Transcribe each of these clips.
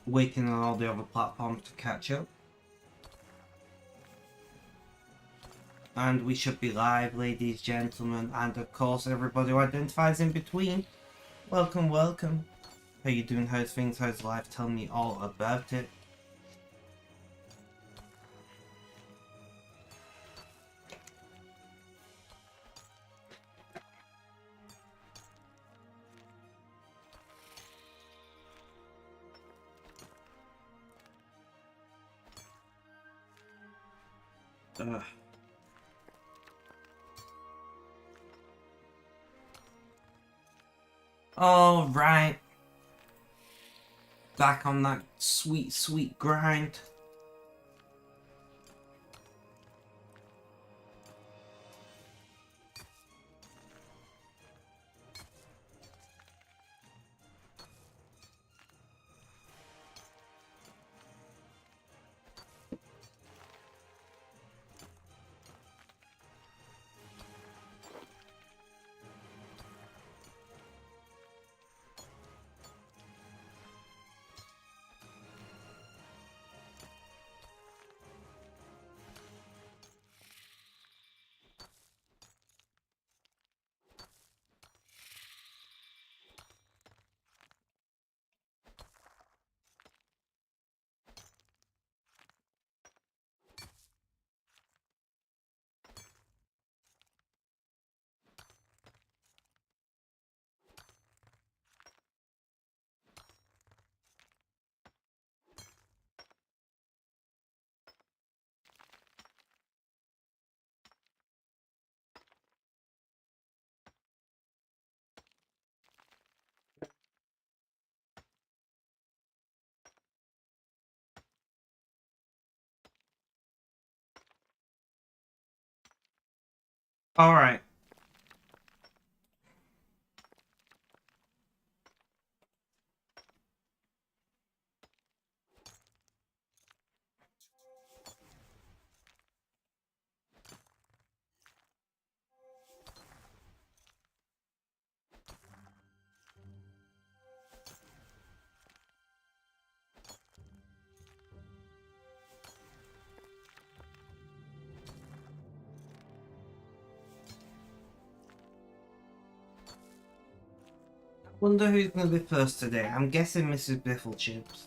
waiting on all the other platforms to catch up. And we should be live, ladies, gentlemen, and of course everybody who identifies in between. Welcome, welcome. How you doing? How's things? How's life? Tell me all about it. All right. Back on that sweet, sweet grind. All right. Wonder who's going to be first today. I'm guessing Mrs. Bifflechips.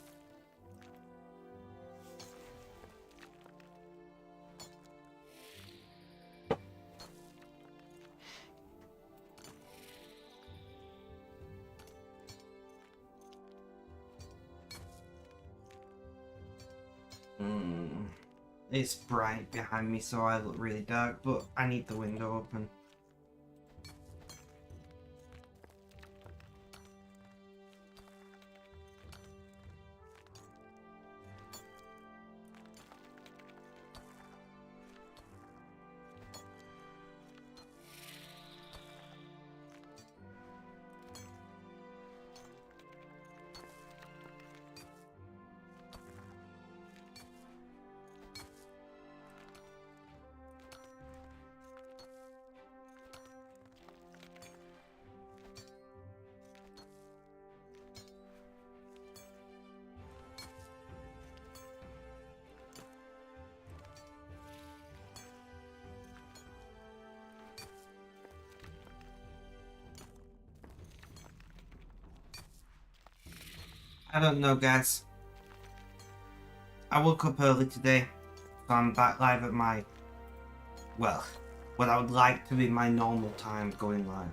It's bright behind me, so I look really dark, but I need the window open. I don't know, guys. I woke up early today, so I'm back live at my, well, what I would like to be my normal time going live.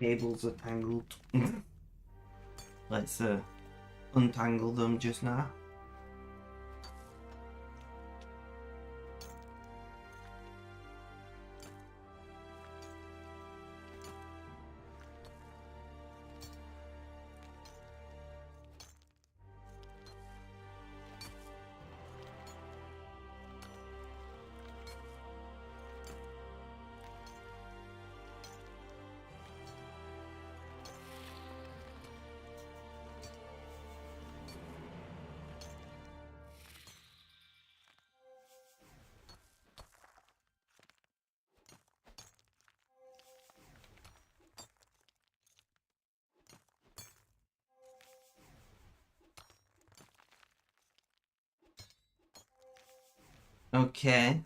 cables are tangled. Let's untangle them just now. Okay.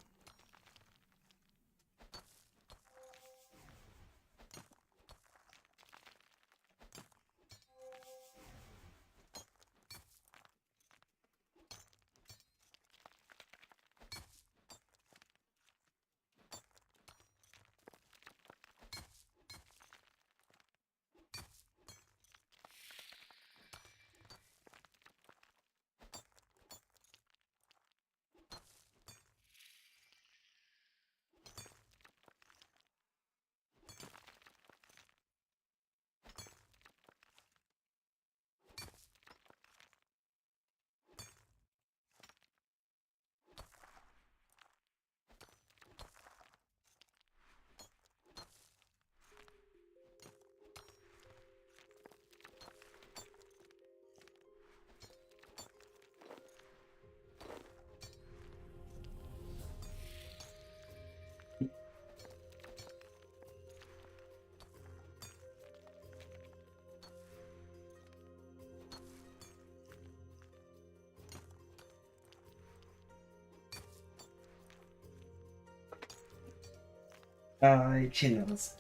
Chinos.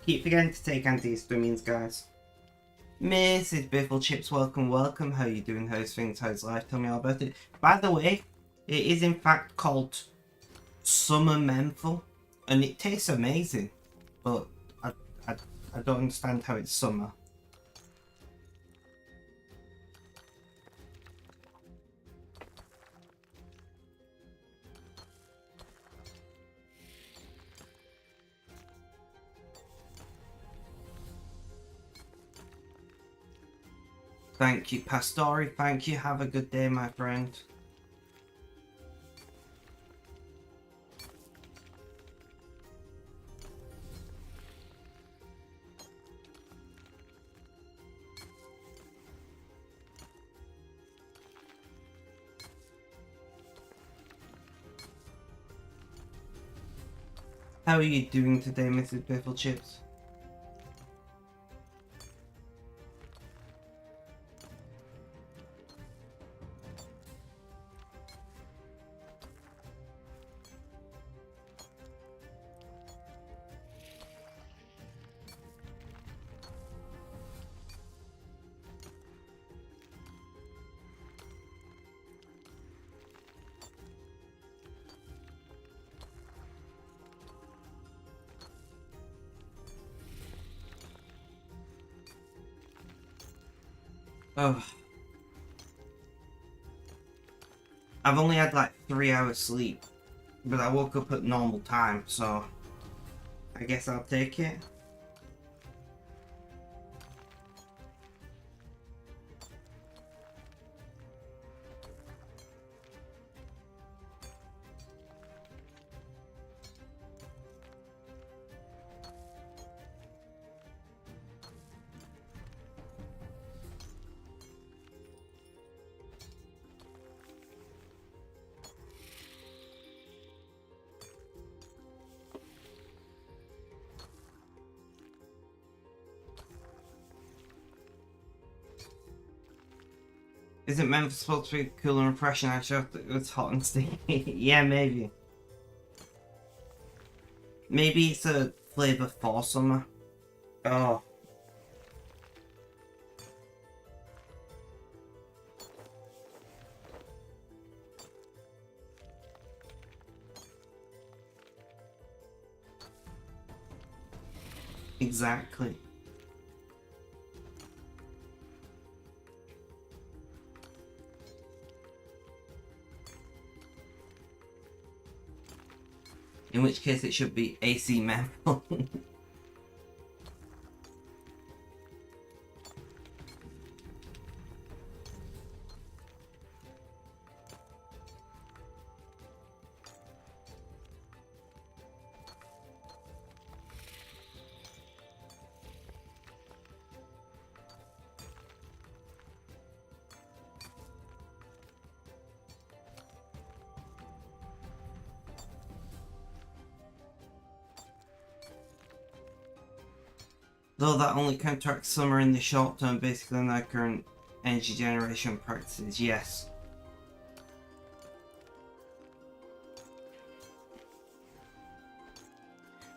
Keep forgetting to take antihistamines, guys. Mrs. Biffle Chips, welcome, welcome. How you doing? How's things? How's life? Tell me all about it. By the way, it is in fact called Summer Menthol, and it tastes amazing, but I don't understand how it's summer. Thank you, Pastori. Thank you. Have a good day, my friend. How are you doing today, Mrs. Biffle Chips? Oh, I've only had like 3 hours sleep, but I woke up at normal time, so I guess I'll take it. Isn't Memphis supposed to be cool and refreshing? I thought it was hot and sticky. Yeah, maybe. Maybe it's a flavour for summer. Oh. Exactly. In which case it should be AC metal. Though that only counteracts summer in the short term, basically on our current energy generation practices, yes.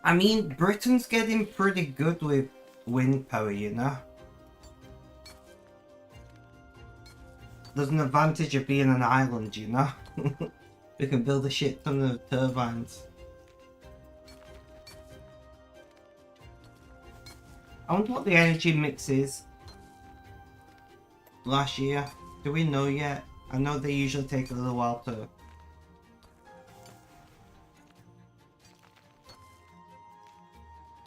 I mean, Britain's getting pretty good with wind power, you know? There's an advantage of being an island, you know? We can build a shit ton of turbines. I wonder what the energy mix is last year. Do we know yet? I know they usually take a little while to...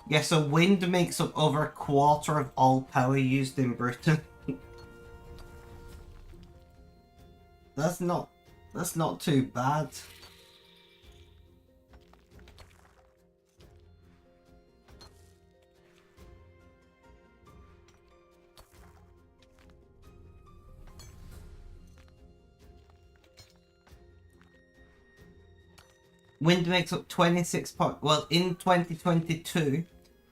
Yeah, so wind makes up over a quarter of all power used in Britain. That's not too bad. Wind makes up 26 point... Well, in 2022,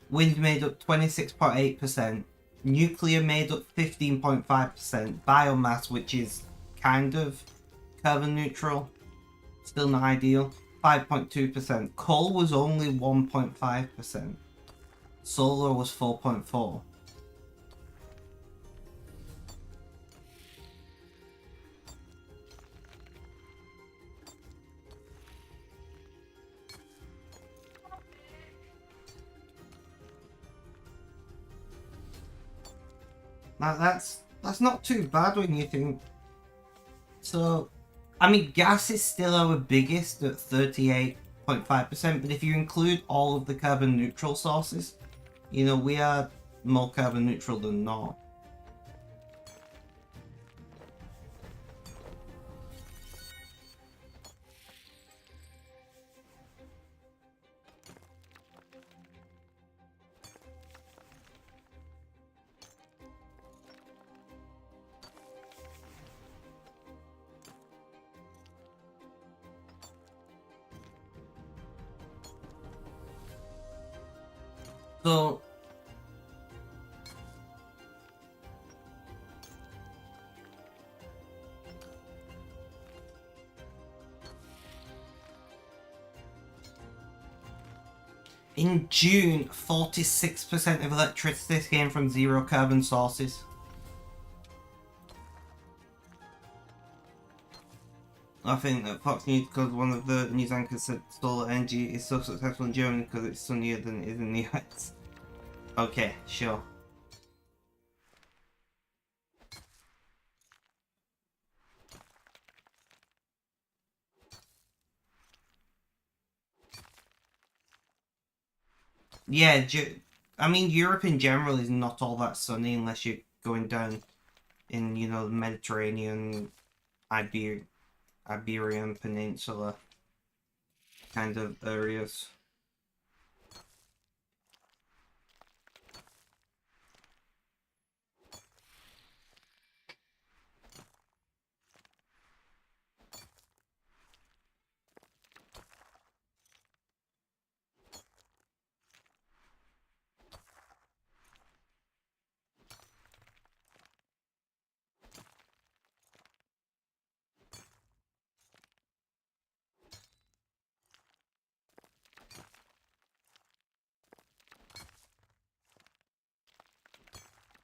wind made up 26.8%. Nuclear made up 15.5%. Biomass, which is kind of carbon neutral, still not ideal, 5.2%. Coal was only 1.5%. Solar was 4.4%. Now that's not too bad when you think. So, I mean, gas is still our biggest at 38.5%, but if you include all of the carbon neutral sources, you know, we are more carbon neutral than not. So, in June, 46% of electricity came from zero carbon sources. I think that Fox News, because one of the news anchors said solar energy is so successful in Germany because it's sunnier than it is in the US. Okay, sure. Yeah, I mean, Europe in general is not all that sunny unless you're going down in, you know, the Mediterranean, Iberian Peninsula kind of areas.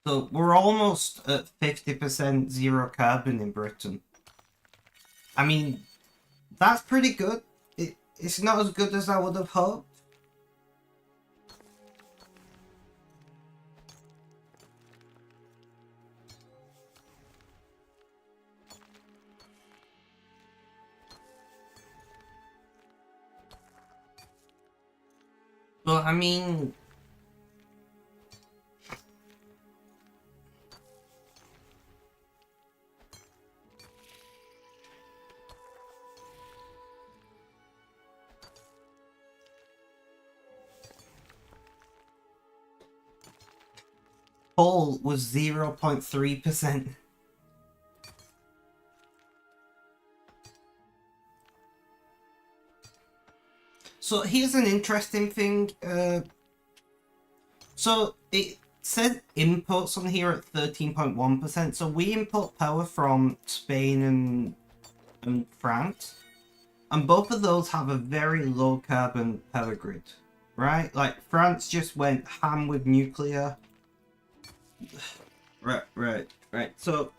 So we're almost at 50% zero carbon in Britain. I mean, that's pretty good. It's not as good as I would have hoped. But I mean, coal was 0.3%. So here's an interesting thing. So it says imports on here at 13.1%. So we import power from Spain and France. And both of those have a very low carbon power grid, right? Like France just went ham with nuclear. Right. So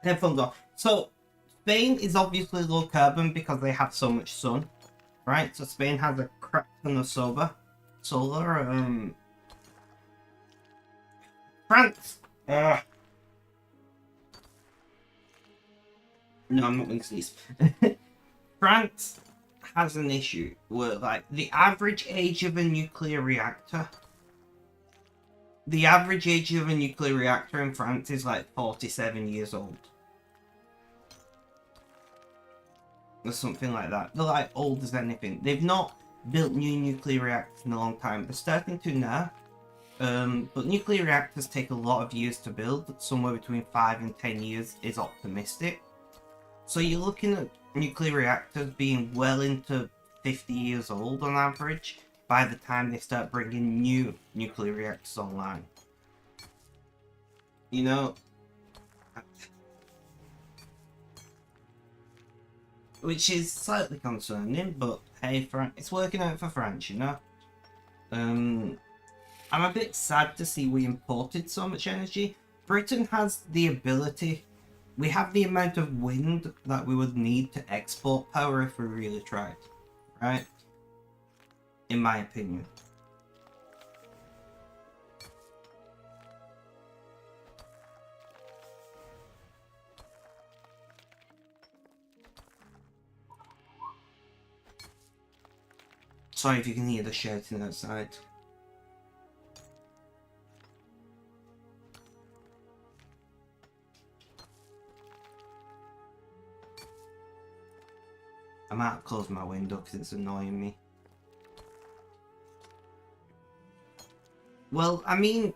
headphones off. So Spain is obviously low carbon because they have so much sun, right? So Spain has a crap ton of solar. France. No, I'm not going to sneeze. France has an issue where, like, the average age of a nuclear reactor. The average age of a nuclear reactor in France is like 47 years old. Or something like that. They're like old as anything. They've not built new nuclear reactors in a long time. They're starting to now. But nuclear reactors take a lot of years to build. Somewhere between 5 and 10 years is optimistic. So you're looking at nuclear reactors being well into 50 years old on average by the time they start bringing new nuclear reactors online. You know, which is slightly concerning, but hey, it's working out for France, you know. I'm a bit sad to see we imported so much energy. Britain has the ability. We have the amount of wind that we would need to export power if we really tried, right? In my opinion. Sorry if you can hear the shouting outside. I might close my window because it's annoying me. Well, I mean,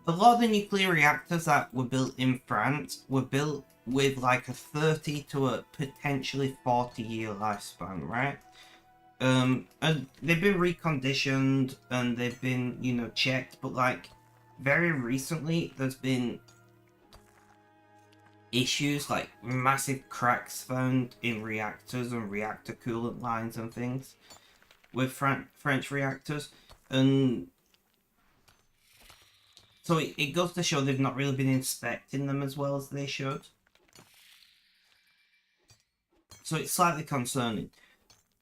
a lot of the nuclear reactors that were built in France were built with like a 30 to a potentially 40-year lifespan, right? And they've been reconditioned and they've been, you know, checked, but like very recently there's been issues like massive cracks found in reactors and reactor coolant lines and things with French reactors, and so it goes to show they've not really been inspecting them as well as they should. So it's slightly concerning.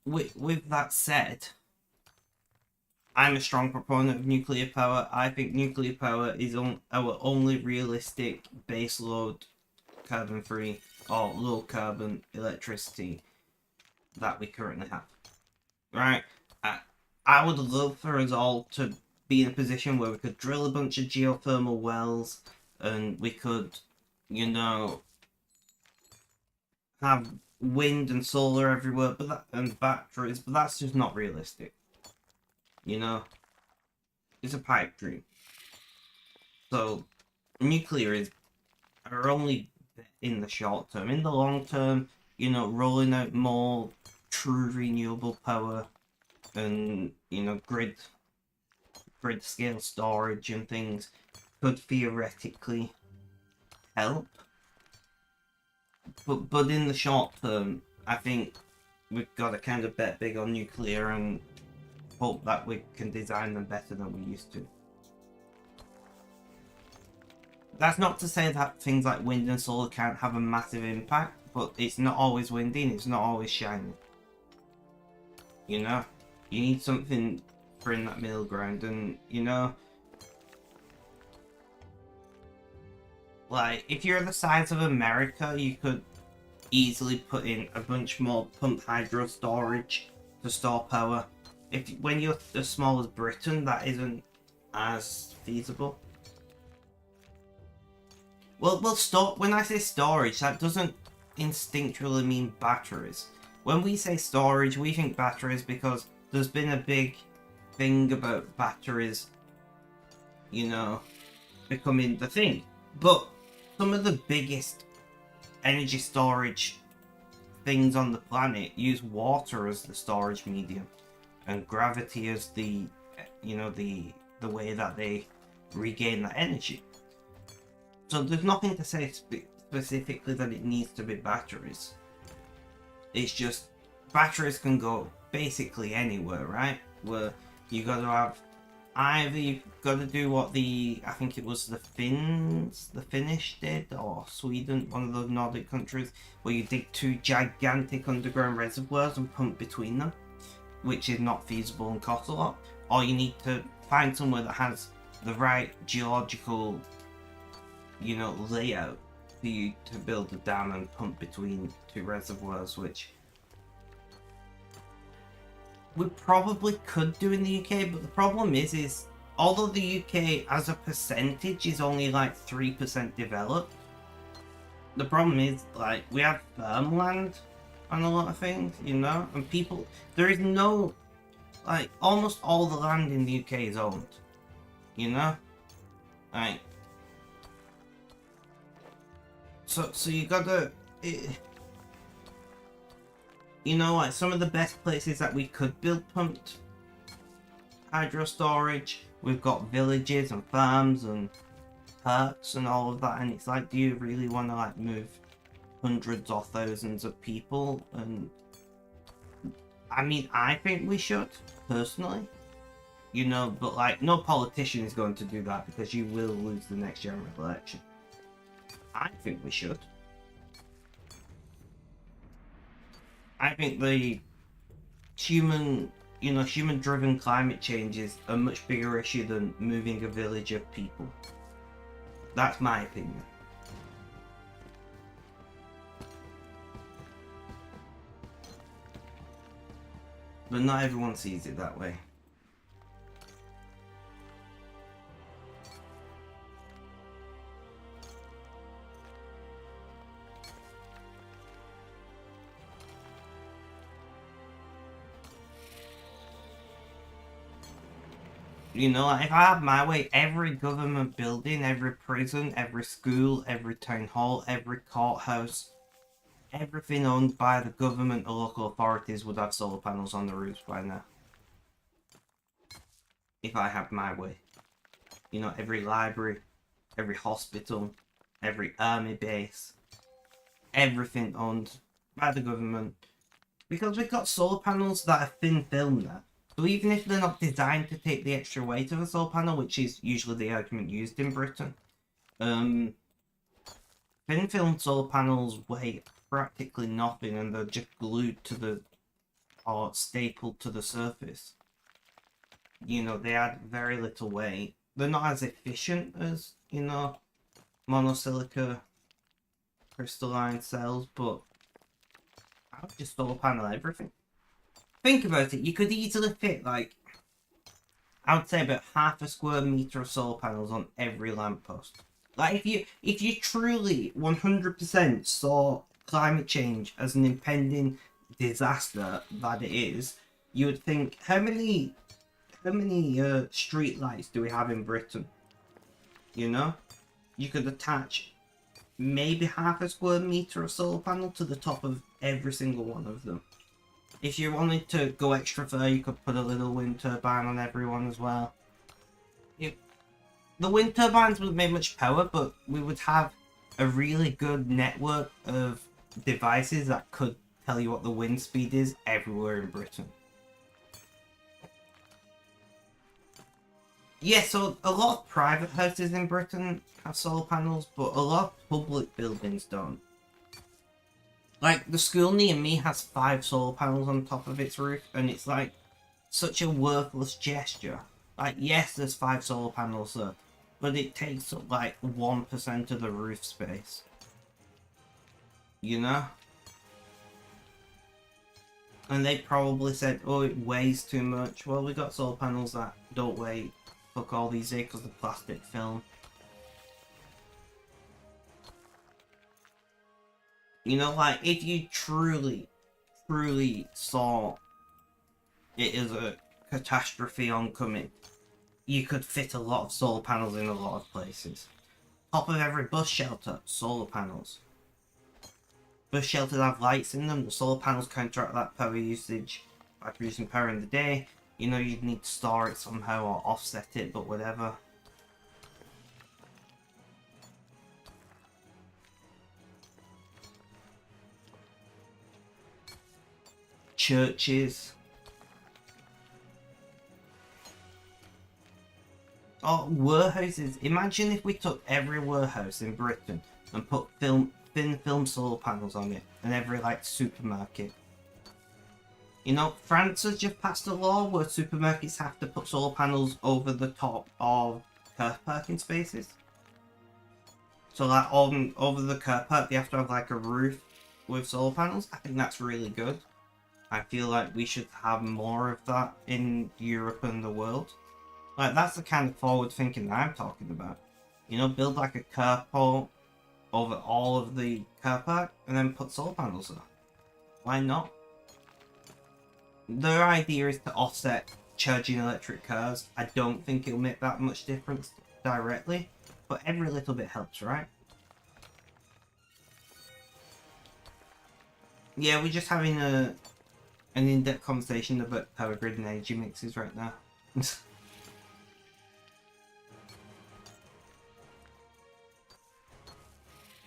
With that said, I'm a strong proponent of nuclear power. I think nuclear power is our only realistic baseload carbon-free or low-carbon electricity that we currently have. Right? I would love for us all to be in a position where we could drill a bunch of geothermal wells and we could, you know, have wind and solar everywhere, and batteries, but that's just not realistic. You know, it's a pipe dream. So nuclear is our only bet in the short term. In the long term, you know, rolling out more true renewable power and, you know, grid scale storage and things could theoretically help. But in the short term, I think we've got to kind of bet big on nuclear and hope that we can design them better than we used to. That's not to say that things like wind and solar can't have a massive impact, but it's not always windy and it's not always shiny. You know? You need something for in that middle ground, and, you know, like, if you're the size of America, you could easily put in a bunch more pumped hydro storage to store power. When you're as small as Britain, that isn't as feasible. Well, when I say storage, that doesn't instinctually mean batteries. When we say storage, we think batteries because there's been a big thing about batteries, you know, becoming the thing. But some of the biggest energy storage things on the planet use water as the storage medium and gravity as the, you know, the way that they regain that energy. So there's nothing to say specifically that it needs to be batteries. It's just batteries can go basically anywhere, right? Where you got to have either you've got to do what I think it was the Finnish did, or Sweden, one of those Nordic countries, where you dig 2 gigantic underground reservoirs and pump between them, which is not feasible and costs a lot. Or you need to find somewhere that has the right geological, you know, layout for you to build a dam and pump between 2 reservoirs, which we probably could do in the UK, but the problem is although the UK as a percentage is only like 3% developed, the problem is, like, we have farmland on a lot of things, you know, and there is no, like, almost all the land in the UK is owned, you know, like, so you gotta, you know, like, some of the best places that we could build pumped hydro storage, we've got villages and farms and parks and all of that, and it's like, do you really want to, like, move hundreds or thousands of people? And I mean, I think we should, personally, you know, but, like, no politician is going to do that because you will lose the next general election. I think we should. I think the human-driven climate change is a much bigger issue than moving a village of people. That's my opinion. But not everyone sees it that way. You know, if I had my way, every government building, every prison, every school, every town hall, every courthouse, everything owned by the government or local authorities would have solar panels on the roofs by now. If I had my way. You know, every library, every hospital, every army base, everything owned by the government. Because we've got solar panels that are thin film now. So even if they're not designed to take the extra weight of a solar panel, which is usually the argument used in Britain, thin film solar panels weigh practically nothing, and they're just glued to or stapled to the surface. You know, they add very little weight. They're not as efficient as, you know, monosilica crystalline cells, but I would just solar panel everything. Think about it, you could easily fit, like, I would say about half a square meter of solar panels on every lamppost. Like, if you truly 100% saw climate change as an impending disaster that it is, you would think, how many street lights do we have in Britain? You know? You could attach maybe half a square meter of solar panel to the top of every single one of them. If you wanted to go extra far, you could put a little wind turbine on everyone as well. The wind turbines wouldn't make much power, but we would have a really good network of devices that could tell you what the wind speed is everywhere in Britain. Yeah, so a lot of private houses in Britain have solar panels, but a lot of public buildings don't. Like, the school near me has 5 solar panels on top of its roof, and it's like such a worthless gesture. Like, yes, there's 5 solar panels there, but it takes up like 1% of the roof space. You know? And they probably said, oh, it weighs too much. Well, we got solar panels that don't weigh fuck all these days because of plastic film. You know, like, if you truly saw it as a catastrophe oncoming, you could fit a lot of solar panels in a lot of places. Top of every bus shelter, solar panels. Bus shelters have lights in them. The solar panels counteract that power usage by producing power in the day. You know, you'd need to store it somehow or offset it, but whatever. Churches. Oh, warehouses. Imagine if we took every warehouse in Britain and put thin film solar panels on it, and every, like, supermarket. You know, France has just passed a law where supermarkets have to put solar panels over the top of car parking spaces. So, like, over the car park, they have to have, like, a roof with solar panels. I think that's really good. I feel like we should have more of that in Europe and the world. Like, that's the kind of forward thinking that I'm talking about. You know, build like a carport over all of the car park and then put solar panels there. Why not? Their idea is to offset charging electric cars. I don't think it'll make that much difference directly, but every little bit helps, right? Yeah, we're just having an in-depth conversation about power grid and energy mixes right now.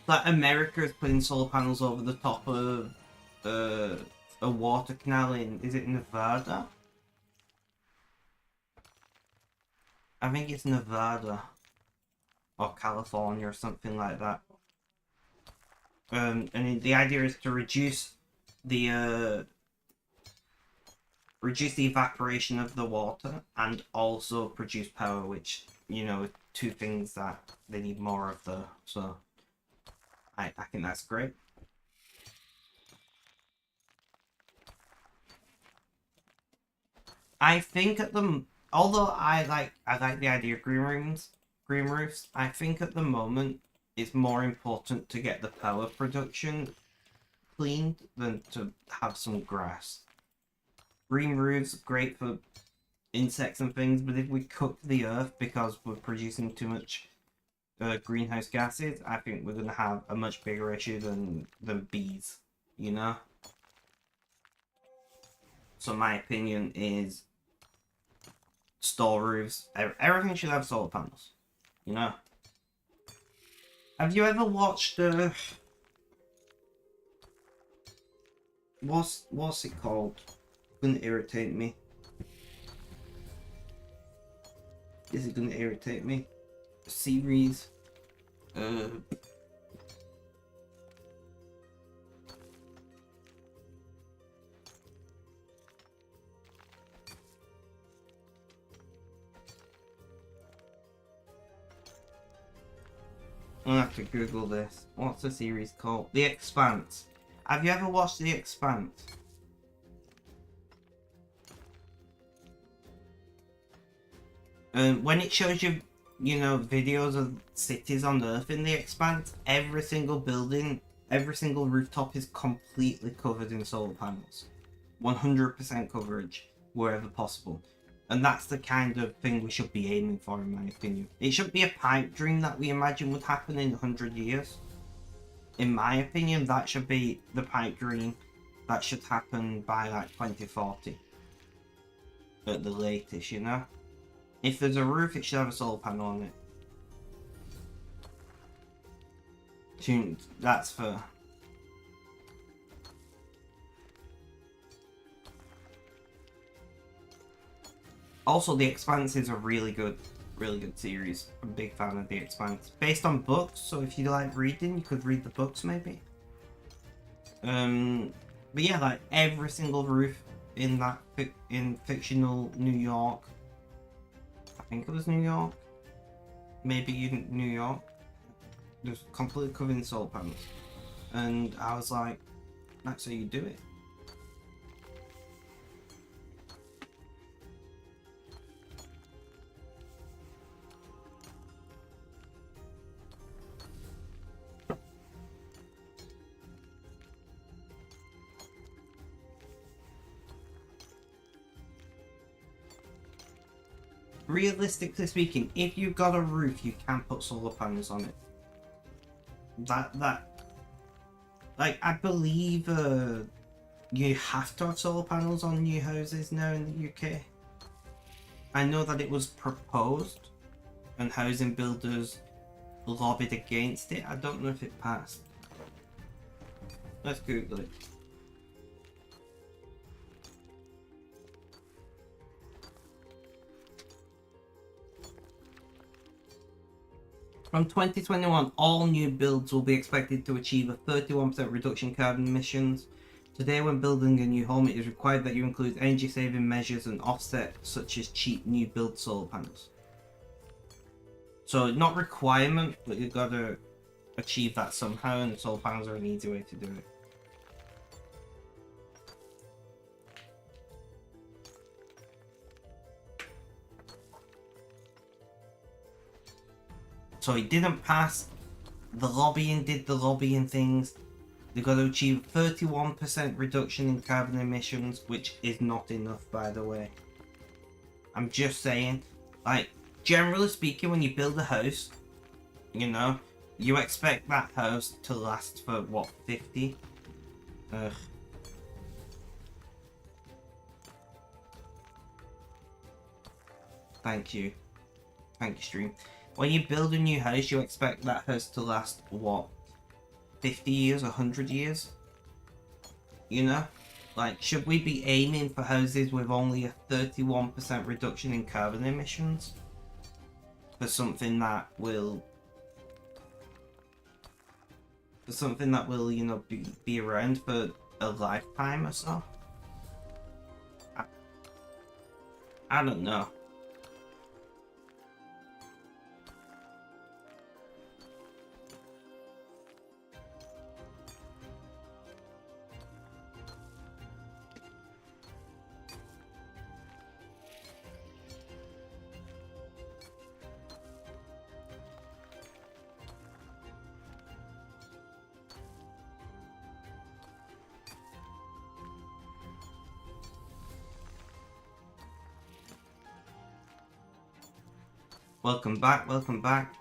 Like, America is putting solar panels over the top of a water canal in, is it Nevada? I think it's Nevada or California or something like that. And the idea is to reduce the evaporation of the water and also produce power, which, you know, two things that they need more of there. So I think that's great. I think at the although I like the idea of green roofs. I think at the moment it's more important to get the power production cleaned than to have some grass. Green roofs great for insects and things, but if we cook the earth because we're producing too much greenhouse gases, I think we're gonna have a much bigger issue than bees. You know. So my opinion is store roofs. Everything should have solar panels. You know. Have you ever watched what's it called? It's gonna irritate me. Is it gonna irritate me? A series. I'm gonna have to Google this. What's the series called? The Expanse. Have you ever watched The Expanse? When it shows you, you know, videos of cities on Earth in The Expanse, every single building, every single rooftop is completely covered in solar panels. 100% coverage, wherever possible. And that's the kind of thing we should be aiming for, in my opinion. It shouldn't be a pipe dream that we imagine would happen in 100 years. In my opinion, that should be the pipe dream that should happen by like 2040. At the latest, you know? If there's a roof, it should have a solar panel on it. That's for... Also, The Expanse is a really good series. I'm a big fan of The Expanse. Based on books, so if you like reading, you could read the books maybe. But yeah, like every single roof in that in fictional New York. I think it was New York. Maybe in New York. It was completely covered in solar panels. And I was like, that's how you do it. realistically speaking, if you've got a roof, you can put solar panels on it. Like, I believe you have to have solar panels on new houses now in the UK. I know that it was proposed and housing builders lobbied against it. I don't know if it passed. Let's Google it. From 2021, all new builds will be expected to achieve a 31% reduction in carbon emissions. Today, when building a new home, it is required that you include energy-saving measures and offsets such as cheap new build solar panels. So, not requirement, but you've got to achieve that somehow, and solar panels are an easy way to do it. So it didn't pass. The lobbying did the lobbying things. They've got to achieve 31% reduction in carbon emissions, which is not enough, by the way. I'm just saying, like, generally speaking, when you build a house, you know, you expect that house to last for, what, 50? Ugh. Thank you. Thank you, stream. When you build a new house, you expect that house to last, what, 50 years, 100 years? You know? Like, should we be aiming for houses with only a 31% reduction in carbon emissions? For something that will... you know, be around for a lifetime or so? I don't know. Welcome back, welcome back.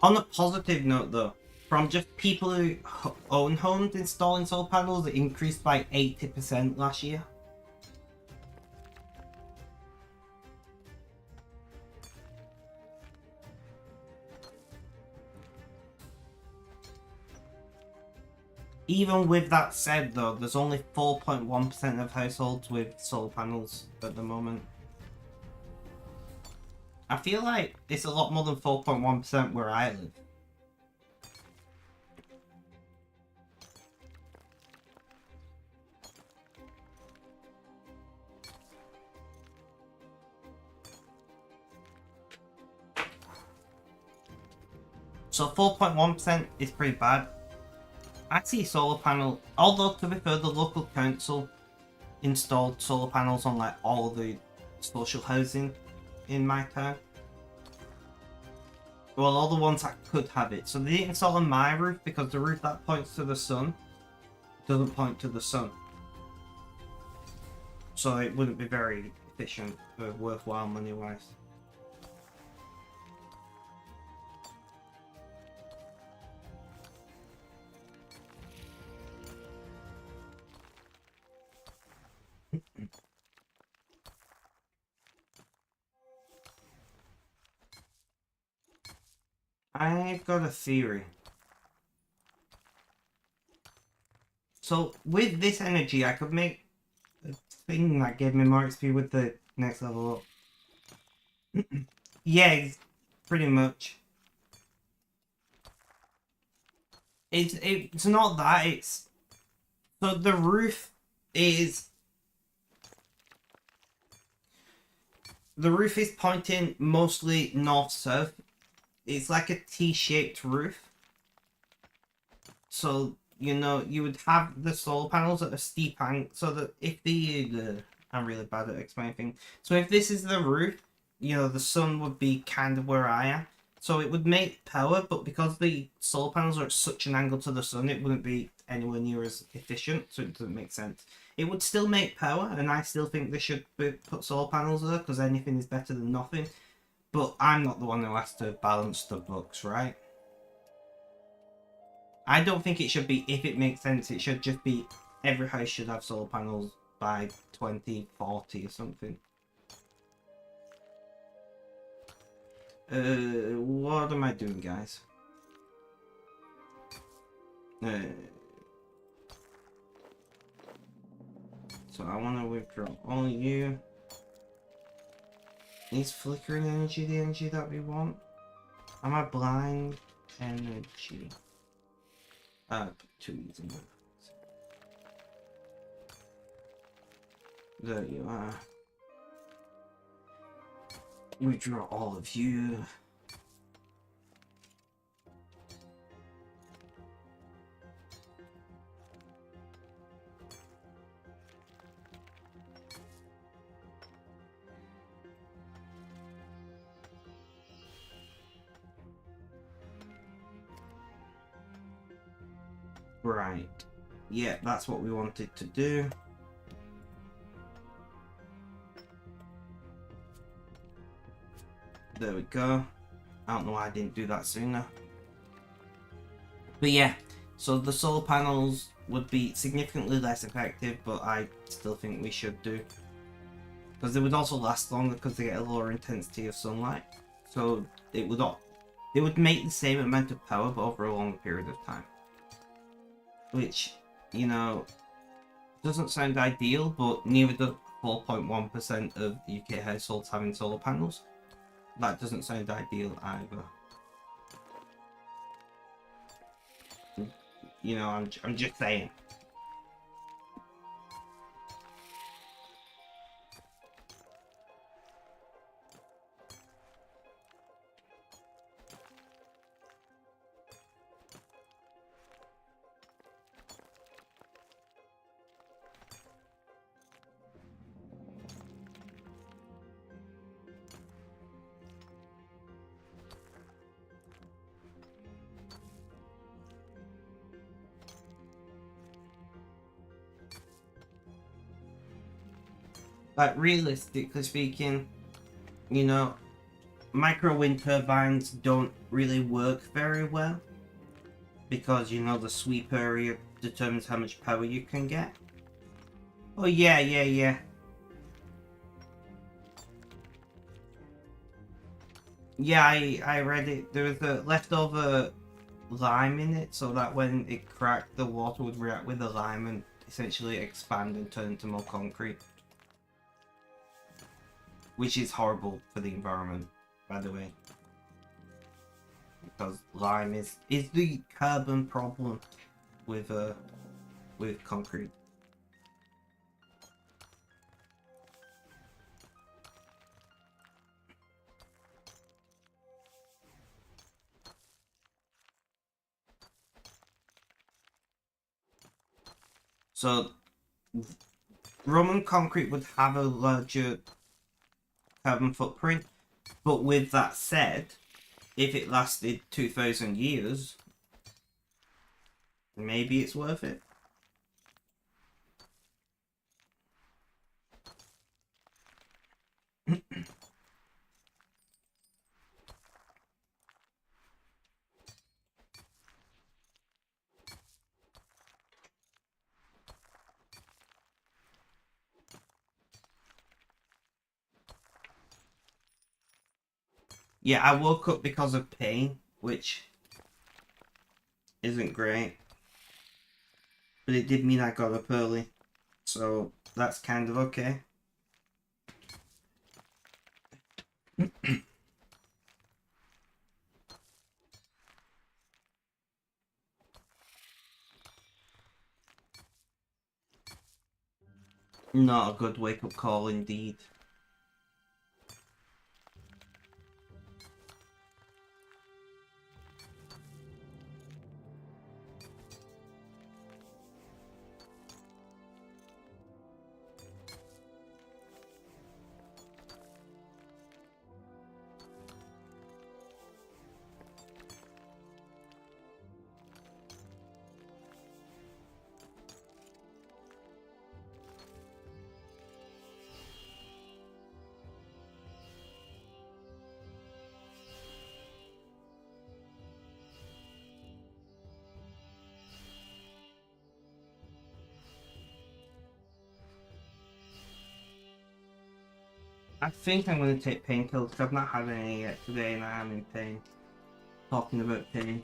On a positive note though, from just people who own homes installing solar panels, it increased by 80% last year. Even with that said though, there's only 4.1% of households with solar panels at the moment. I feel like it's a lot more than 4.1% where I live. So 4.1% is pretty bad. I see solar panel, although to be fair, the local council installed solar panels on like all the social housing in my town. Well, all the ones that could have it. So they didn't install on my roof because the roof that points to the sun doesn't point to the sun. So it wouldn't be very efficient or worthwhile money-wise. I've got a theory. So with this energy, I could make a thing that gave me more XP with the next level up. Yeah, pretty much. It's not that. It's so the roof is pointing mostly north south. It's like a T-shaped roof. So you would have the solar panels at a steep angle, so that if I'm really bad at explaining things. So if this is the roof, the sun would be kind of where I am. So it would make power, but because the solar panels are at such an angle to the sun, it wouldn't be anywhere near as efficient, so it doesn't make sense. It would still make power, and I still think they should put solar panels there, because anything is better than nothing. But I'm not the one who has to balance the books, right? I don't think it should be, if it makes sense, it should just be every house should have solar panels by 2040 or something. What am I doing, guys? So I want to withdraw all you. Is flickering energy the energy that we want? Am I blind? Energy. Too easy. There you are. Withdraw all of you. Right. Yeah, that's what we wanted to do. There we go. I don't know why I didn't do that sooner. But yeah, so the solar panels would be significantly less effective, but I still think we should do. Because they would also last longer because they get a lower intensity of sunlight. So they would make the same amount of power, but over a longer period of time. Which, doesn't sound ideal, but neither does 4.1% of UK households having solar panels. That doesn't sound ideal either. I'm just saying. Like, realistically speaking, micro wind turbines don't really work very well because, the sweep area determines how much power you can get. Oh, yeah. Yeah, I read it. There was a leftover lime in it, so that when it cracked, the water would react with the lime and essentially expand and turn into more concrete. Which is horrible for the environment, by the way. Because lime is the carbon problem with concrete. So Roman concrete would have a larger carbon footprint, but with that said, if it lasted 2,000 years, maybe it's worth it. Yeah, I woke up because of pain which isn't great. But it did mean I got up early, so that's kind of okay. Not a good wake-up call indeed. I think I'm going to take painkillers because I've not had any yet today and I am in pain. Talking about pain.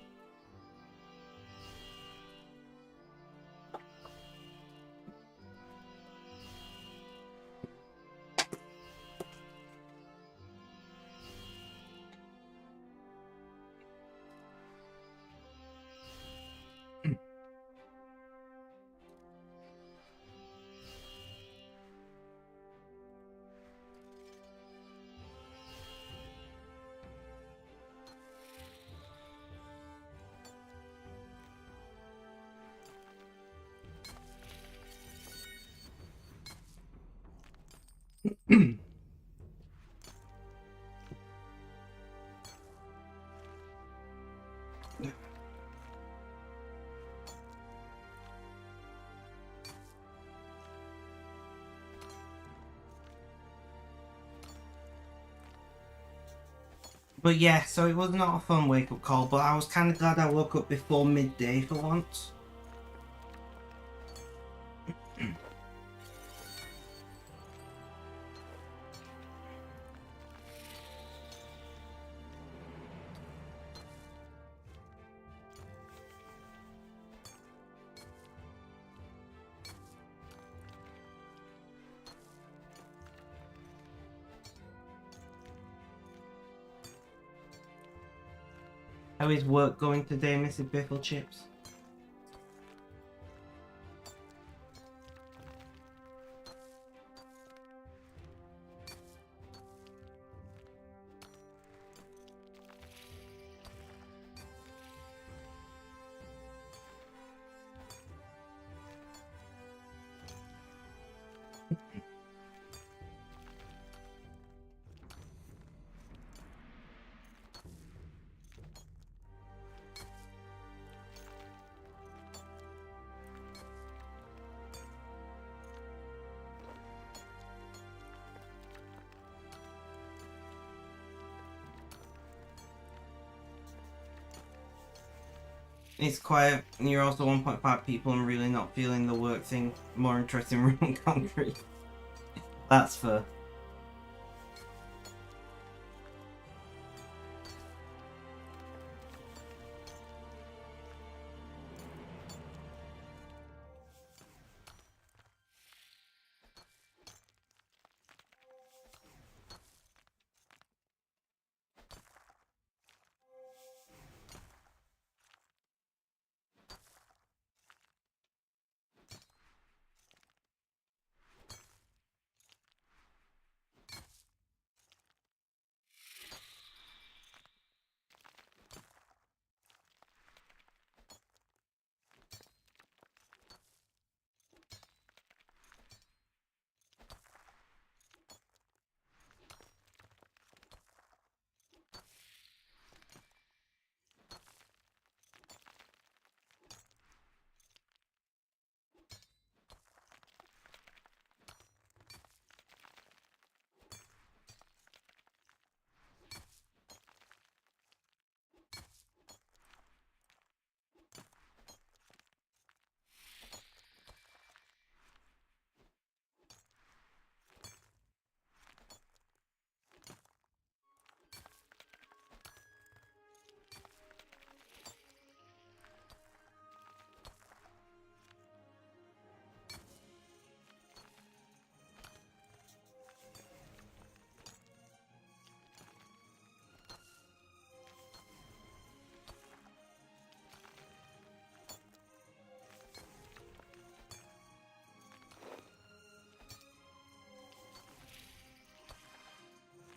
But yeah, so it was not a fun wake-up call, but I was kind of glad I woke up before midday for once. How is work going today, Mrs. Biffle Chips? It's quiet, and you're also 1.5 people and really not feeling the work thing. More interesting room concrete. That's fair.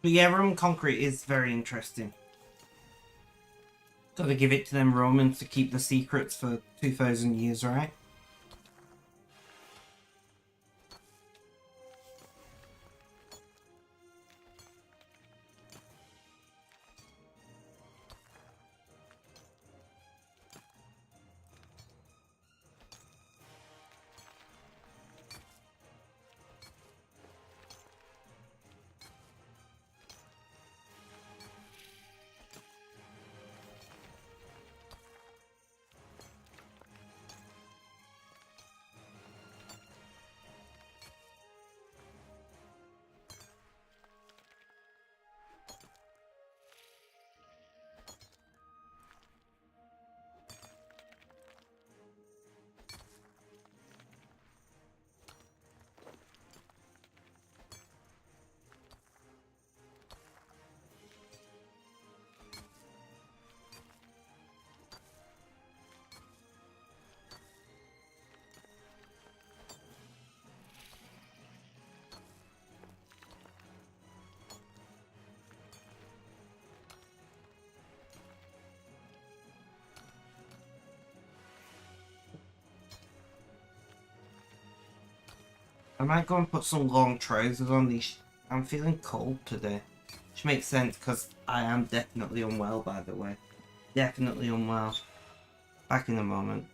But yeah, Roman concrete is very interesting. Gotta give it to them Romans to keep the secrets for 2,000 years, right? I might go and put some long trousers on these. I'm feeling cold today. Which makes sense because I am definitely unwell, by the way. Definitely unwell. Back in a moment.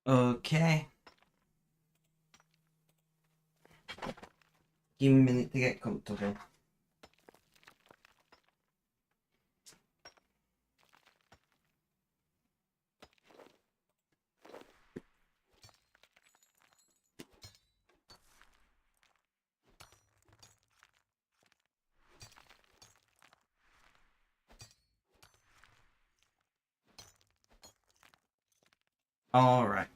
Okay. Give me a minute to get comfortable. Alright.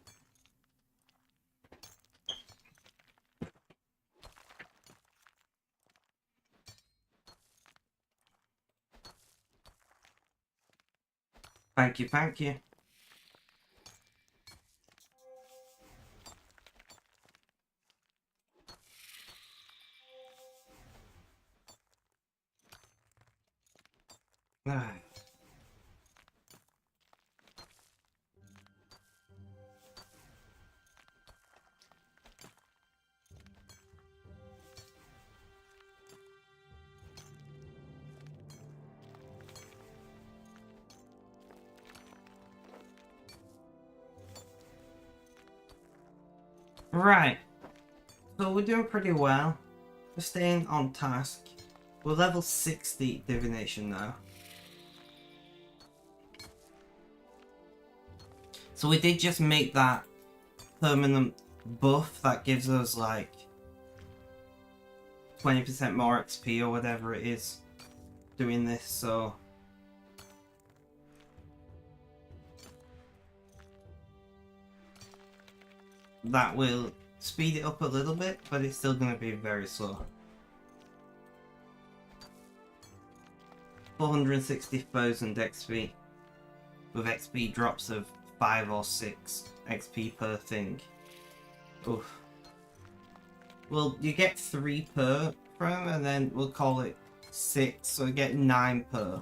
Thank you, thank you. Alright. Right. So we're doing pretty well. We're staying on task. We're level 60 divination now. So we did just make that permanent buff that gives us like 20% more XP or whatever it is doing this, so that will speed it up a little bit, but it's still going to be very slow. 460,000 XP with XP drops of 5 or 6 XP per thing. Oof. Well, you get 3 per from, and then we'll call it 6, so we get 9 per.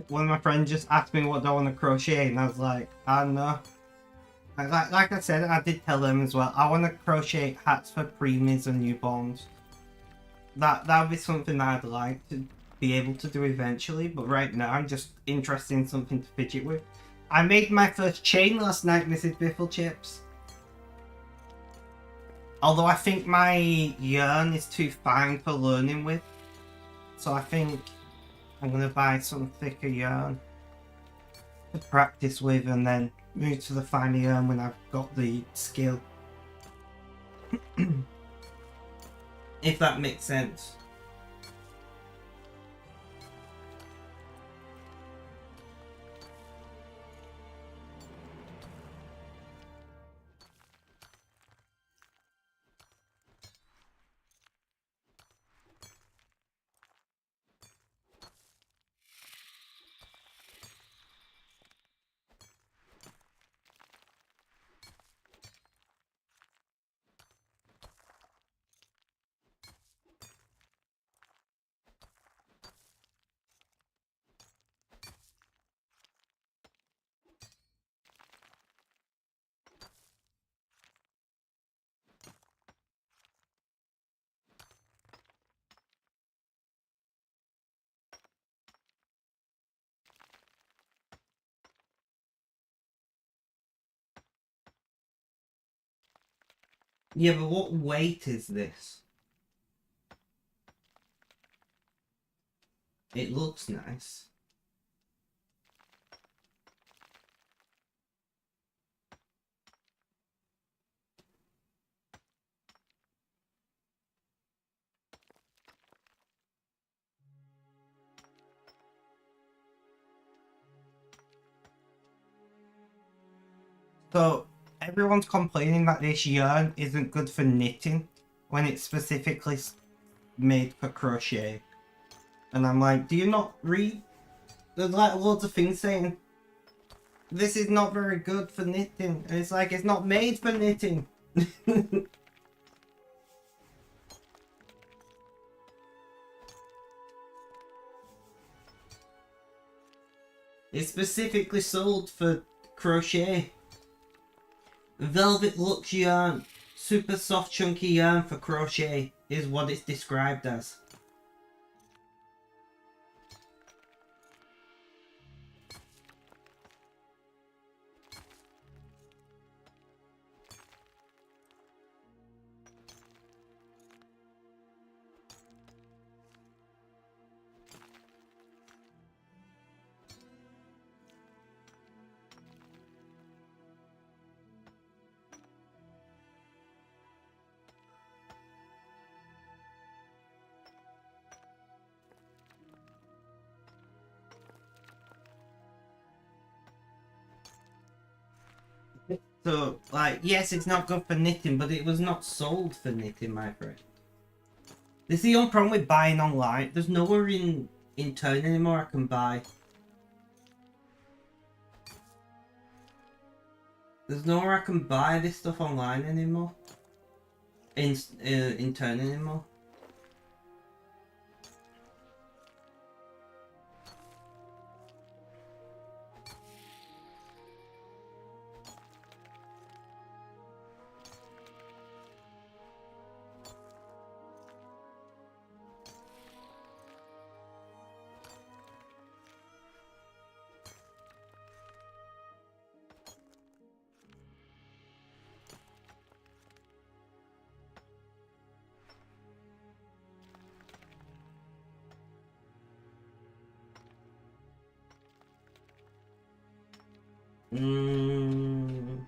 One of my friends just asked me what do I want to crochet, and I was like, I don't know. Like I said, I did tell them as well, I want to crochet hats for preemies and newborns. That would be something I'd like to be able to do eventually, but right now I'm just interested in something to fidget with. I made my first chain last night, Mrs. Biffle Chips. Although I think my yarn is too fine for learning with. So I think I'm going to buy some thicker yarn to practice with and then move to the finer yarn when I've got the skill. If that makes sense. Yeah, but what weight is this? It looks nice. So, everyone's complaining that this yarn isn't good for knitting when it's specifically made for crochet. And I'm like, do you not read? There's like loads of things saying this is not very good for knitting. And it's like, it's not made for knitting. It's specifically sold for crochet. Velvet Luxe yarn, super soft chunky yarn for crochet is what it's described as. So, like, yes, it's not good for knitting, but it was not sold for knitting, my friend. This is the only problem with buying online. There's nowhere in town anymore I can buy. There's nowhere I can buy this stuff online anymore. In town anymore. Mm.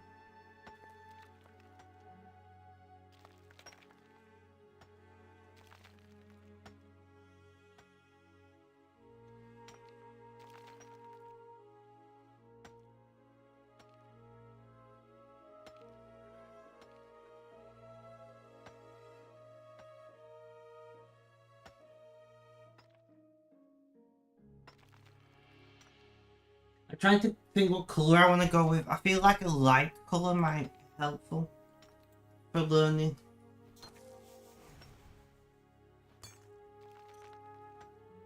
I'm trying to think what colour I want to go with. I feel like a light colour might be helpful for learning.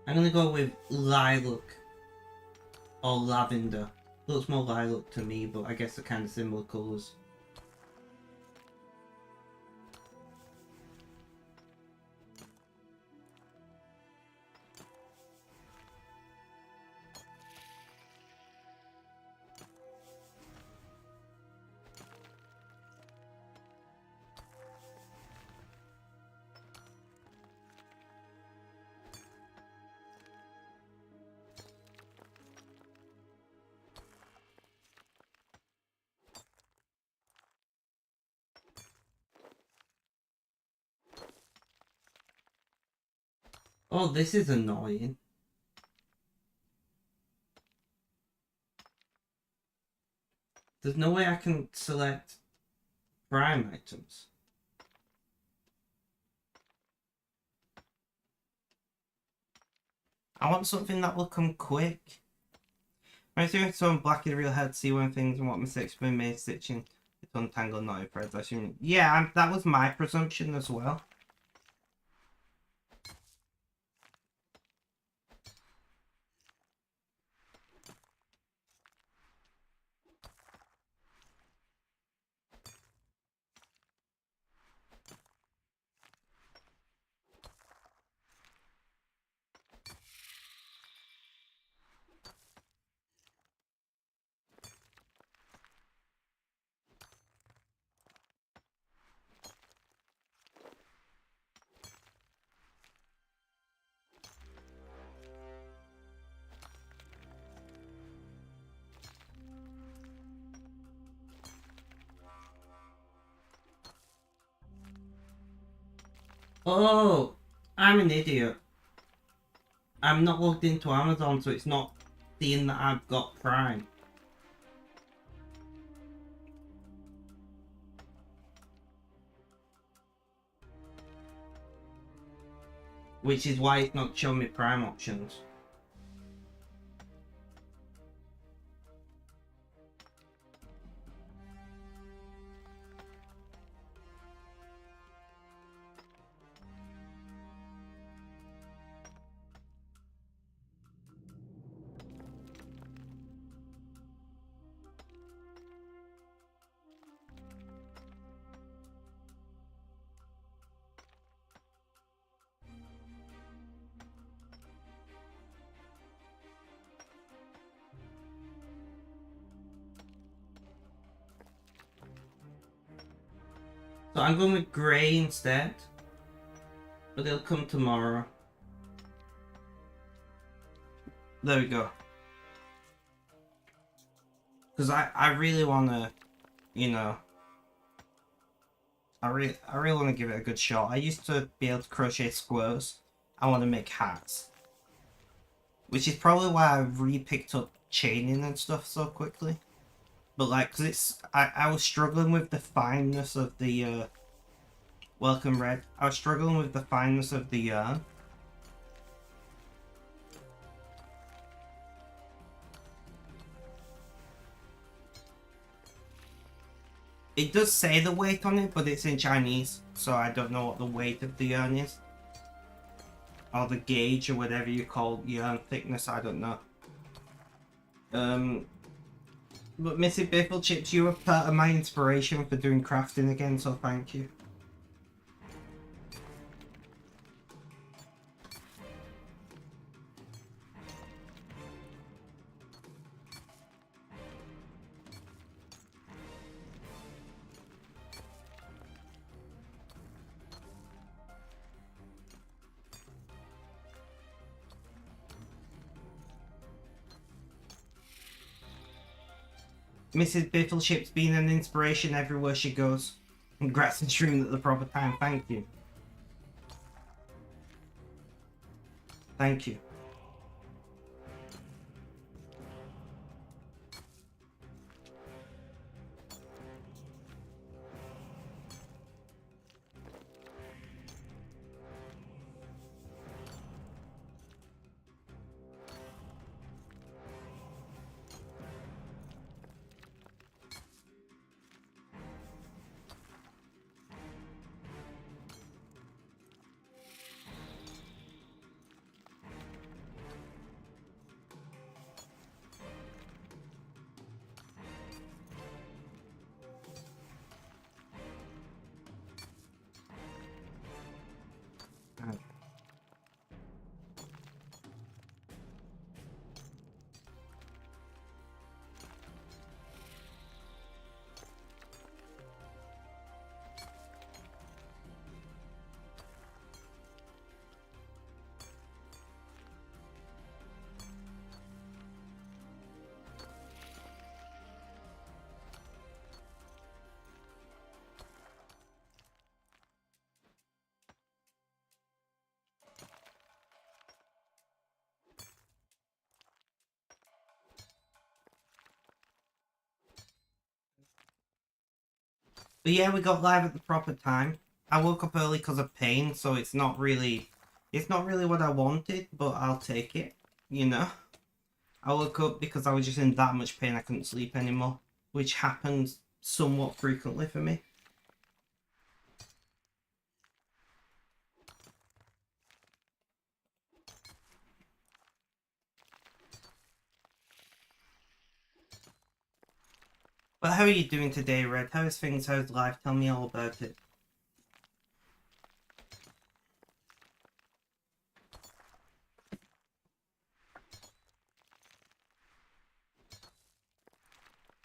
I'm gonna go with lilac. or lavender. Looks more lilac to me, but I guess they're kind of similar colours. Oh, this is annoying. There's no way I can select prime items. I want something that will come quick. When I see someone black in the real head, see when things and what mistakes been made stitching. It's untangled, not threads. I assume. Yeah, that was my presumption as well. Oh, I'm an idiot. I'm not logged into Amazon, so it's not seeing that I've got Prime. Which is why it's not showing me Prime options. So I'm going with grey instead. But they'll come tomorrow. There we go. Because I really want to, you know... I really want to give it a good shot. I used to be able to crochet squares. I want to make hats. Which is probably why I re-picked up chaining and stuff so quickly. But like, cause it's, I was struggling with the fineness of the, welcome Red. I was struggling with the fineness of the yarn. It does say the weight on it, but it's in Chinese, so I don't know what the weight of the yarn is. Or the gauge, or whatever you call yarn thickness, I don't know. But Missy Biffle Chips, you were part of my inspiration for doing crafting again, so thank you. Mrs. Biffleship's been an inspiration everywhere she goes. Congrats on streaming at the proper time, thank you. Thank you. But yeah, we got live at the proper time. I woke up early because of pain, so it's not really what I wanted, but I'll take it, you know. I woke up because I was just in that much pain I couldn't sleep anymore, which happens somewhat frequently for me. But how are you doing today, Red? How's things? How's life? Tell me all about it.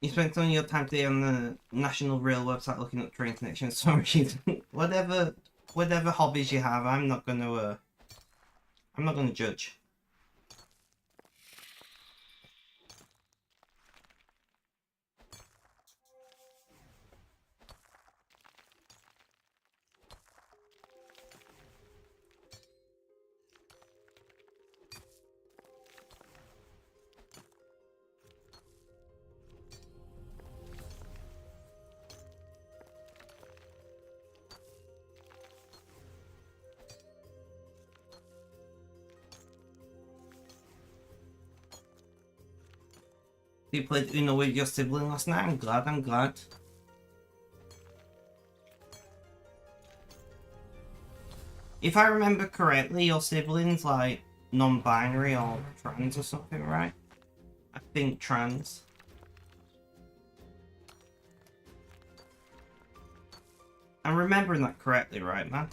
You spent some of your time today on the National Rail website looking up train connections. Sorry, whatever hobbies you have, I'm not gonna judge. You played Uno with your sibling last night? I'm glad. If I remember correctly, your sibling's like non-binary or trans or something, right? I think trans. I'm remembering that correctly, right, man?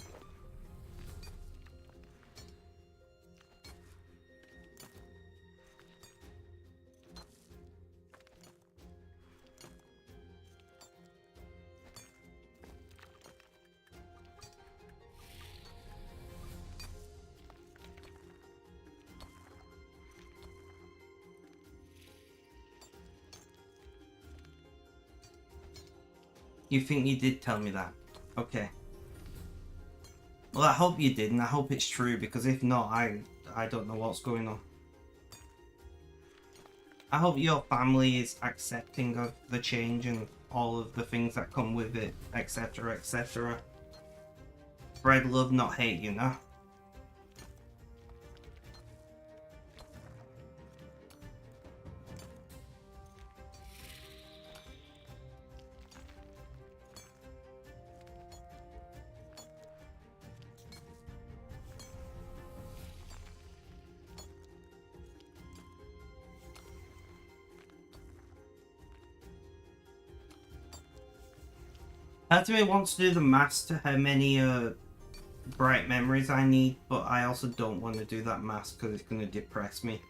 You think you did tell me that? Okay. Well, I hope you did, and I hope it's true, because if not, I don't know what's going on. I hope your family is accepting of the change and all of the things that come with it, etc, etc. Spread love, not hate, you know? Part of me wants to do the math to how many bright memories I need, but I also don't want to do that math because it's going to depress me.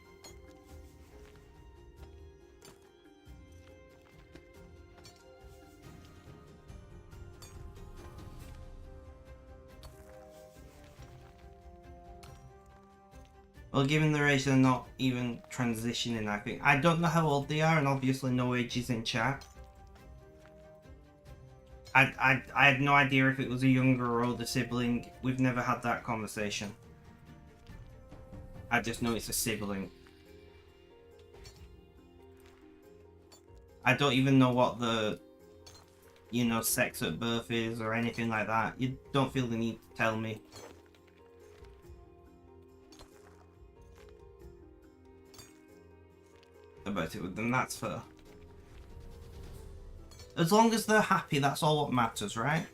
Well, given their age, they're not even transitioning, I think. I don't know how old they are, and obviously no ages in chat. I had no idea if it was a younger or older sibling. We've never had that conversation. I just know it's a sibling. I don't even know what the, you know, sex at birth is or anything like that. You don't feel the need to tell me. About it with them, that's fair. As long as they're happy, that's all what matters, right?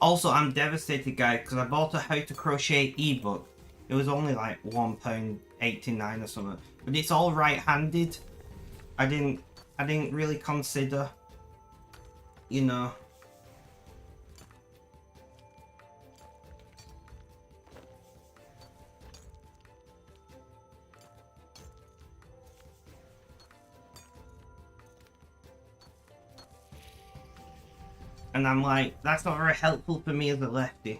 Also, I'm devastated, guys, because I bought a How to Crochet ebook. It was only like £1.89 or something, but it's all right-handed. I didn't really consider, you know. And I'm like, that's not very helpful for me as a lefty.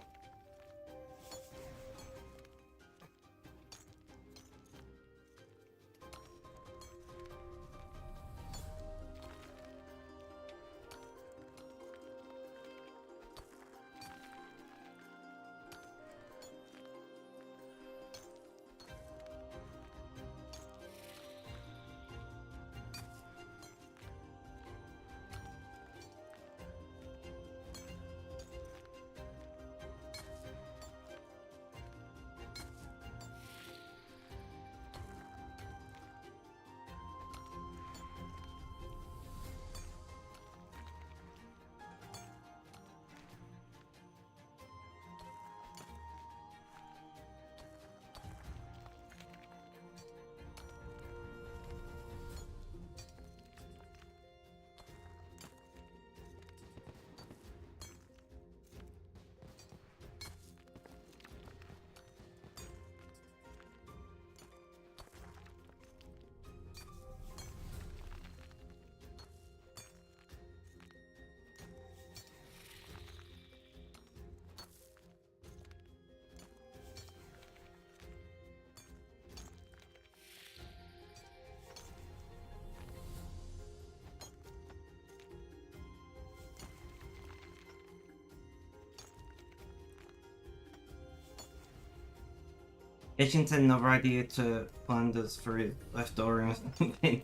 Hitchens another idea to Flanders for his left door or something.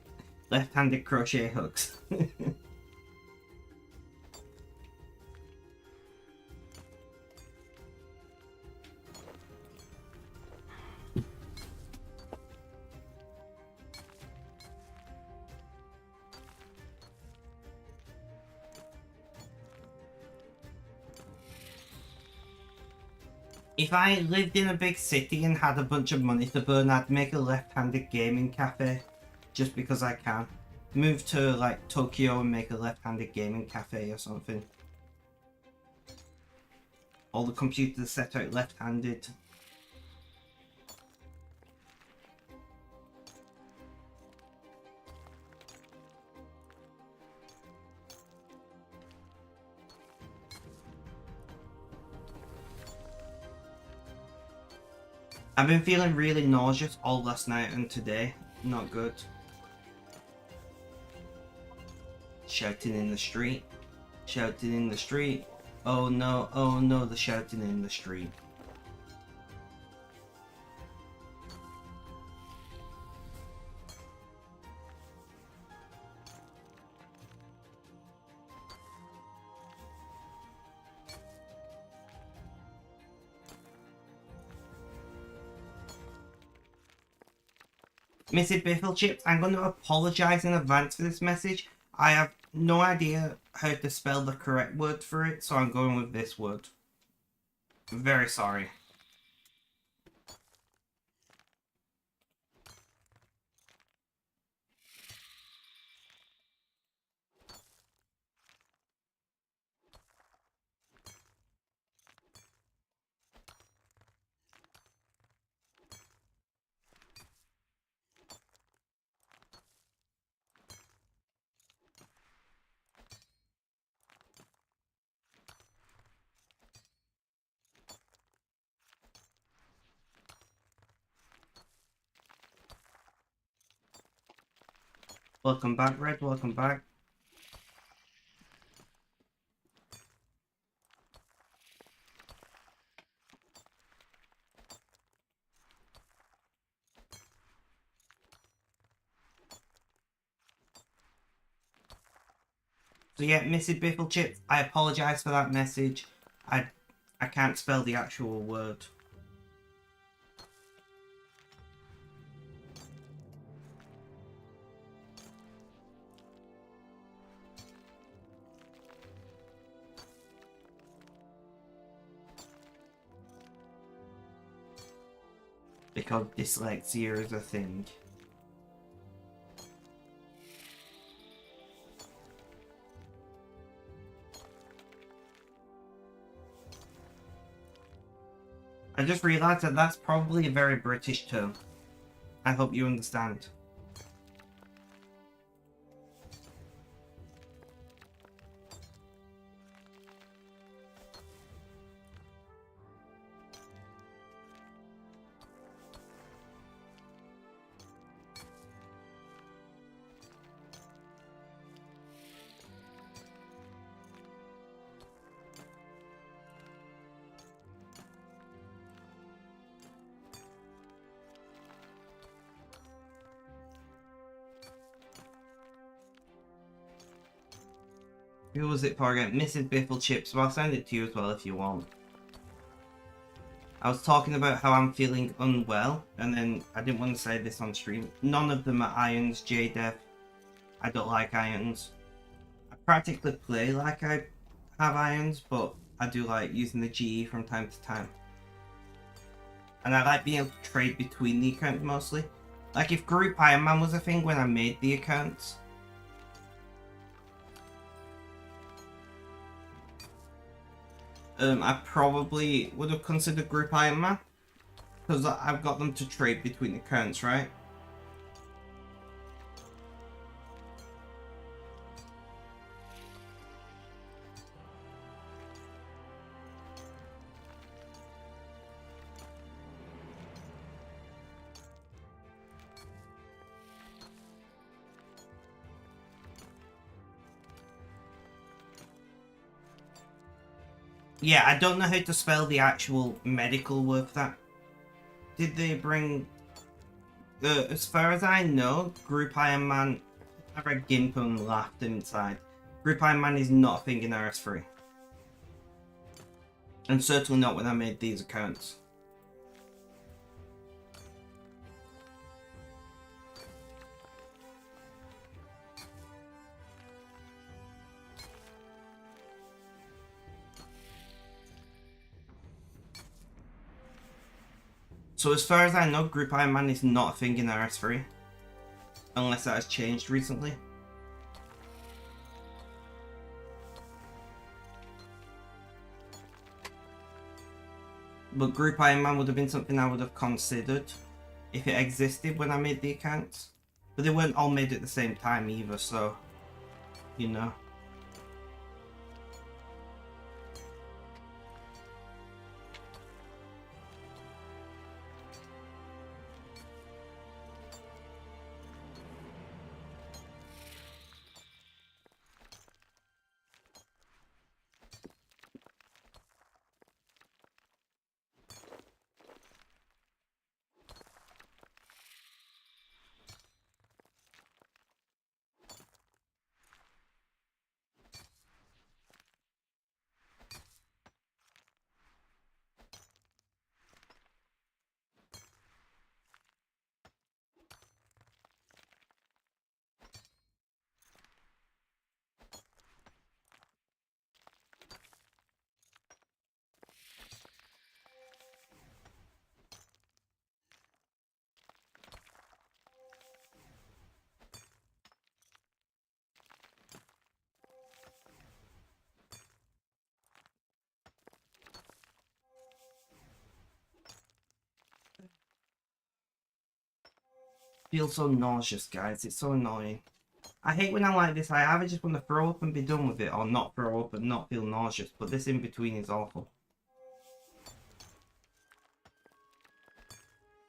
Left-handed crochet hooks. If I lived in a big city and had a bunch of money to burn, I'd make a left-handed gaming cafe. Just because I can. Move to like Tokyo and make a left-handed gaming cafe or something. All the computers set out left-handed. I've been feeling really nauseous all last night and today. Not good. Shouting in the street. Shouting in the street. Oh no, the shouting in the street. Mrs. Bifflechips, I'm going to apologise in advance for this message. I have no idea how to spell the correct word for it, so I'm going with this word. I'm very sorry. Welcome back, Red. Welcome back. So yeah, Mrs. Bifflechips, I apologise for that message. I can't spell the actual word. Because dyslexia is a thing. I just realised that that's probably a very British term. I hope you understand. Who was it for again? Mrs. Biffle Chips. Well, I'll send it to you as well if you want. I was talking about how I'm feeling unwell, and then I didn't want to say this on stream. None of them are irons, JDev. I don't like irons. I practically play like I have irons, but I do like using the GE from time to time. And I like being able to trade between the accounts mostly. Like if Group Iron Man was a thing when I made the accounts. I probably would have considered Group Iron Man. Because I've got them to trade between accounts, right? Yeah, I don't know how to spell the actual medical word for that. Did they bring... as far as I know, Group Iron Man... I read Gimp and laughed inside. Group Iron Man is not a thing in RS3. And certainly not when I made these accounts. So as far as I know, Group Iron Man is not a thing in RS3. Unless that has changed recently. But Group Iron Man would have been something I would have considered if it existed when I made the accounts. But they weren't all made at the same time either, so... You know. Feels so nauseous, guys. It's so annoying. I hate when I'm like this. I either just want to throw up and be done with it, or not throw up and not feel nauseous. But this in between is awful.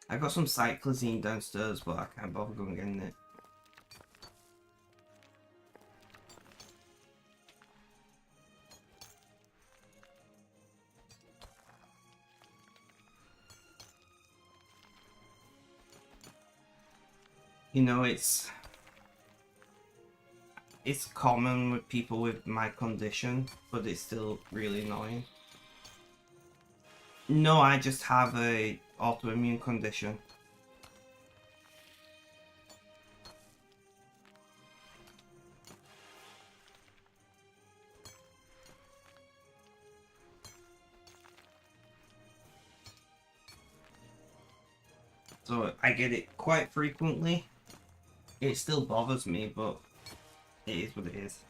I got some cyclazine downstairs, but I can't bother going getting it. You know, it's common with people with my condition, but it's still really annoying. No, I just have a autoimmune condition. So I get it quite frequently. It still bothers me, but it is what it is.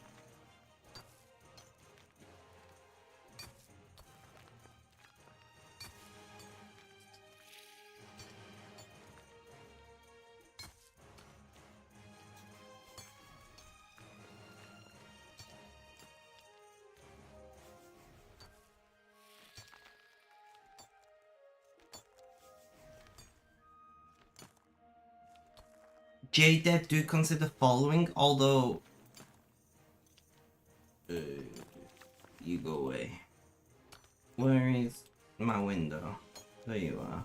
JDev do consider following, although... you go away. Where is my window? There you are.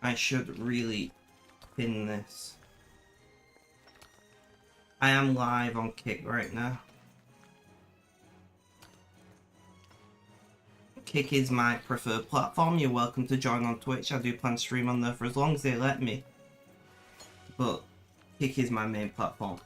I should really pin this. I am live on Kick right now. Kick is my preferred platform. You're welcome to join on Twitch. I do plan to stream on there for as long as they let me. But Kick is my main platform.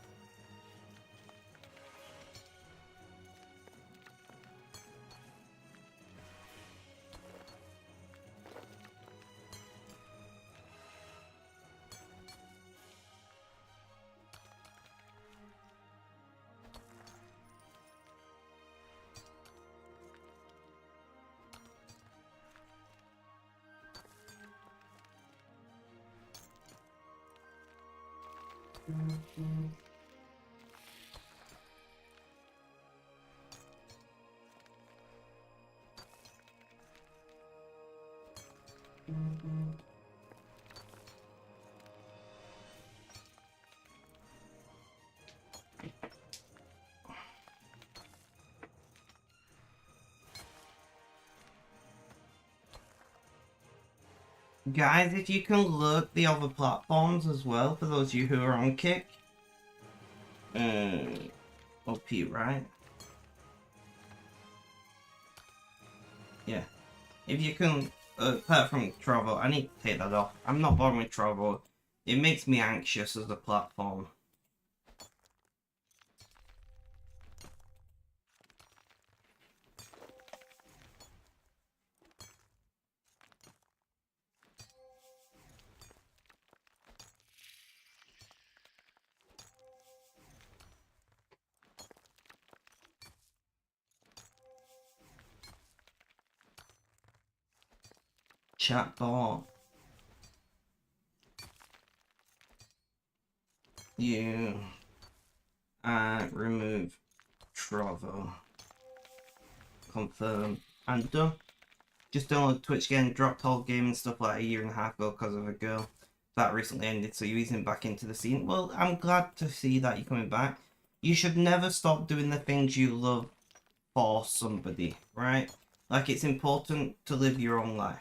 Guys, if you can look the other platforms as well, for those of you who are on Kick. OP, right? Yeah. If you can, apart from travel, I need to take that off. I'm not bothered with travel. It makes me anxious as a platform. Chatbot. You remove travel. Confirm and done. Just download Twitch again, dropped whole game and stuff like a year and a half ago because of a girl. That recently ended, so you're easing back into the scene. Well, I'm glad to see that you're coming back. You should never stop doing the things you love for somebody, right? Like, it's important to live your own life.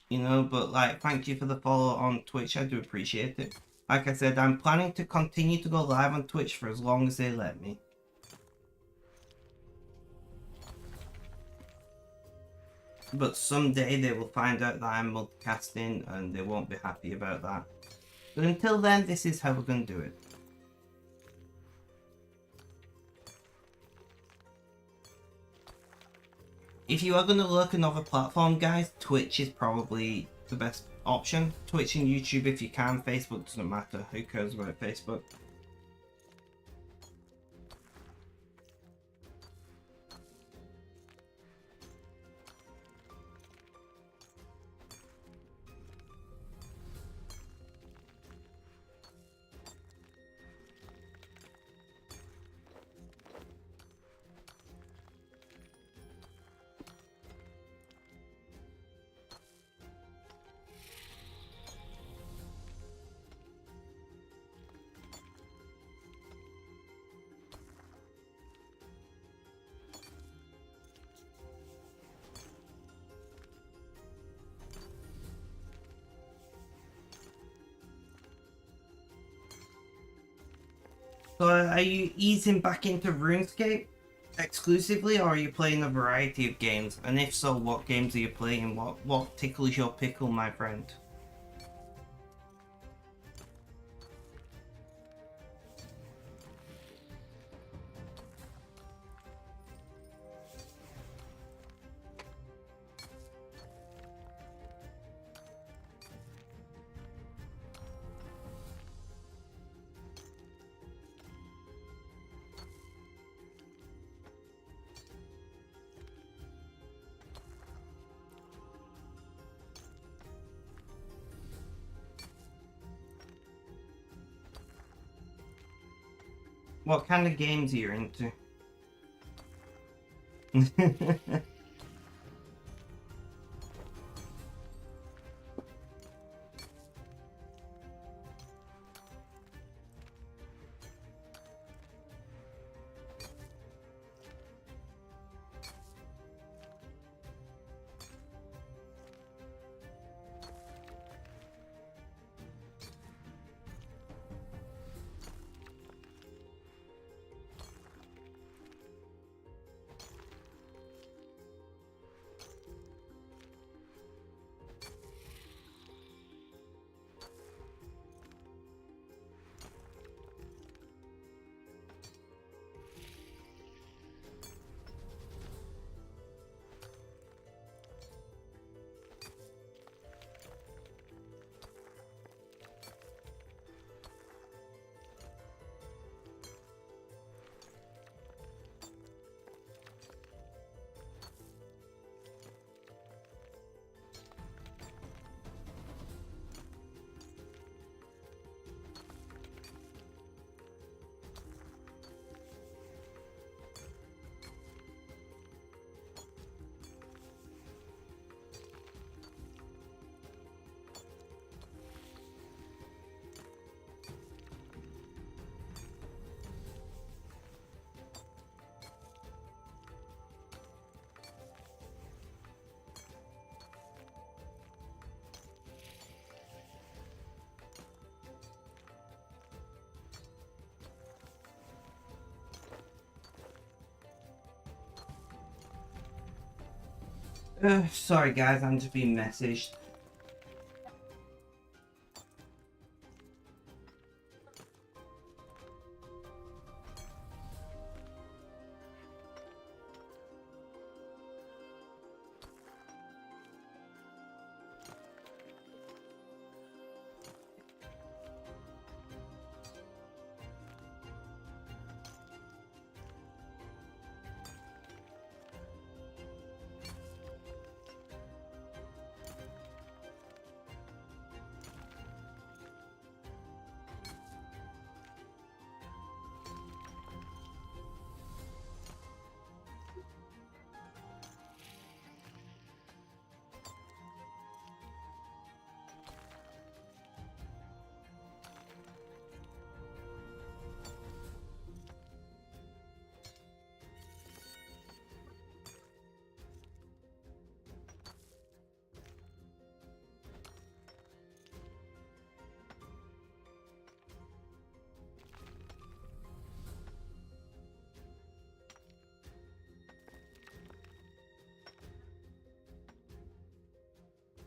You know, but like, thank you for the follow on Twitch. I do appreciate it. Like I said, I'm planning to continue to go live on Twitch for as long as they let me. But someday they will find out that I'm multicasting and they won't be happy about that. But until then, this is how we're going to do it. If you are going to look another platform, guys, Twitch is probably the best option. Twitch and YouTube if you can. Facebook doesn't matter. Who cares about Facebook? So are you easing back into RuneScape exclusively, or are you playing a variety of games? And if so, what games are you playing? What tickles your pickle, my friend? What kind of games are you into? Sorry guys, I'm just being messaged.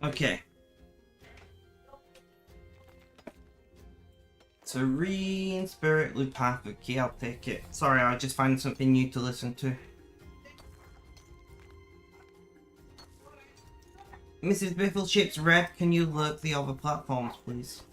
Okay. Serene Spirit Path. Okay, I'll take it. Sorry, I was just finding something new to listen to. Mrs. Biffleship's Red, can you lurk the other platforms, please?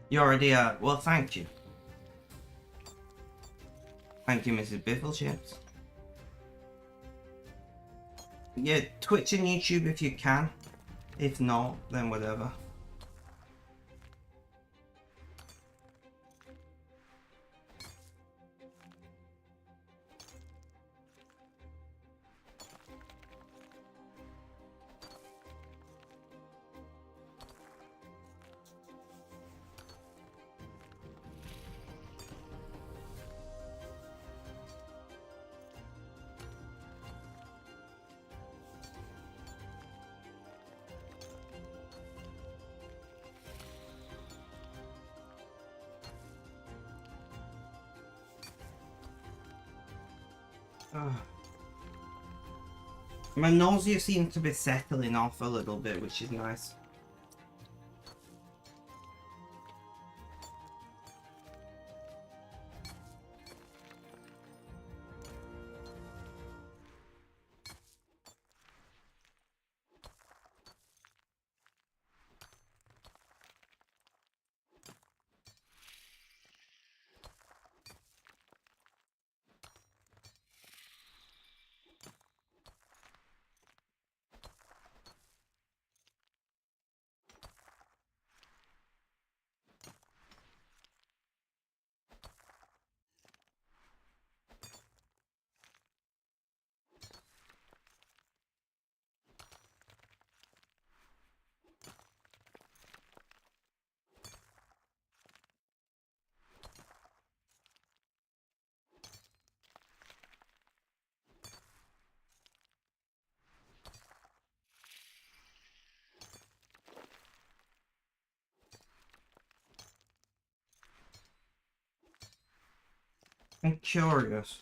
You already are. Well, thank you. Thank you, Mrs. Biffleships. Yeah, Twitch and YouTube if you can. If not, then whatever. My nausea seems to be settling off a little bit, which is nice. I'm curious.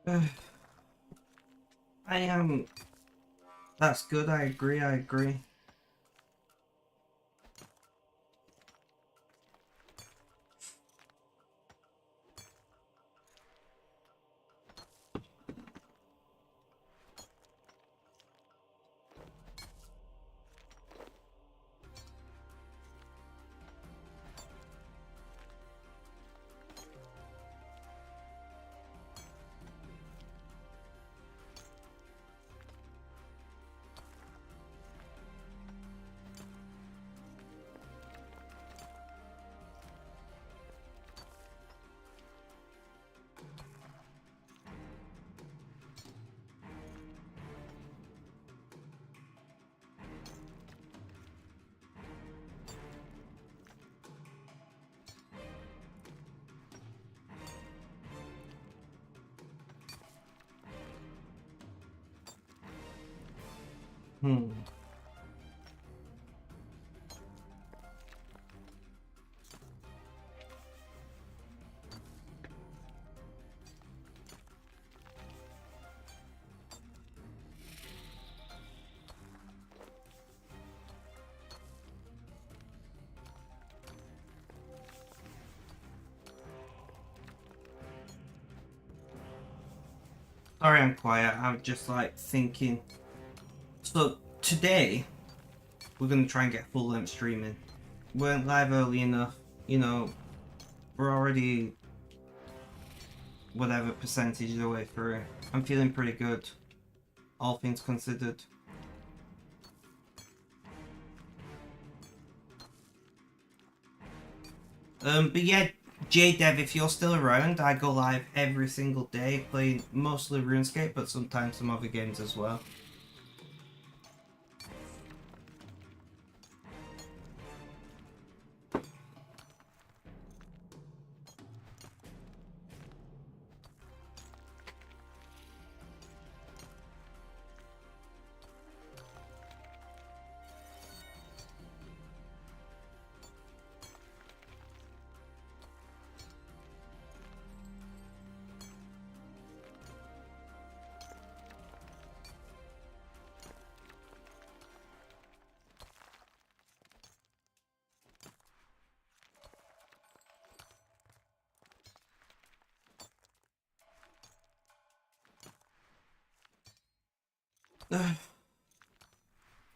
I am. That's good. I agree. I agree. Hmm. Sorry, I'm quiet. I'm just like thinking. So today we're gonna try and get full length streaming. We weren't live early enough. You know, we're already whatever percentage of the way through. I'm feeling pretty good, all things considered. But yeah, JDev, if you're still around, I go live every single day, playing mostly RuneScape, but sometimes some other games as well.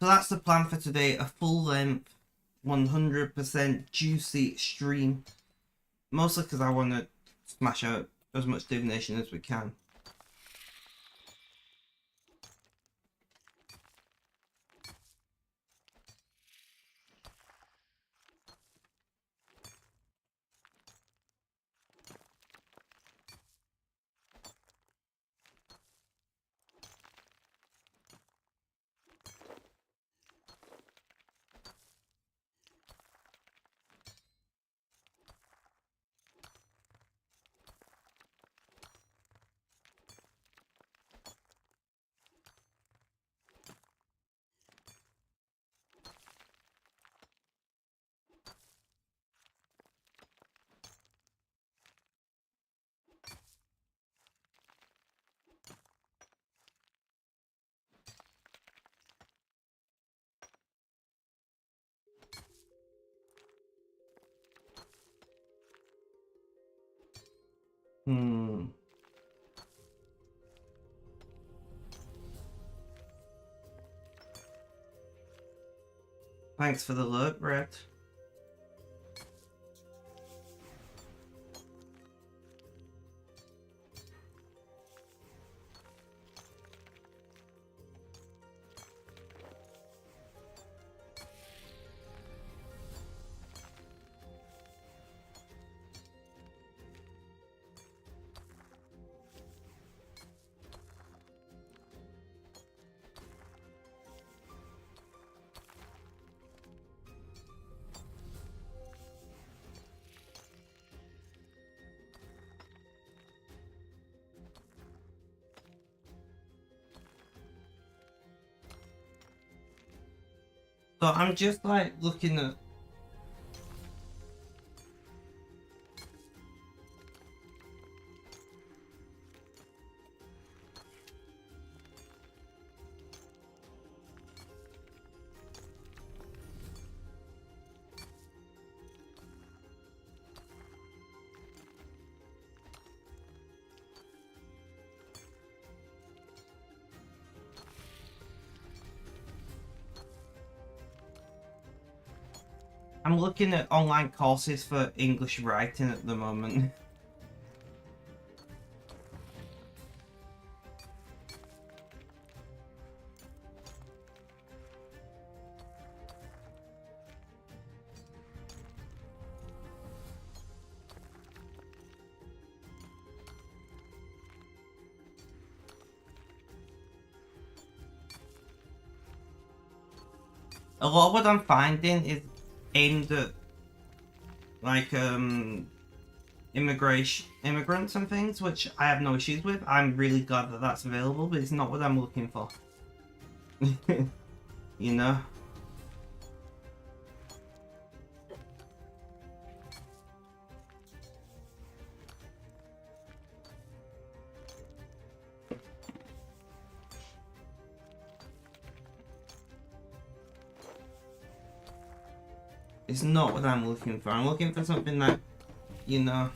So that's the plan for today, a full length, 100% juicy stream. Mostly because I want to smash out as much divination as we can. Thanks for the alert, Brett. So I'm just like looking at. I'm looking at online courses for English writing at the moment. A lot of what I'm finding is aimed at like immigrants and things, which I have no issues with. I'm really glad that that's available, but it's not what I'm looking for. You know? It's not what I'm looking for. I'm looking for something that, you know...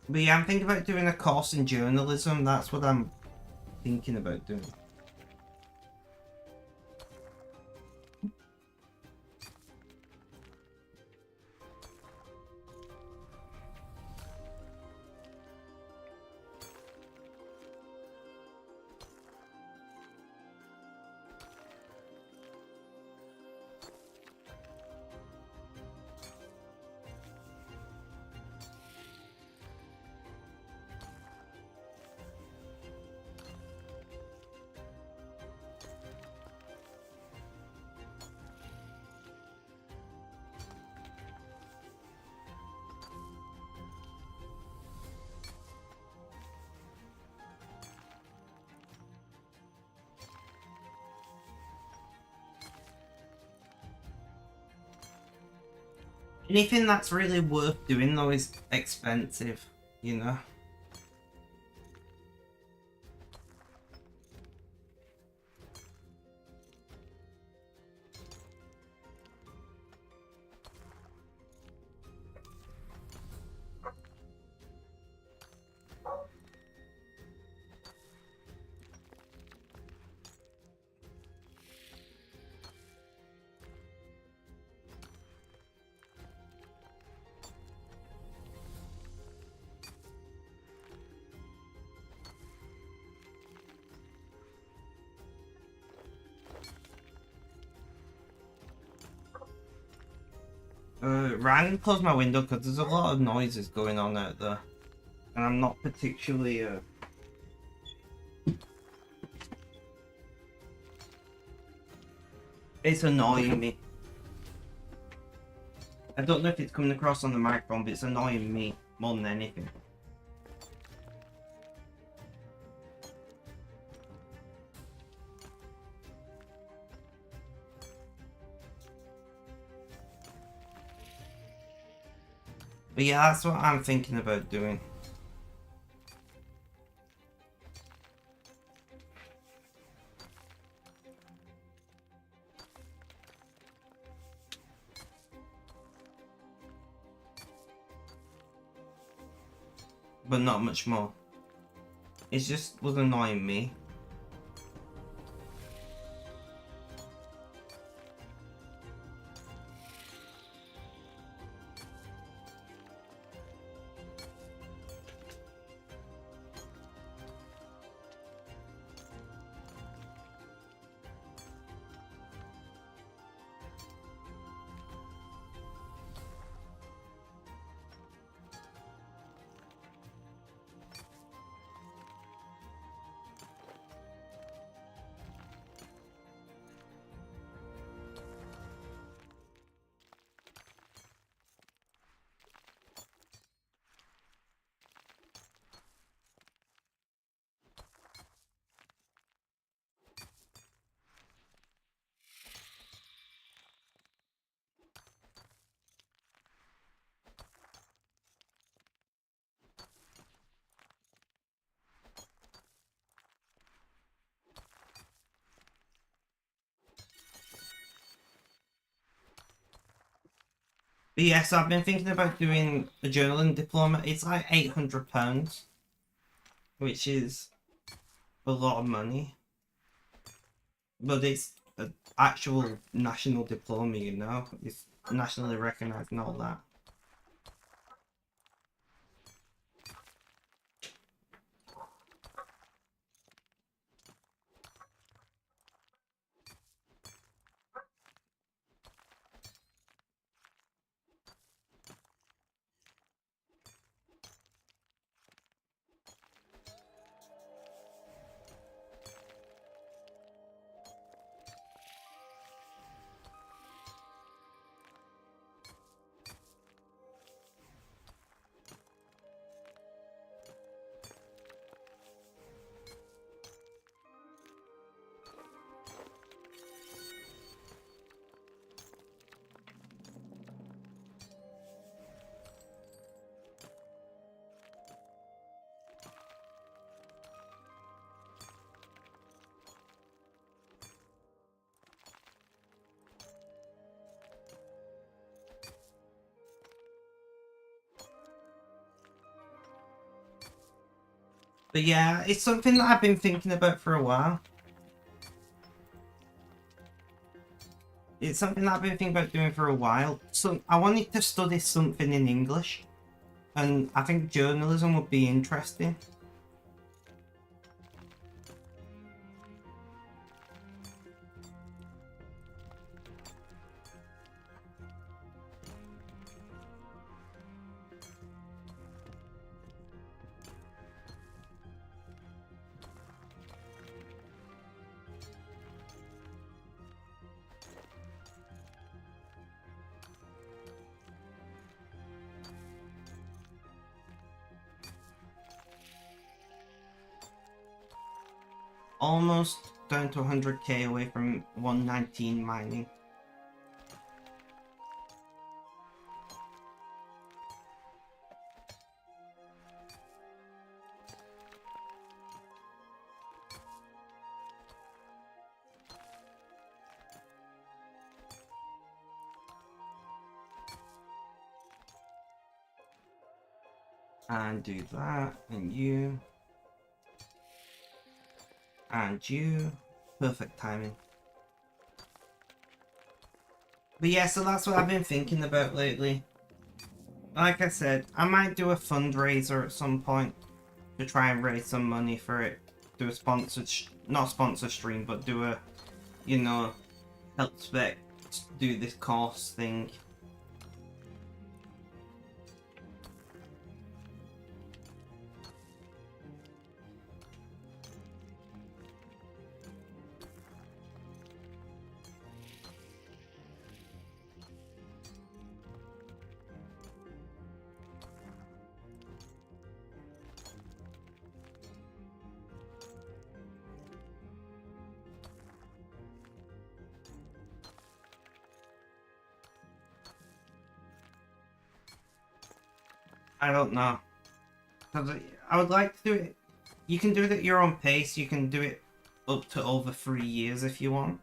But yeah, I'm thinking about doing a course in journalism. That's what I'm thinking about doing. Anything that's really worth doing though is expensive, you know? Right, I'm gonna close my window because there's a lot of noises going on out there. And I'm not particularly, It's annoying me. I don't know if it's coming across on the microphone, but it's annoying me more than anything. But yeah, that's what I'm thinking about doing. But not much more. It just was annoying me. But yes, I've been thinking about doing a journaling diploma. It's like £800, which is a lot of money. But it's an actual national diploma, you know? It's nationally recognised and all that. But yeah, it's something that I've been thinking about for a while. It's something that I've been thinking about doing for a while. So I wanted to study something in English, and I think journalism would be interesting. Almost down to 100k away from 119 mining. And do that, and you. And you. Perfect timing. But yeah, so that's what I've been thinking about lately. Like I said, I might do a fundraiser at some point to try and raise some money for it. Do a sponsored, not sponsor stream, but do a, you know, help spec do this course thing. I don't know. Because I would like to do it. You can do it at your own pace. You can do it up to over 3 years if you want.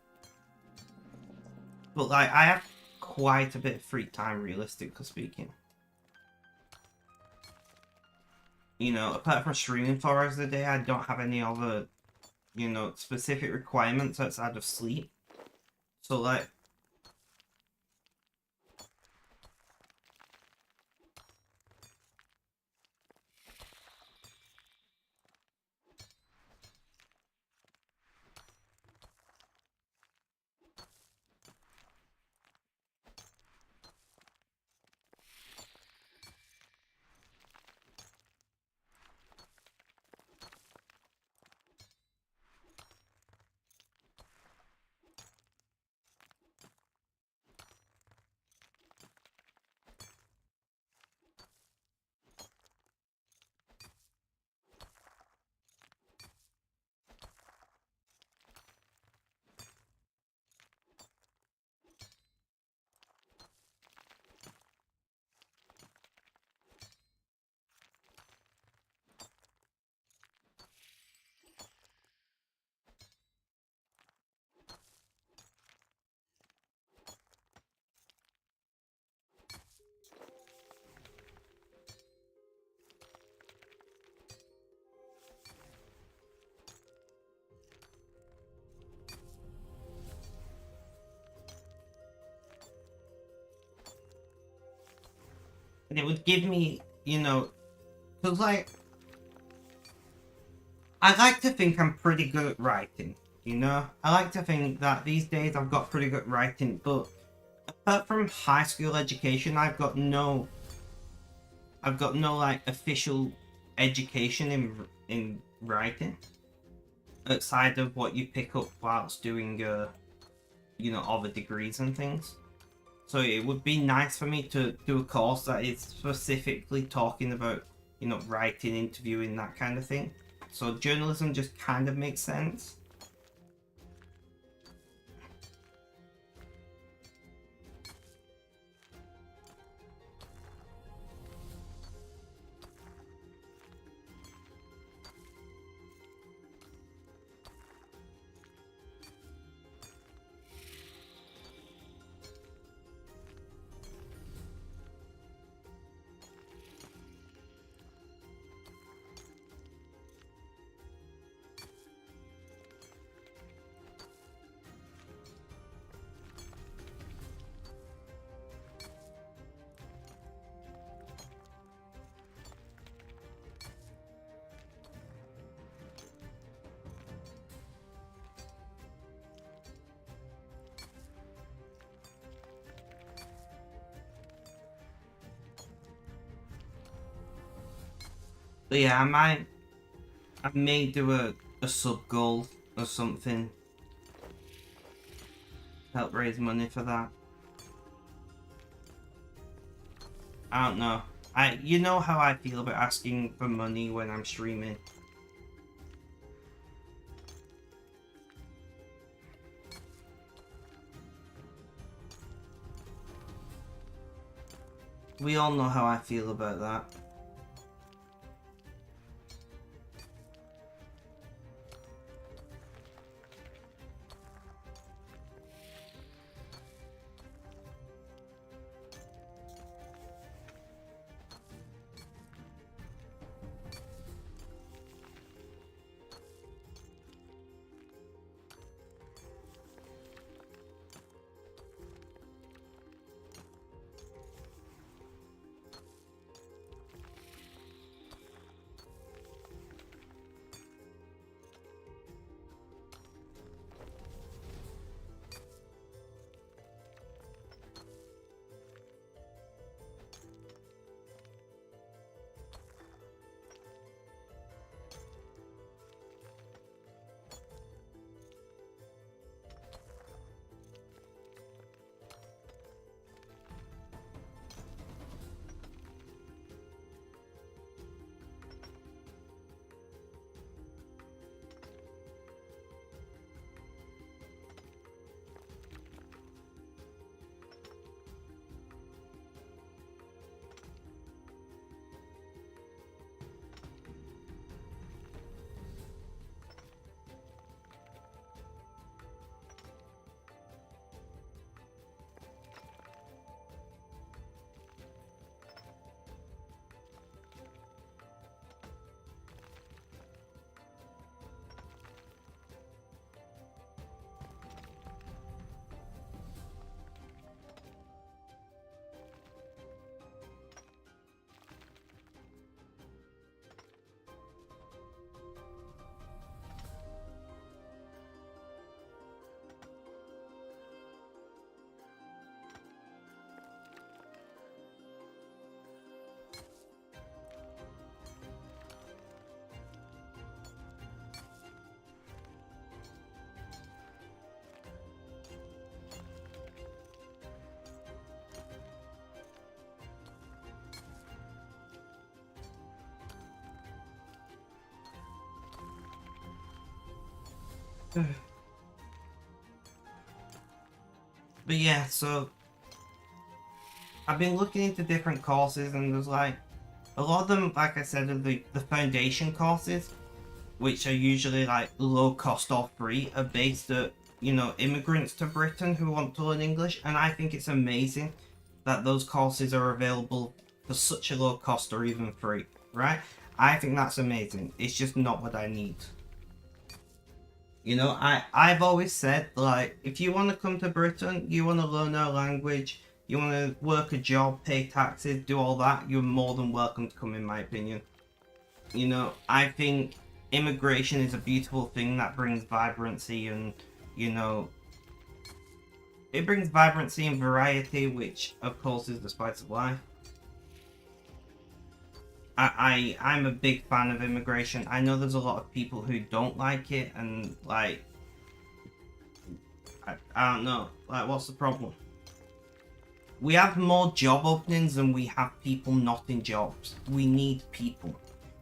But like, I have quite a bit of free time, realistically speaking. You know, apart from streaming 4 hours a day, I don't have any other, you know, specific requirements outside of sleep. So like, And it would give me, you know, because like, I like to think I'm pretty good at writing, you know? I like to think that these days I've got pretty good writing, but apart from high school education, I've got no like official education in writing outside of what you pick up whilst doing you know, other degrees and things. So it would be nice for me to do a course that is specifically talking about, you know, writing, interviewing, that kind of thing. So journalism just kind of makes sense. But yeah, I may do a sub goal or something. Help raise money for that. I don't know. You know how I feel about asking for money when I'm streaming. We all know how I feel about that. But yeah, so I've been looking into different courses, and there's like a lot of them, like I said, are the foundation courses, which are usually like low cost or free, are based at, you know, immigrants to Britain who want to learn English. And I think it's amazing that those courses are available for such a low cost or even free, right? I think that's amazing. It's just not what I need. You know, I've always said, like, if you want to come to Britain, you want to learn our language, you want to work a job, pay taxes, do all that, you're more than welcome to come, in my opinion. You know, I think immigration is a beautiful thing that brings vibrancy and, you know, it brings vibrancy and variety, which of course is the spice of life. I'm a big fan of immigration. I know there's a lot of people who don't like it, and like, I don't know, like, what's the problem? We have more job openings than we have people not in jobs. We need people.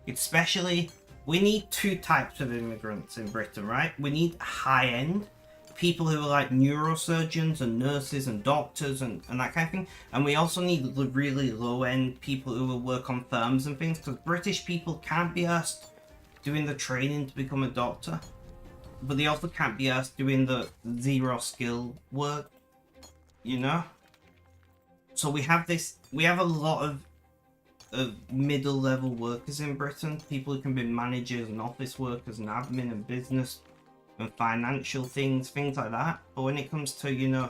Especially, we need two types of immigrants in Britain, right? We need high-end people who are like neurosurgeons and nurses and doctors and that kind of thing. And we also need the really low-end people who will work on firms and things, because British people can't be asked doing the training to become a doctor. But they also can't be asked doing the zero-skill work, you know? So we have a lot of middle-level workers in Britain, people who can be managers and office workers and admin and business and financial things like that. But when it comes to, you know,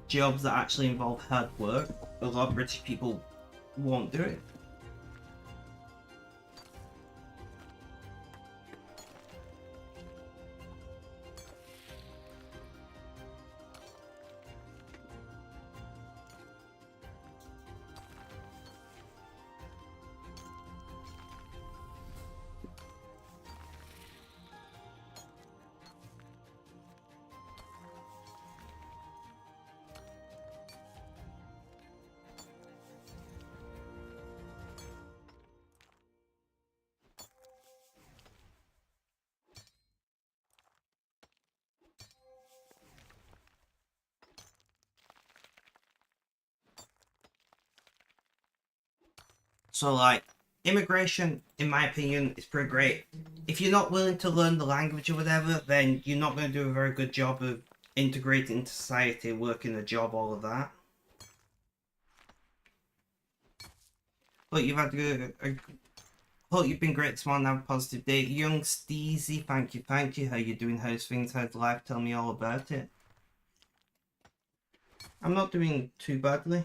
jobs that actually involve hard work, a lot of British people won't do it. So, like, immigration, in my opinion, is pretty great. If you're not willing to learn the language or whatever, then you're not going to do a very good job of integrating into society, working a job, all of that. But you've had hope you've been great this morning, have a positive day. Young Steezy, thank you. How you doing? How's things? How's life? Tell me all about it. I'm not doing too badly.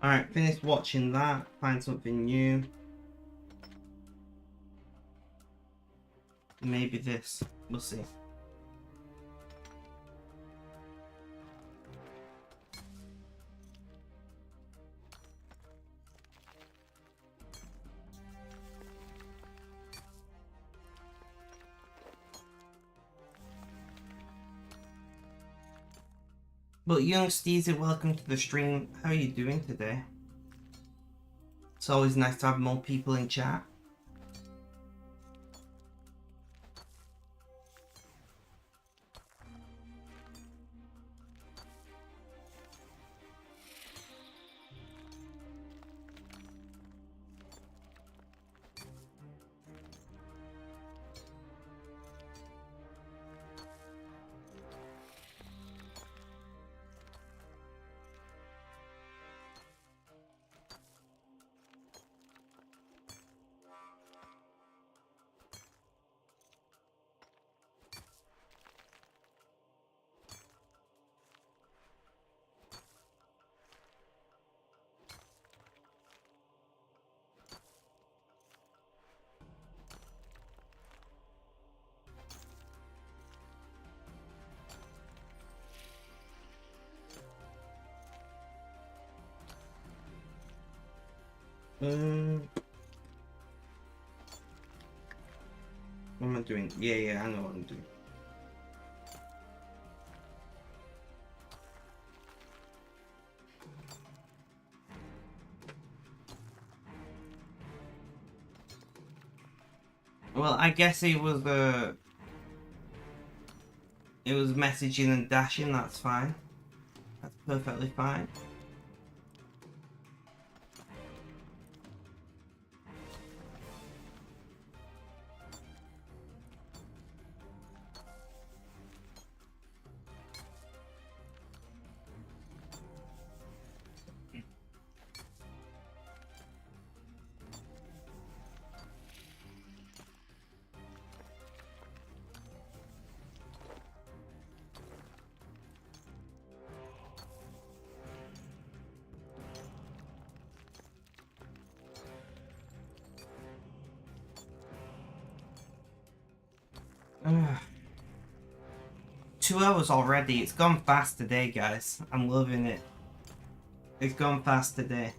Alright, finish watching that, find something new. Maybe this, we'll see. But young Steezy, welcome to the stream. How are you doing today? It's always nice to have more people in chat. What am I doing? Yeah, I know what I'm doing. Well, I guess it was messaging and dashing. That's fine. That's perfectly fine. Ugh. 2 hours already. It's gone fast today, guys. I'm loving it. It's gone fast today.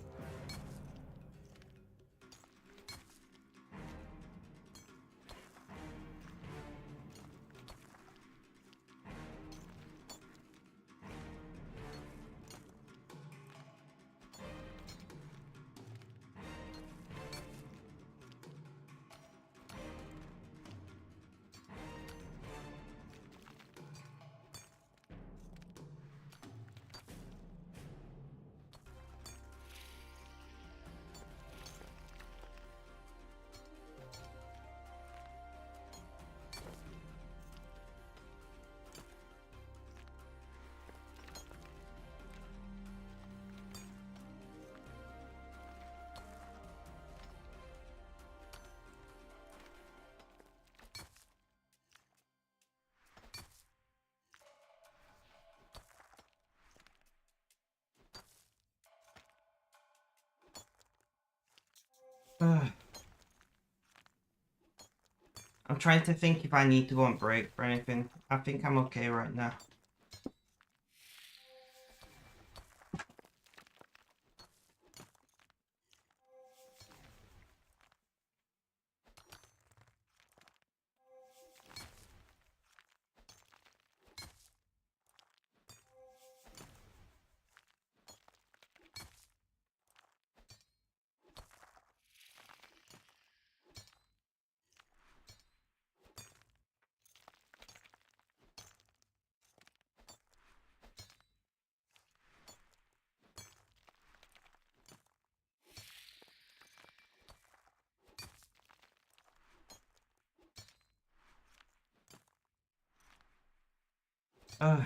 Ugh. I'm trying to think if I need to go on break or anything. I think I'm okay right now. Ugh.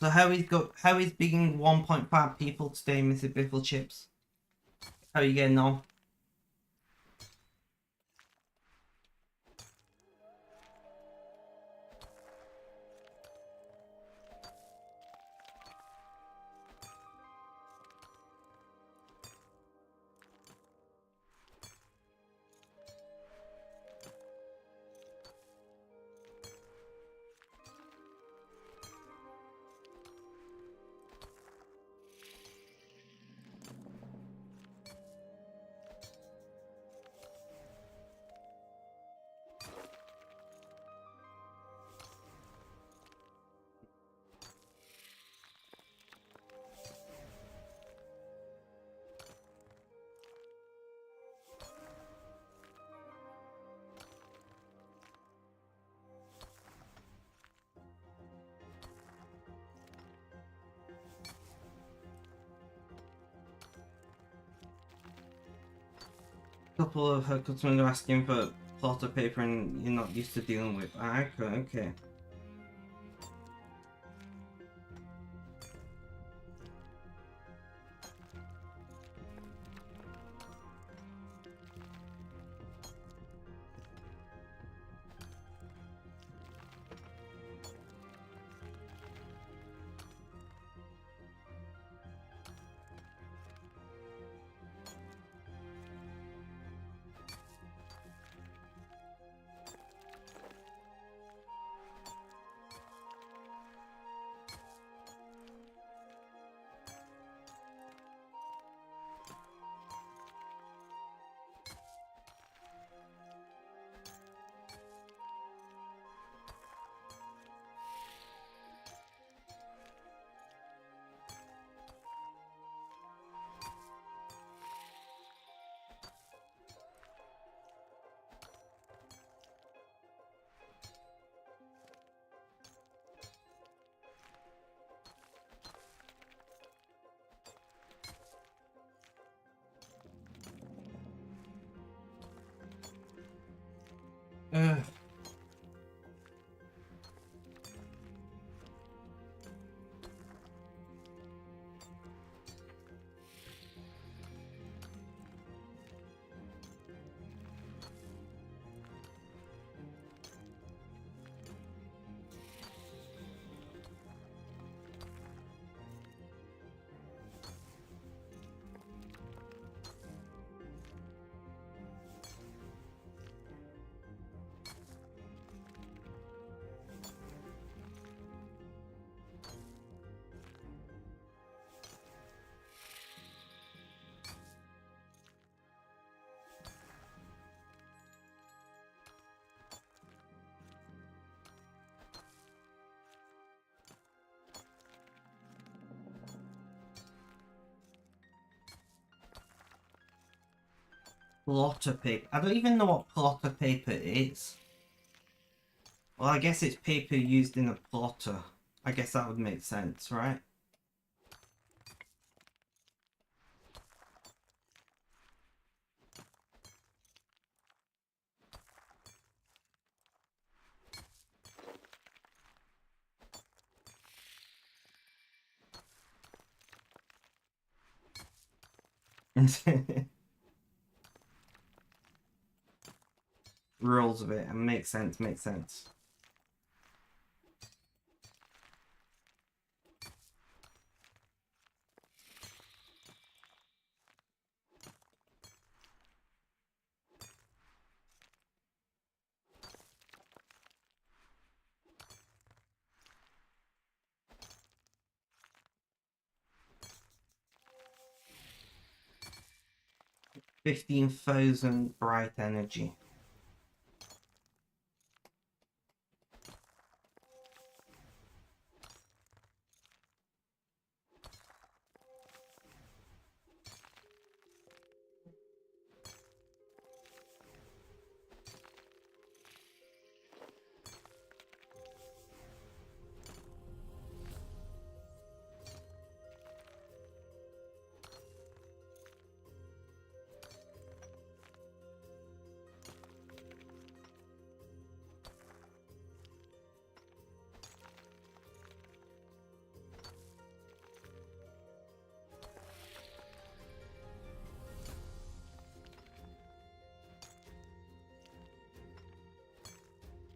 So how is being 1.5 people today, Mr. Biffle Chips? How are you getting on? A couple of her customers are asking for plotter paper and you're not used to dealing with. Ah, okay. Ugh. Plotter paper. I don't even know what plotter paper is. Well, I guess it's paper used in a plotter. I guess that would make sense, right? Rules of it, and makes sense, makes sense. $15,000 bright energy.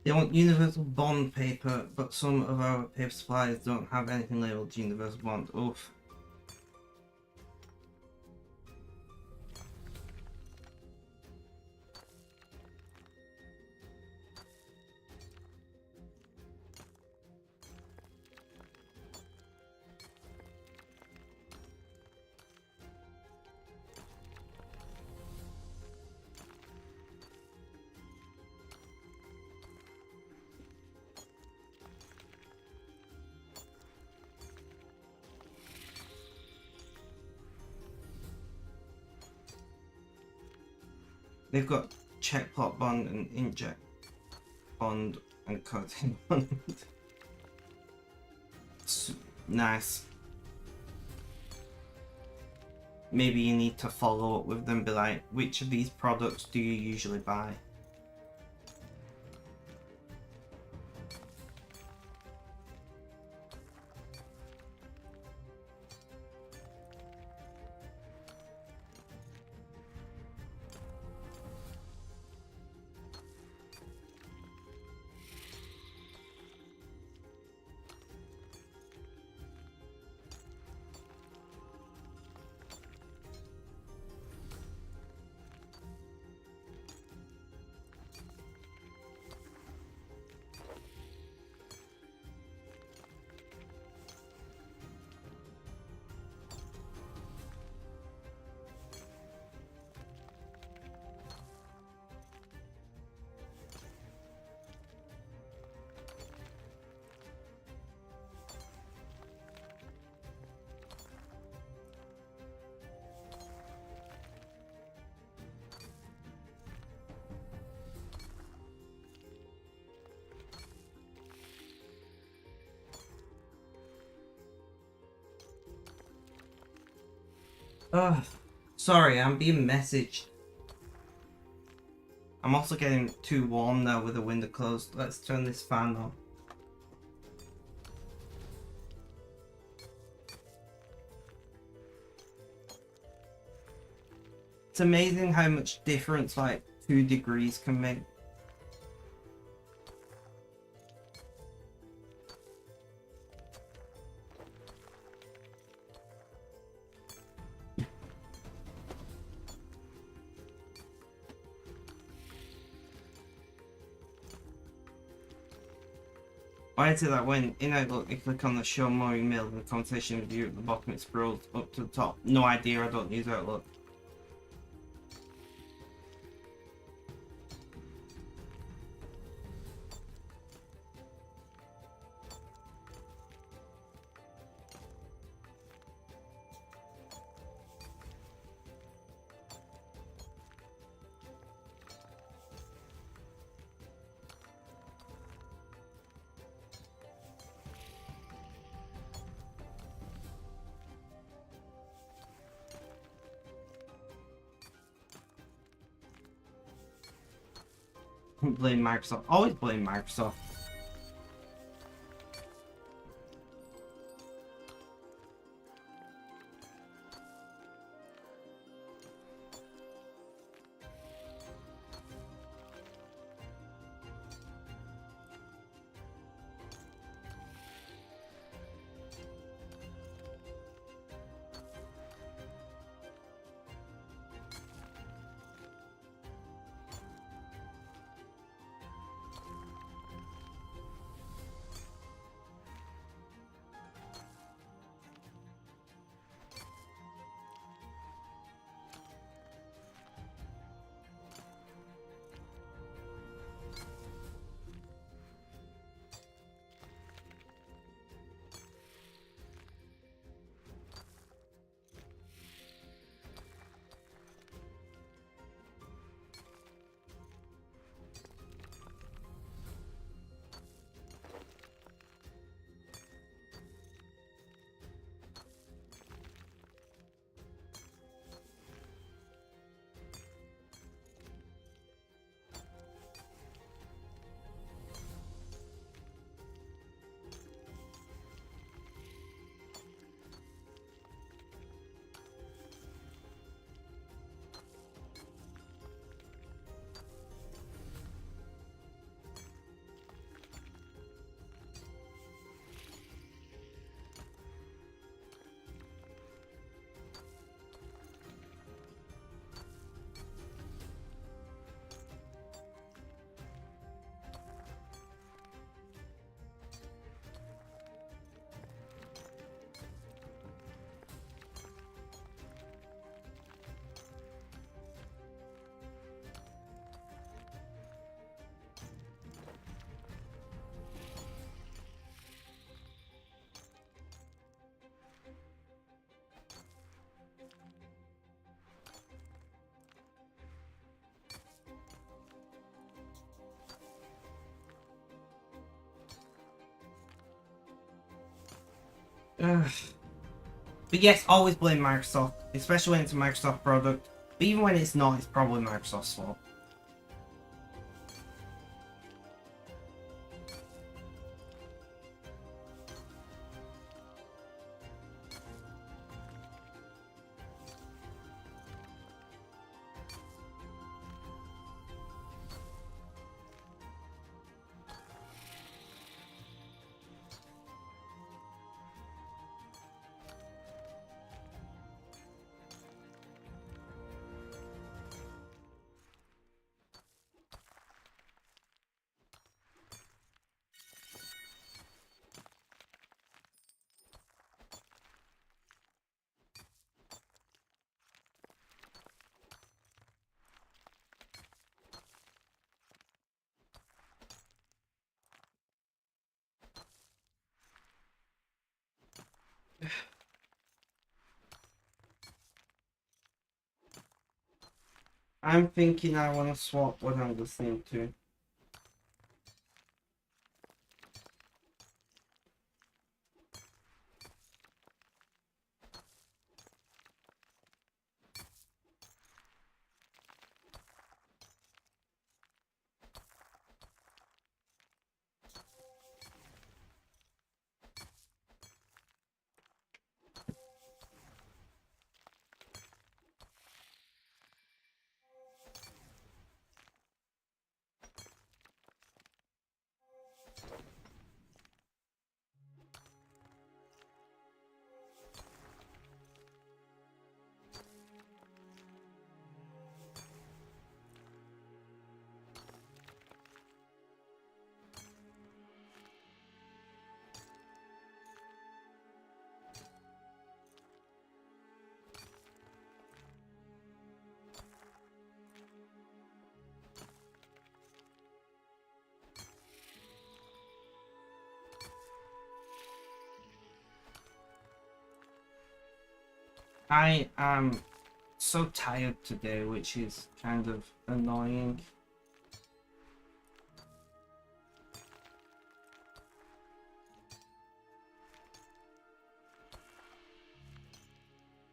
They want universal bond paper, but some of our paper suppliers don't have anything labeled universal bond. Oof. They've got check plot bond and inkjet bond and coating bond. Nice. Maybe you need to follow up with them, be like, which of these products do you usually buy? Ugh. Sorry, I'm being messaged. I'm also getting too warm now with the window closed. Let's turn this fan on. It's amazing how much difference like 2 degrees can make. Why is it that when in Outlook you click on the show more emails and conversation view at the bottom, it scrolls up to the top? No idea, I don't use Outlook. Blame Microsoft. Always blame Microsoft. Ugh. But yes, always blame Microsoft, especially when it's a Microsoft product. But even when it's not, it's probably Microsoft's fault. I'm thinking I want to swap what I'm listening to. I am so tired today, which is kind of annoying.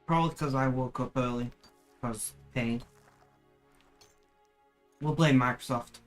Probably because I woke up early. Because pain. We'll blame Microsoft.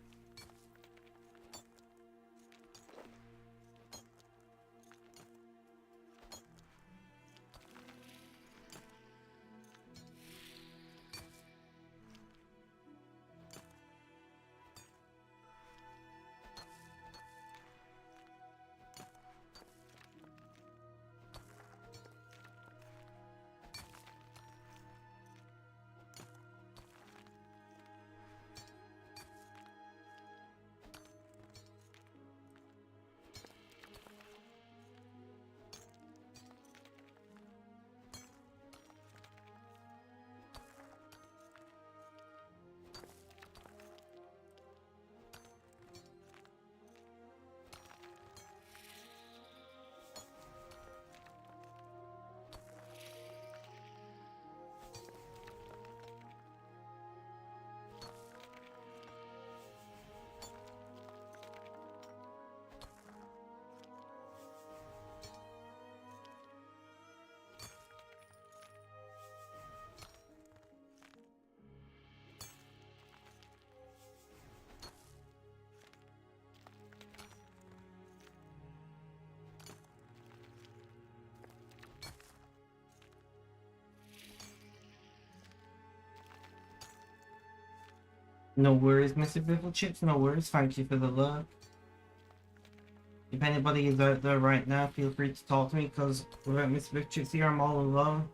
No worries, Mr. Biffle Chips, no worries. Thank you for the love. If anybody is out there right now, feel free to talk to me, because without Mr. Biffle Chips here, I'm all alone.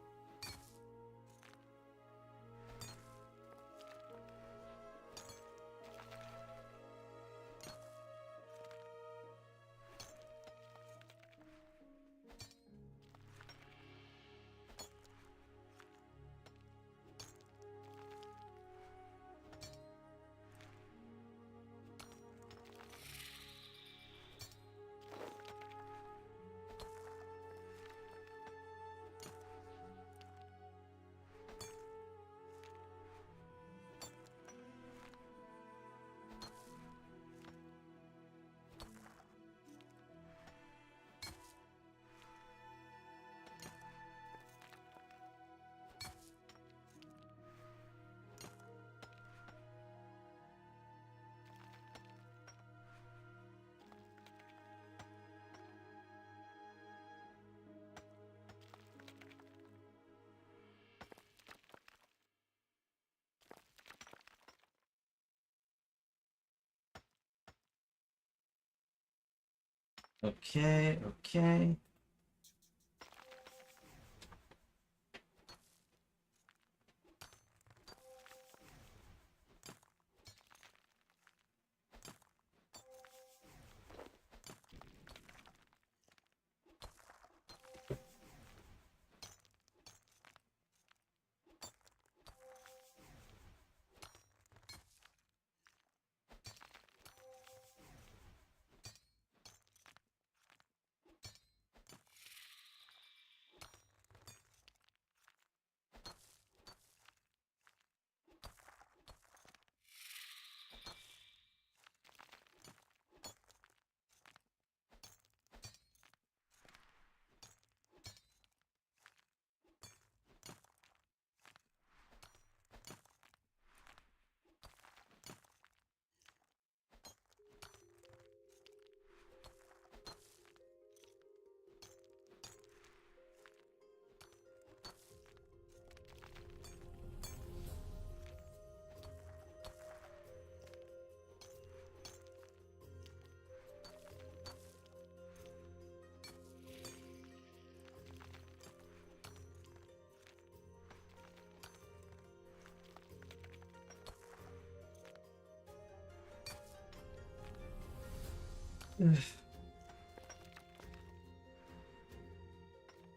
Okay, okay.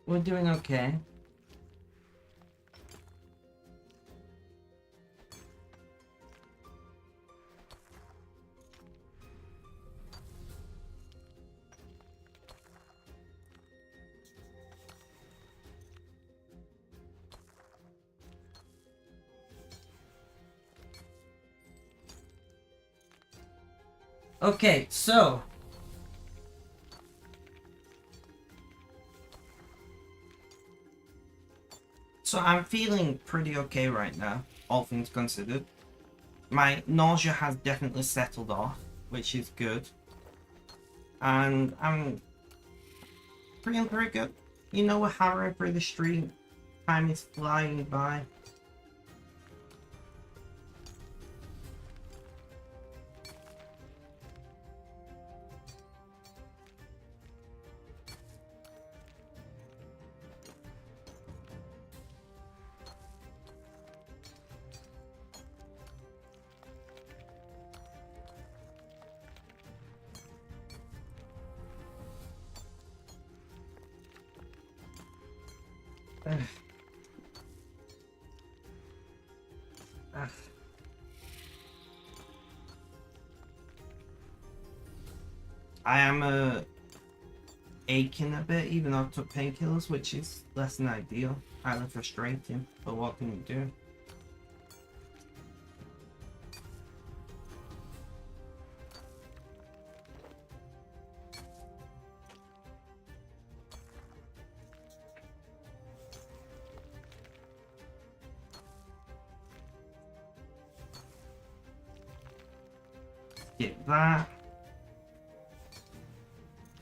We're doing okay. Okay, so I'm feeling pretty okay right now, all things considered. My nausea has definitely settled off, which is good. And I'm feeling pretty good. You know, we're hammering through the street. Time is flying by. I am aching a bit, even though I took painkillers, which is less than ideal. Highly frustrating, but what can you do? Get that.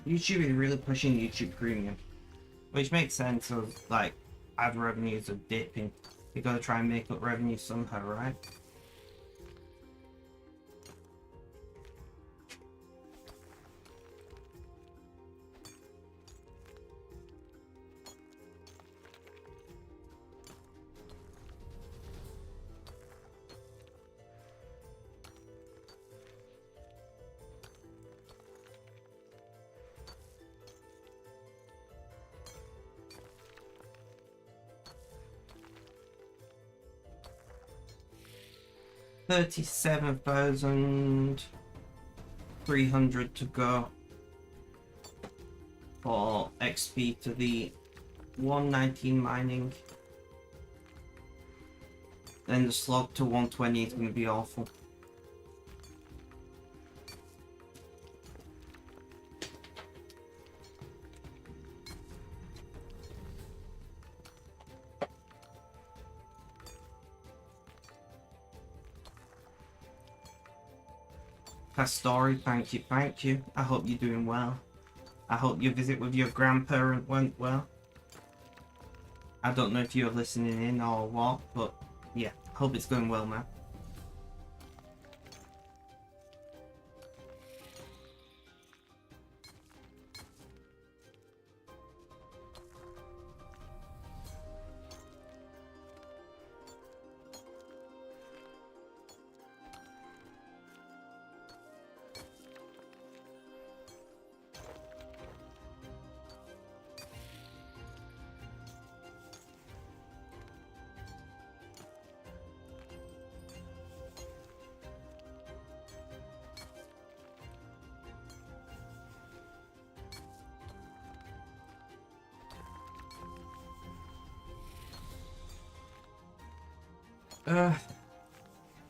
YouTube is really pushing YouTube Premium, which makes sense of like ad revenues are dipping. You gotta try and make up revenue somehow, right? $37,300 to go for XP to the 119 mining. Then the slog to 120 is going to be awful. Pastori, thank you, thank you. I hope you're doing well. I hope your visit with your grandparent went well. I don't know if you're listening in or what, but yeah, hope it's going well, man.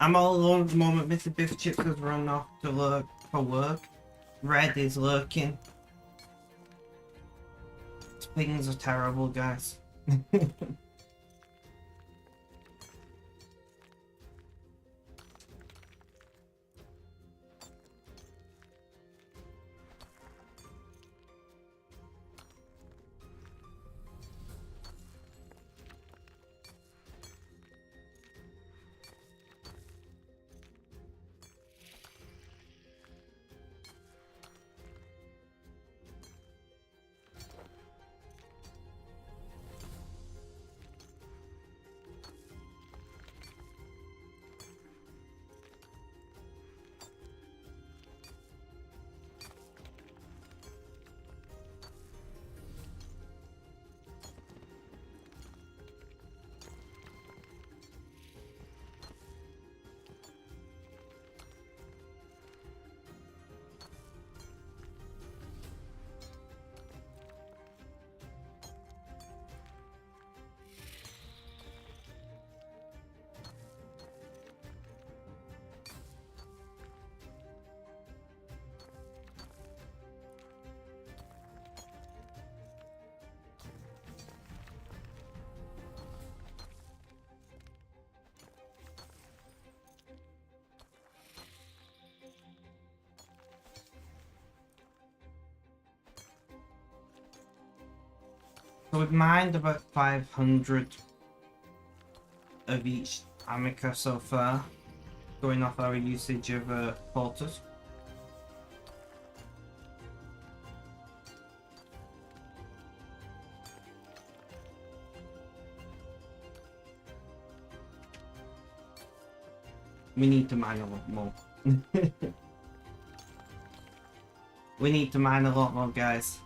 I'm all alone at the moment. Mr. Biff Chips has run off to lurk for work. Red is lurking. Things are terrible, guys. So we've mined about 500 of each Amica so far, going off our usage of porters. We need to mine a lot more. We need to mine a lot more, guys.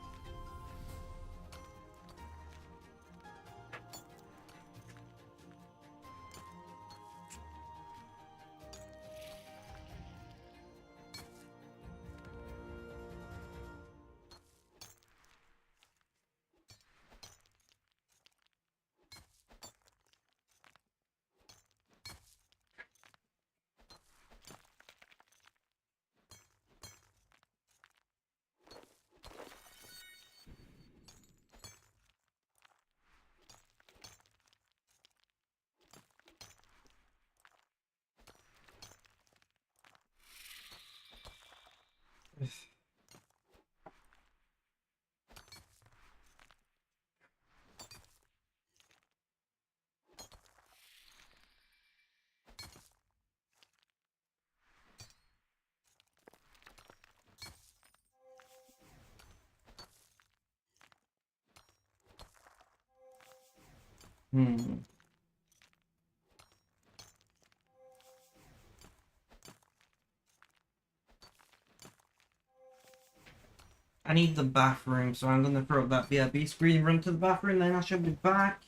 I need the bathroom, so I'm gonna throw up that BRB screen, run to the bathroom, then I shall be back.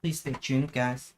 Please stay tuned, guys.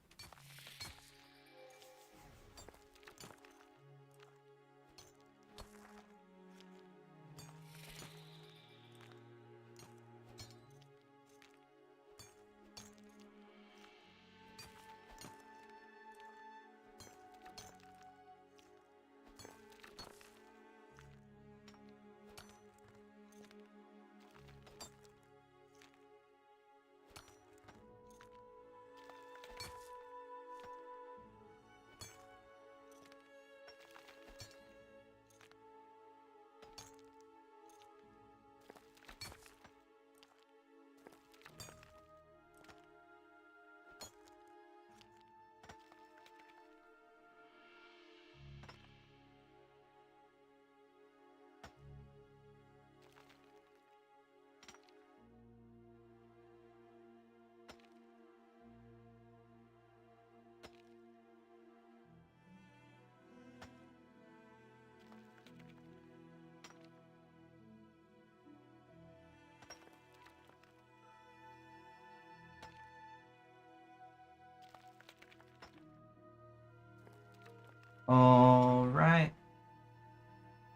Alright.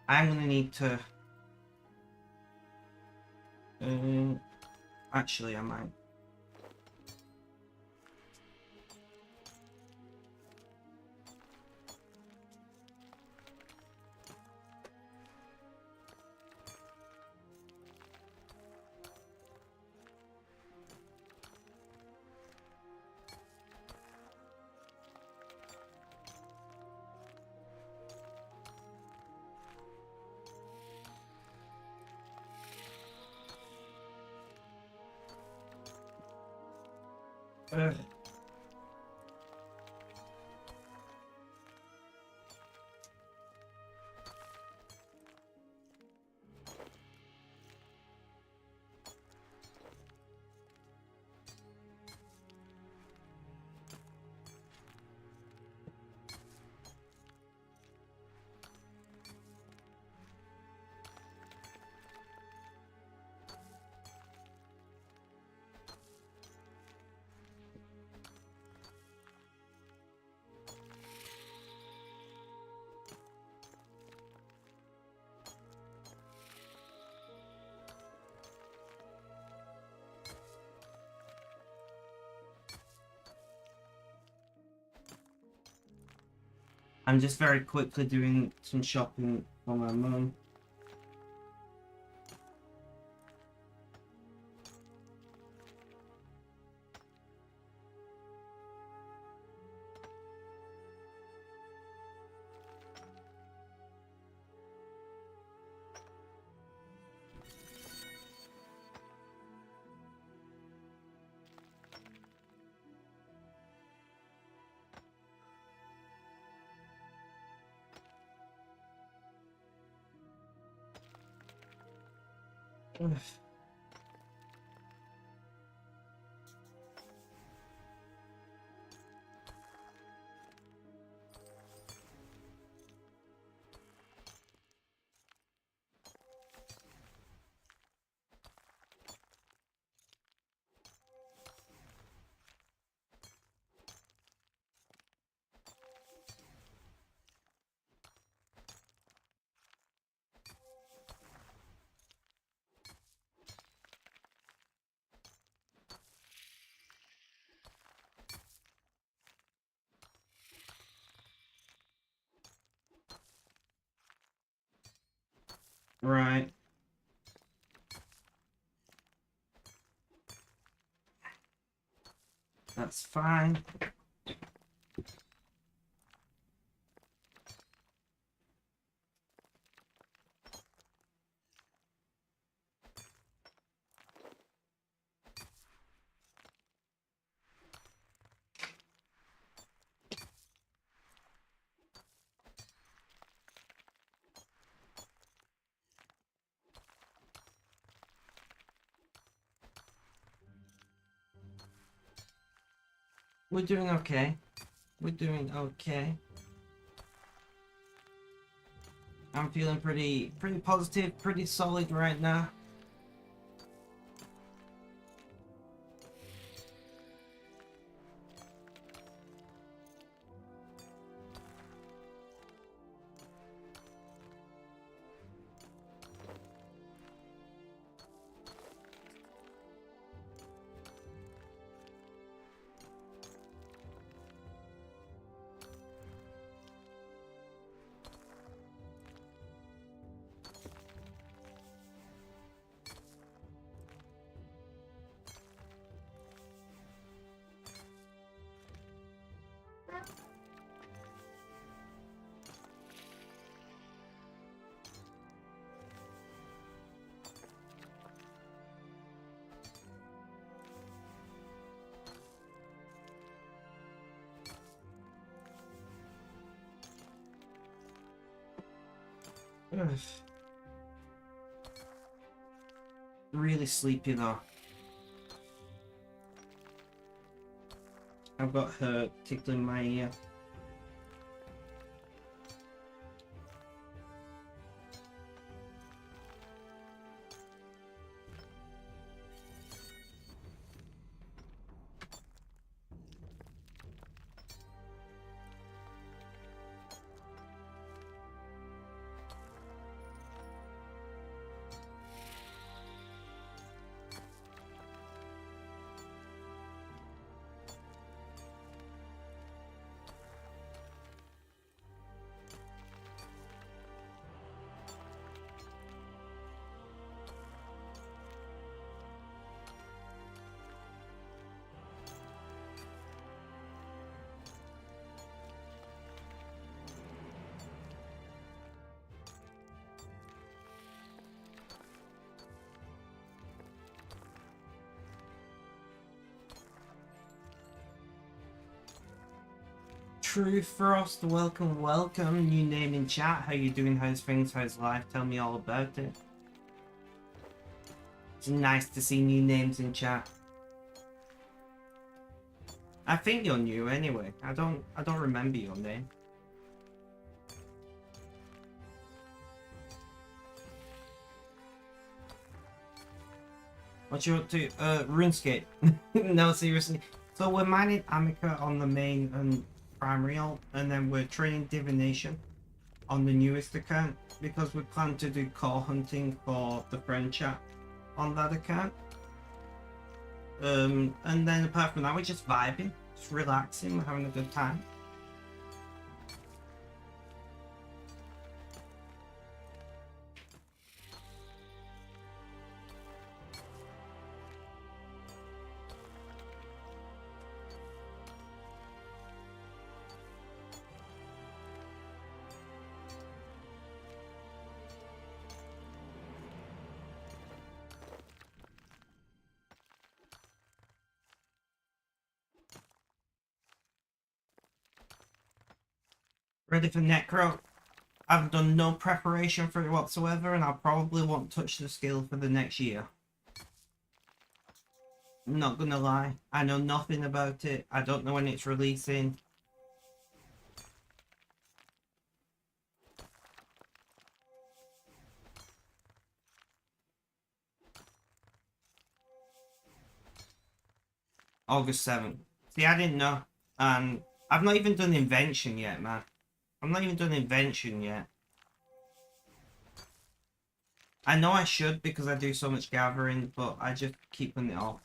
I'm gonna need to... actually, I might. Ugh. I'm just very quickly doing some shopping for my mum. Ugh. Right. That's fine. We're doing okay. We're doing okay. I'm feeling pretty positive, pretty solid right now. Ugh. Really sleepy though. I've got her tickling my ear. True Frost, welcome, welcome. New name in chat. How you doing? How's things? How's life? Tell me all about it. It's nice to see new names in chat. I think you're new anyway. I don't remember your name. What you up to? RuneScape. No, seriously. So we're mining Amica on the main and primary alt, and then we're training divination on the newest account because we plan to do core hunting for the friend chat on that account. And then apart from that, we're just vibing, just relaxing, we're having a good time. Ready for Necro? I've done no preparation for it whatsoever, and I probably won't touch the skill for the next year. I'm not gonna lie. I know nothing about it. I don't know when it's releasing. August 7th. See, I didn't know. And I've not even done invention yet, man. I'm not even done invention yet. I know I should because I do so much gathering, but I just keep putting it off.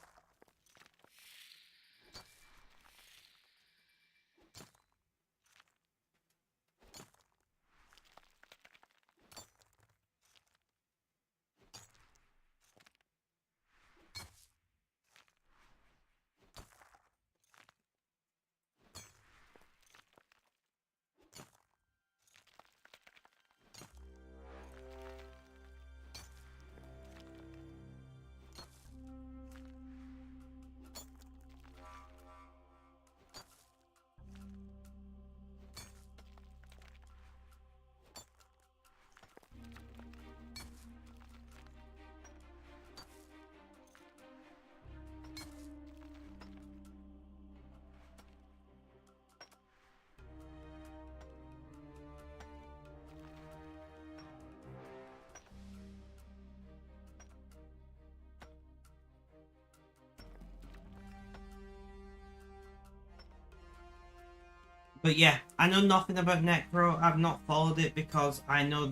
But yeah, I know nothing about Necro. I've not followed it because I know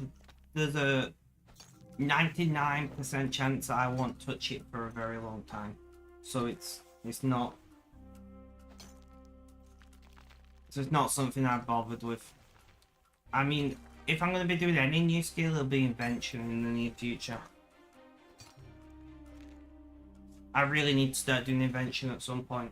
there's a 99% chance that I won't touch it for a very long time. So it's not something I've bothered with. I mean, if I'm going to be doing any new skill, it'll be invention in the near future. I really need to start doing invention at some point.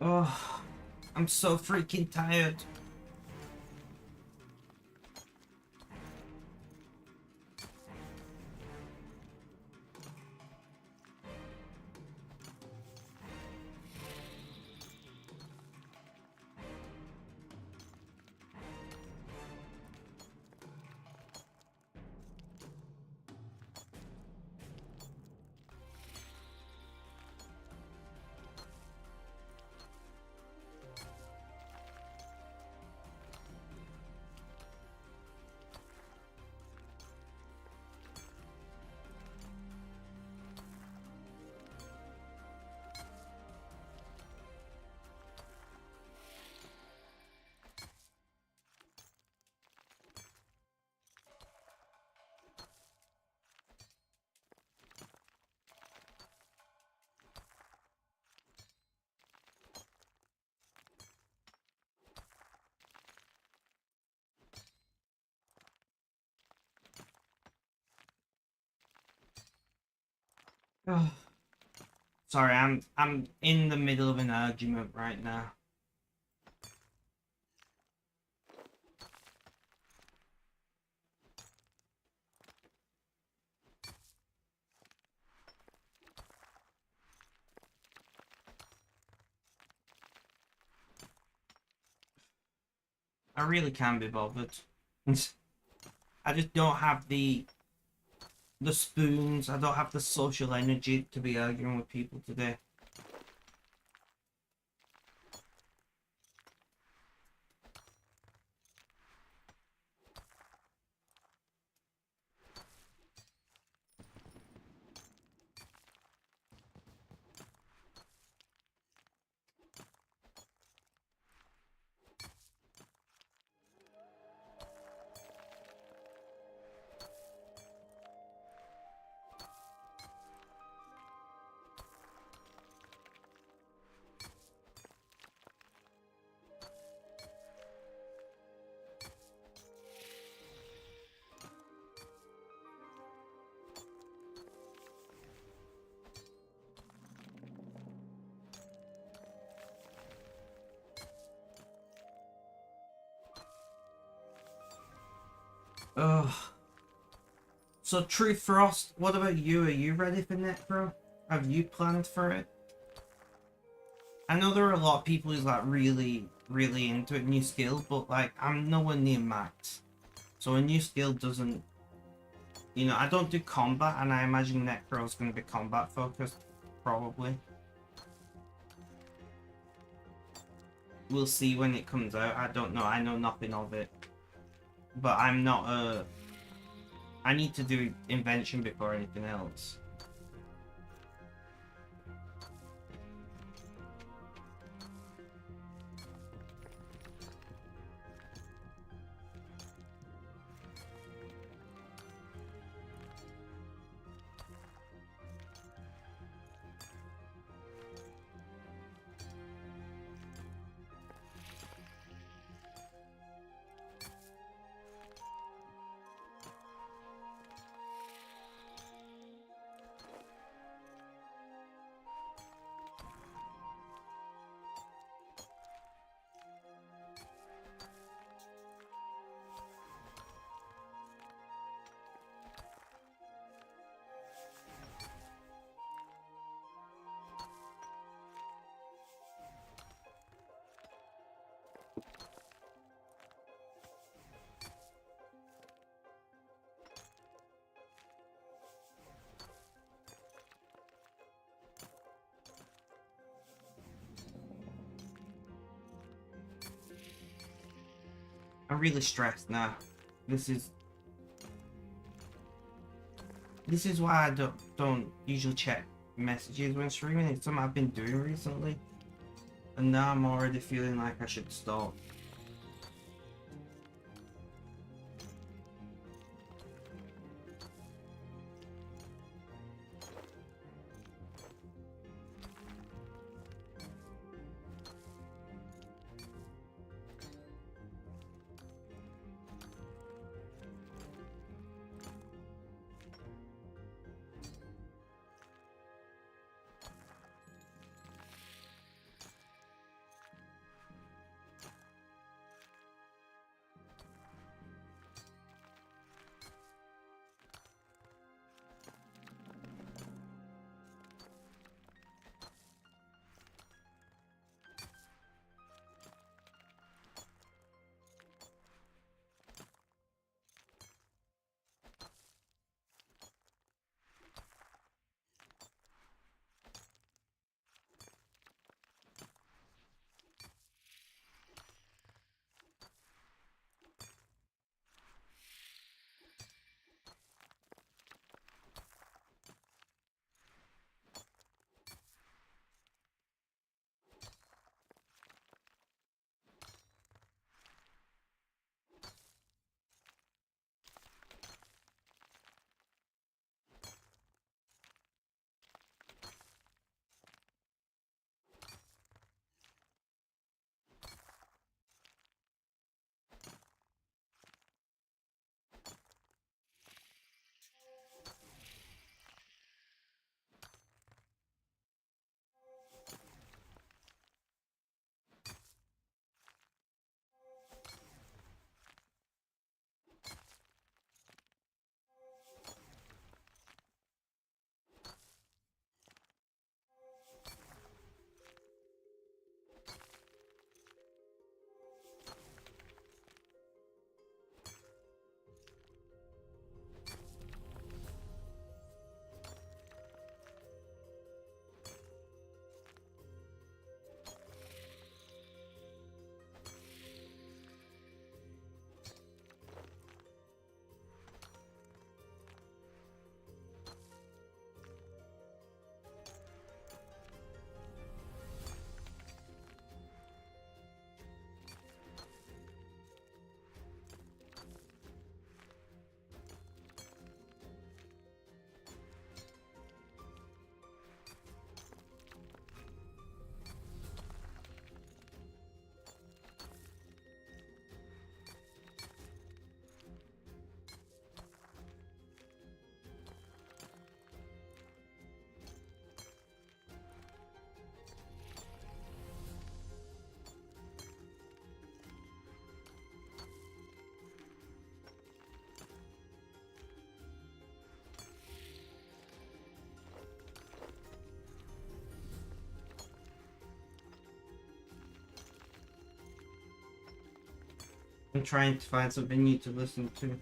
Oh, I'm so freaking tired. Oh, sorry, I'm in the middle of an argument right now. I really can't be bothered. I just don't have the spoons. I don't have the social energy to be arguing with people today. Ugh. So True Frost, what about you? Are you ready for Necro? Have you planned for it? I know there are a lot of people who's like really, really into it, new skill, but like I'm nowhere near max. So a new skill doesn't, you know, I don't do combat, and I imagine Necro's going to be combat focused, probably. We'll see when it comes out. I don't know. I know nothing of it. But I'm not a... I need to do invention before anything else. I'm really stressed now. This is... This is why I don't usually check messages when streaming. It's something I've been doing recently. And now I'm already feeling like I should stop. I'm trying to find something new to listen to.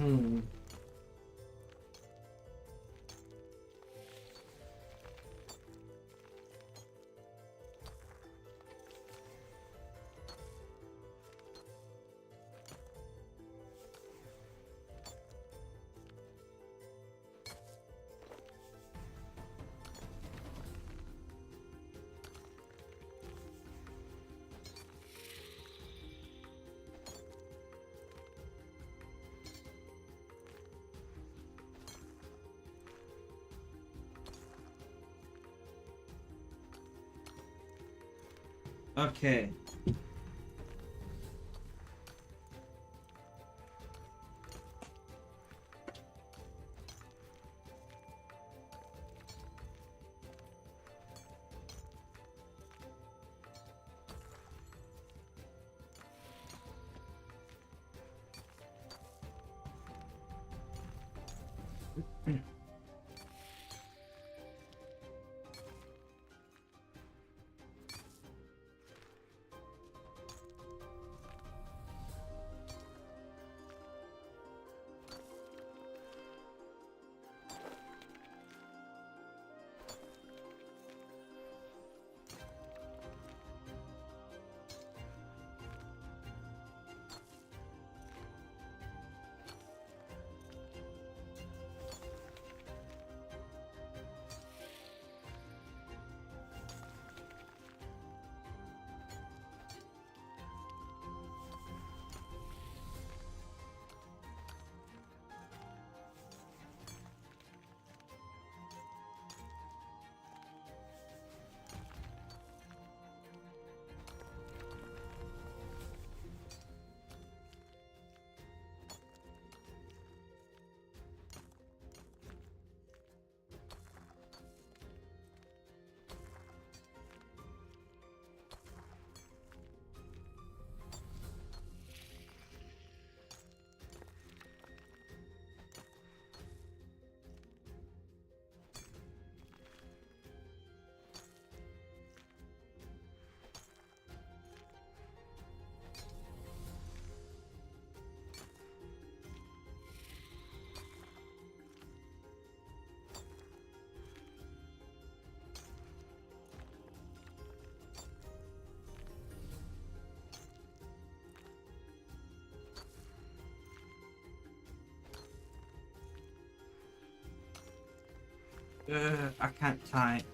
Hmm. Okay. I can't type.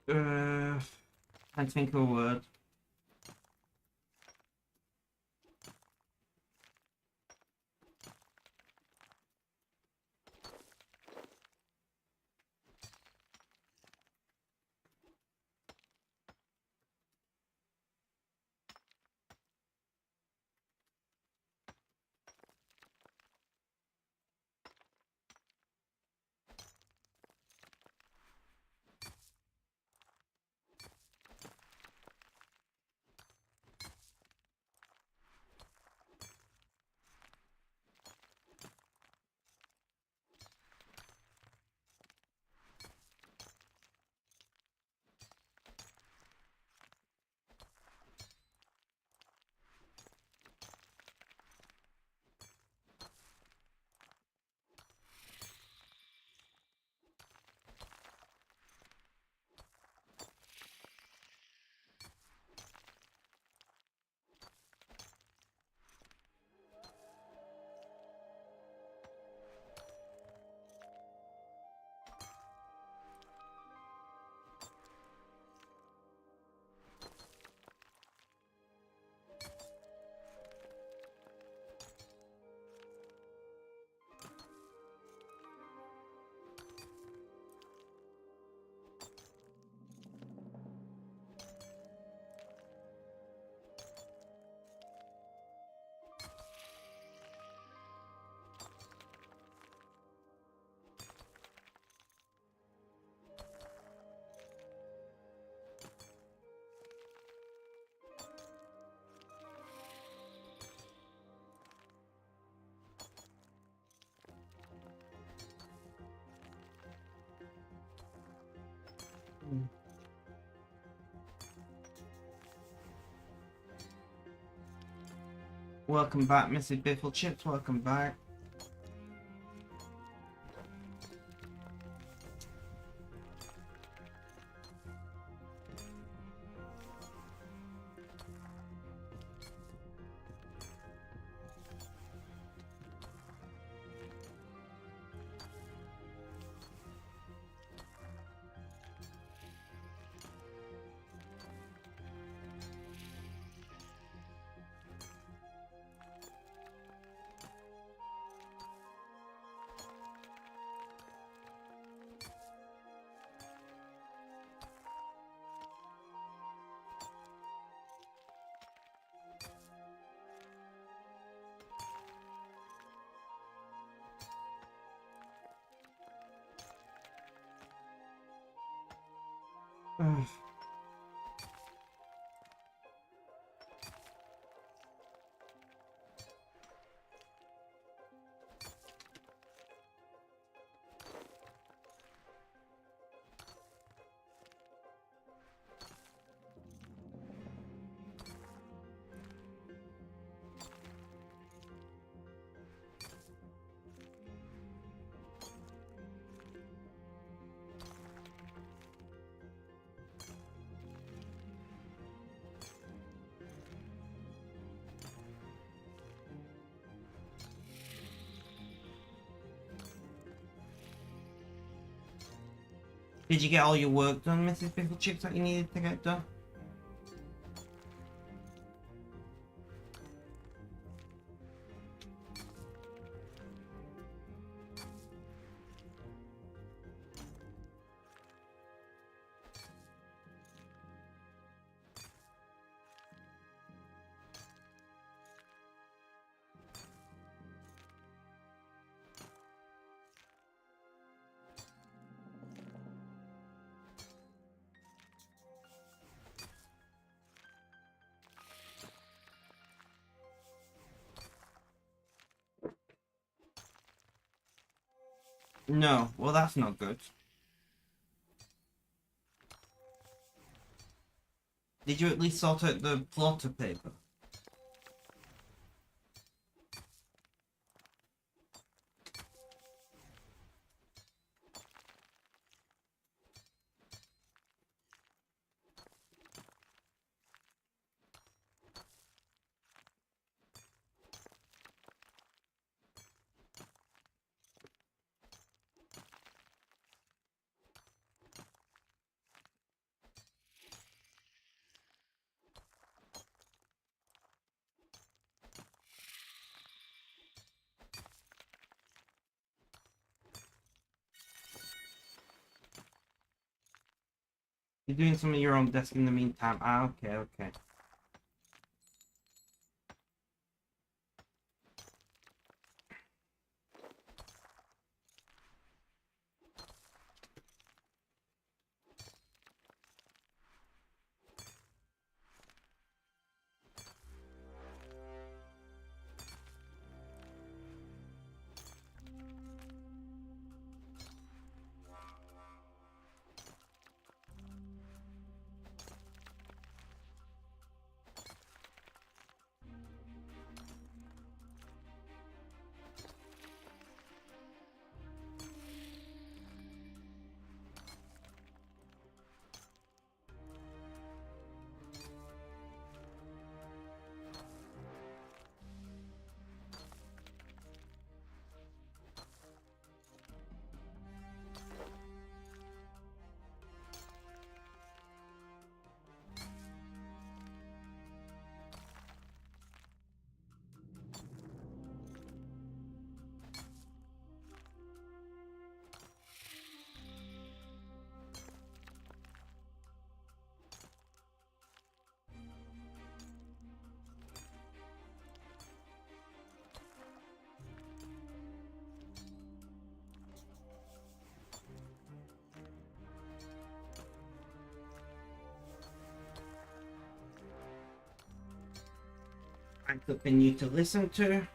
I think of a word. Welcome back, Mrs. Biffle Chips. Welcome back. Ugh. Did you get all your work done, Mrs. Biffle Chips, that you needed to get done? No, well that's not good. Did you at least sort out the plotter paper? You're doing some of your own desk in the meantime. Ah, okay, okay. I'm something new to listen to.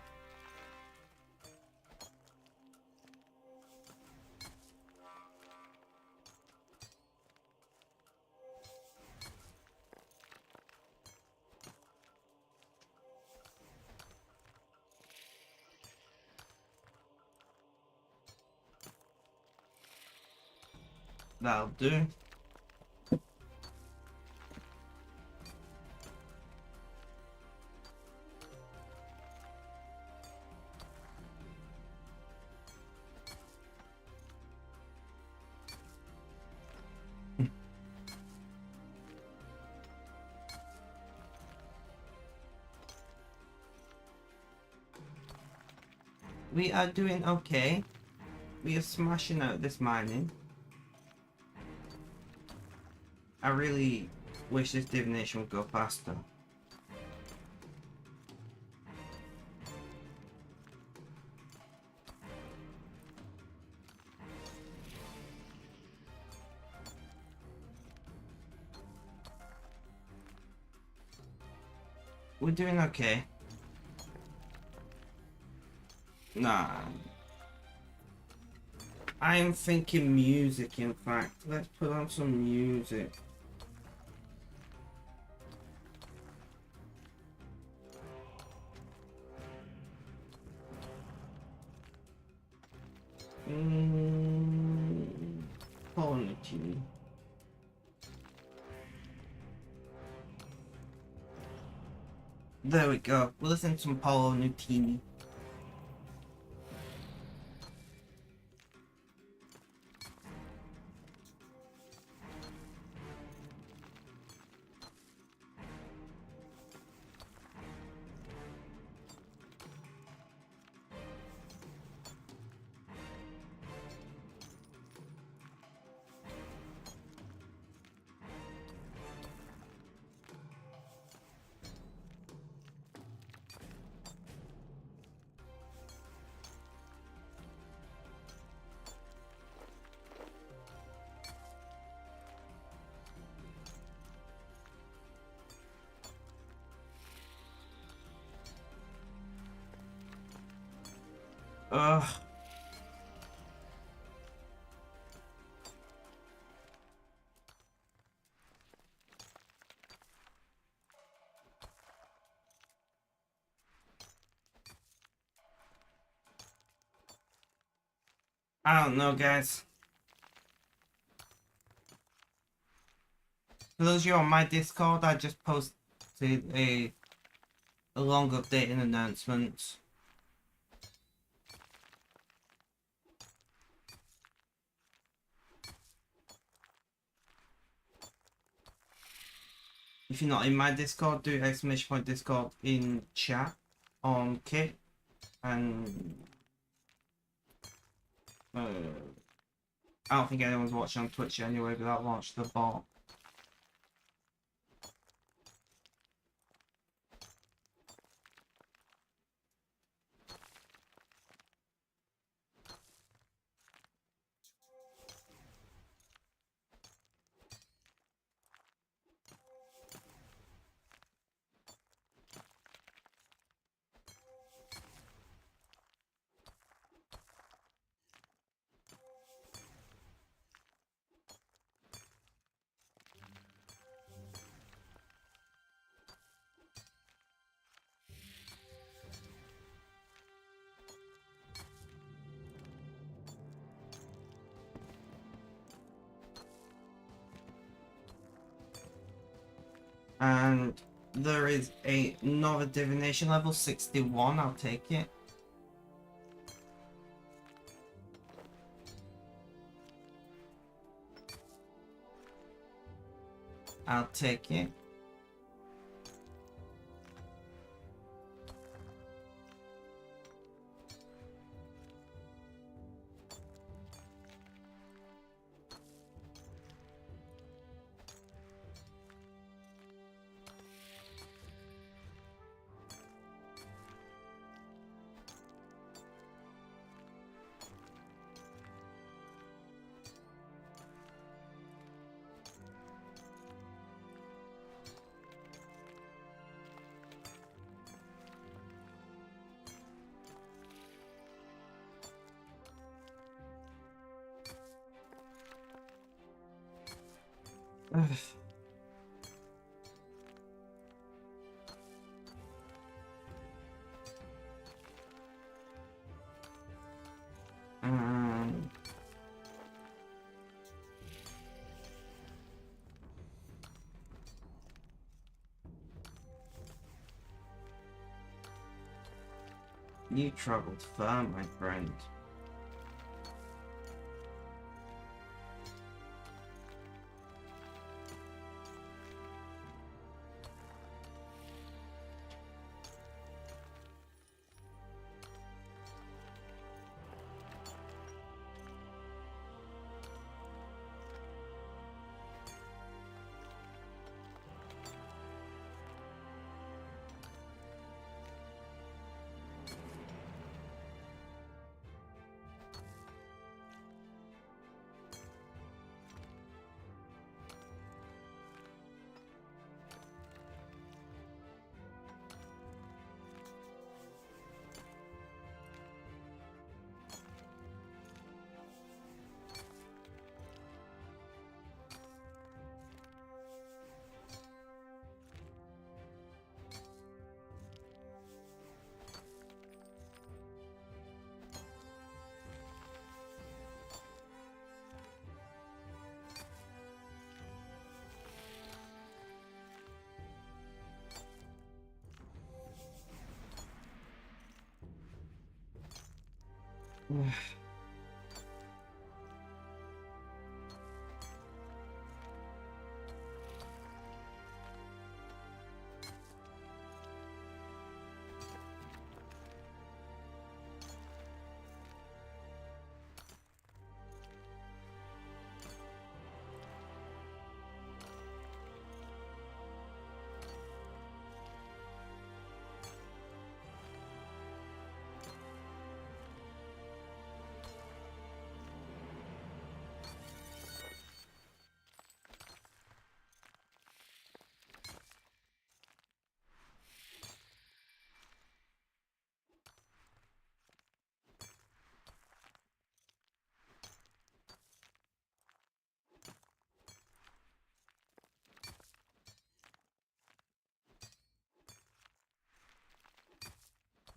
That'll do. We are doing okay. We are smashing out this mining. I really wish this divination would go faster. We're doing okay. Nah. I am thinking music, in fact. Let's put on some music. Quality. There we go. We'll listen to some Paolo Nutini. Ugh. I don't know, guys. For those of you on my Discord, I just posted a long update and announcement. If you're not in my Discord, do !Discord in chat on Kit, and I don't think anyone's watching on Twitch anyway, but I'll launch the bot. And there is another divination level 61. I'll take it. I'll take it. Um, you traveled far, my friend.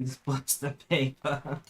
This blocks the paper.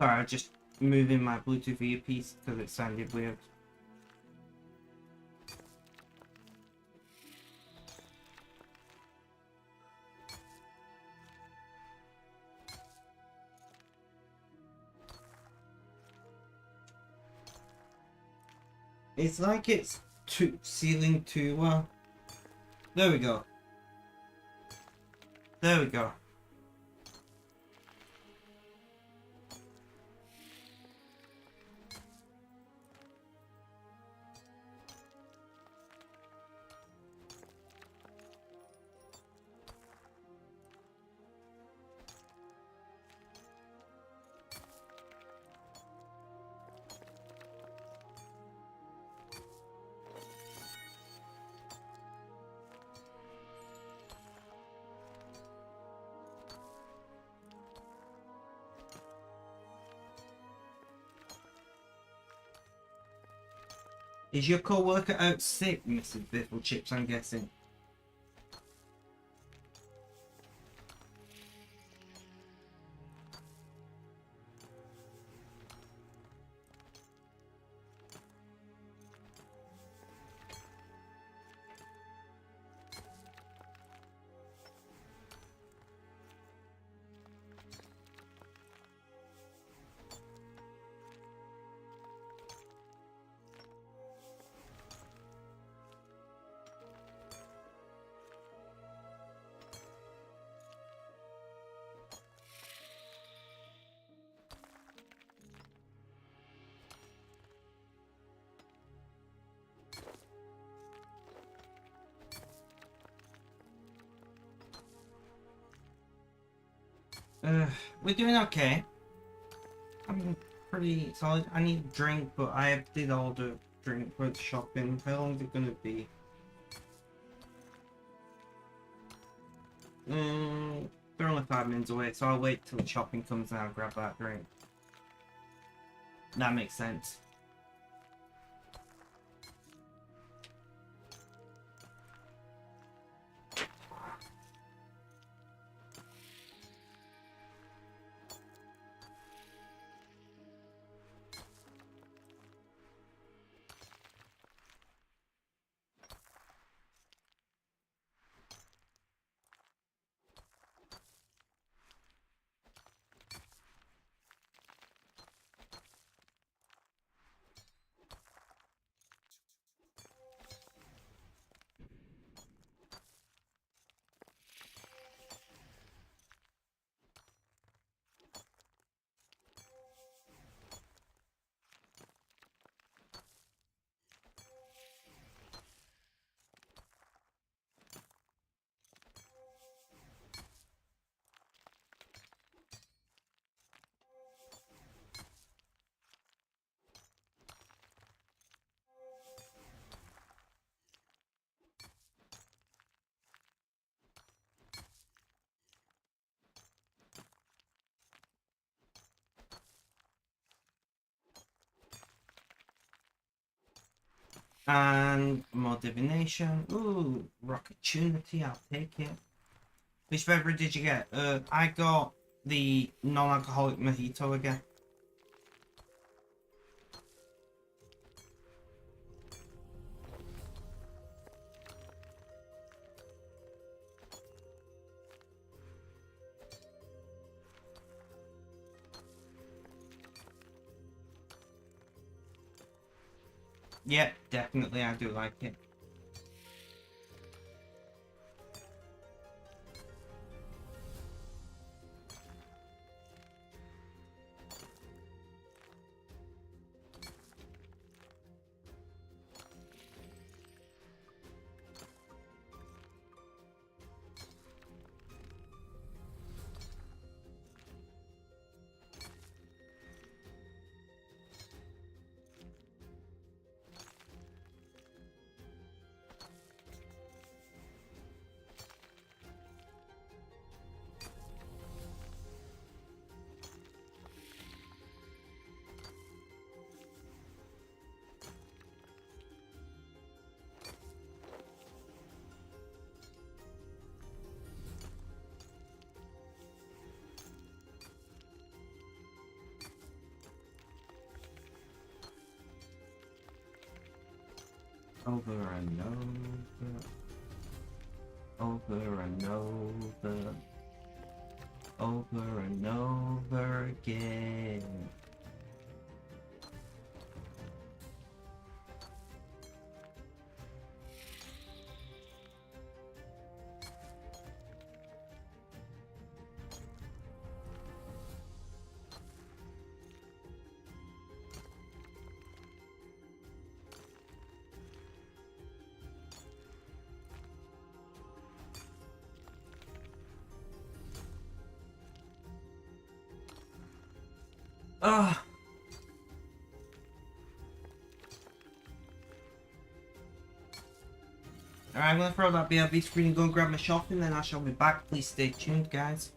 Sorry, I just moving my Bluetooth earpiece because it sounded weird. It's like it's sealing too well. There we go. There we go. Is your co-worker out sick, Mrs. Biffle Chips, I'm guessing? We're doing okay. I'm pretty solid. I need a drink, but I did order drink for the shopping. How long is it gonna be? They're only 5 minutes away, so I'll wait till the shopping comes and I'll grab that drink. That makes sense. And more divination. Ooh, opportunity, I'll take it. Which beverage did you get? I got the non-alcoholic mojito again. Yeah, definitely I do like it. Over and over. Over and over. Over and over again. Ugh. Alright, I'm gonna throw that BRB screen and go and grab my shopping, then I shall be back. Please stay tuned, guys.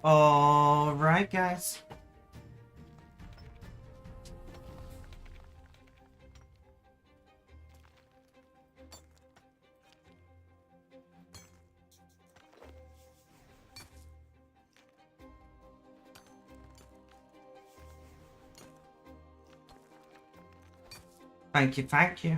Alright, guys. Thank you, thank you.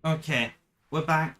Okay, we're back.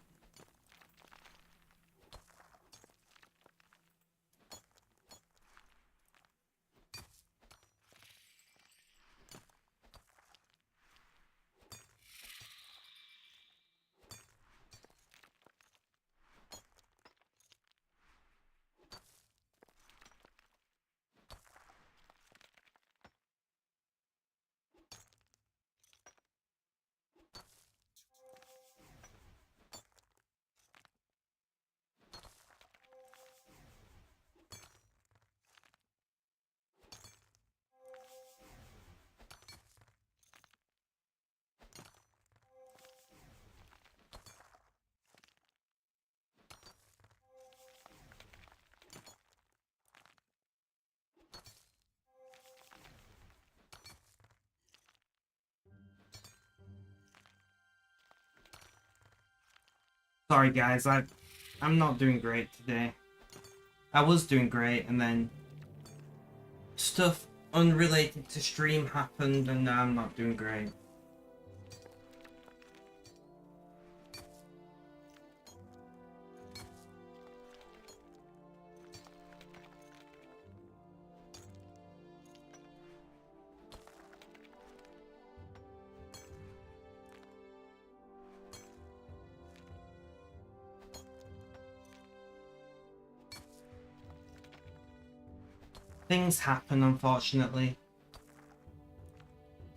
Sorry guys, I'm not doing great today. I was doing great and then stuff unrelated to stream happened and now I'm not doing great. Things happen, unfortunately.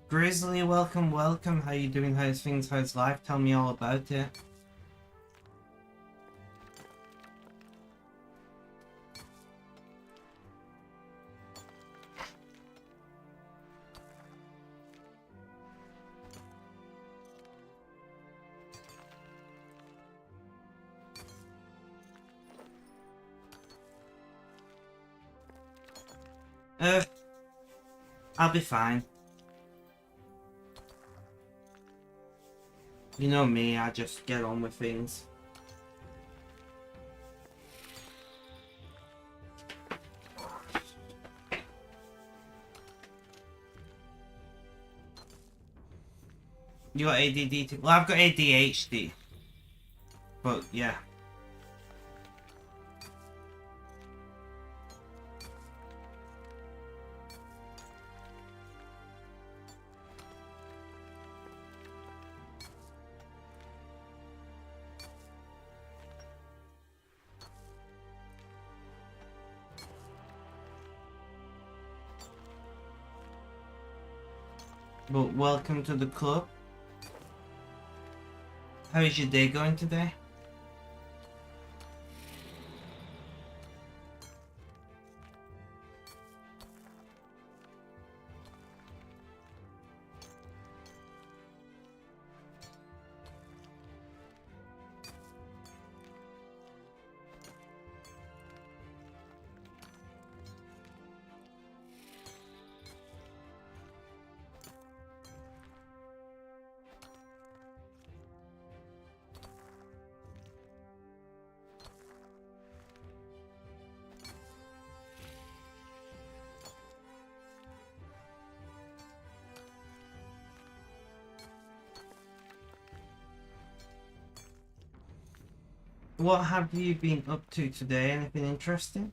Grizzly, welcome, welcome. How you doing? How's things? How's life? Tell me all about it. I'll be fine. You know me, I just get on with things. You got ADD too? Well, I've got ADHD. But, yeah. But welcome to the club. How is your day going today? What have you been up to today? Anything interesting?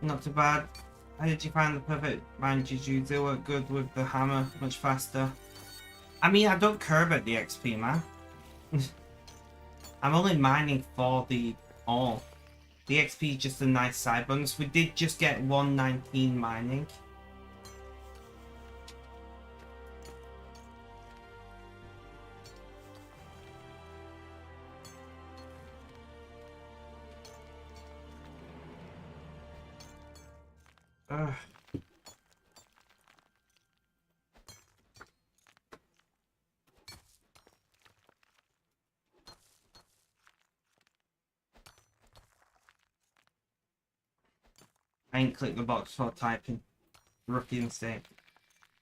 Not too bad. How did you find the perfect mine you use? They work good with the hammer, much faster. I mean, I don't care about the XP, man. I'm only mining for the ore. The XP is just a nice side bonus. We did just get 119 mining. Ugh. I ain't clicked the box for typing. Rookie mistake.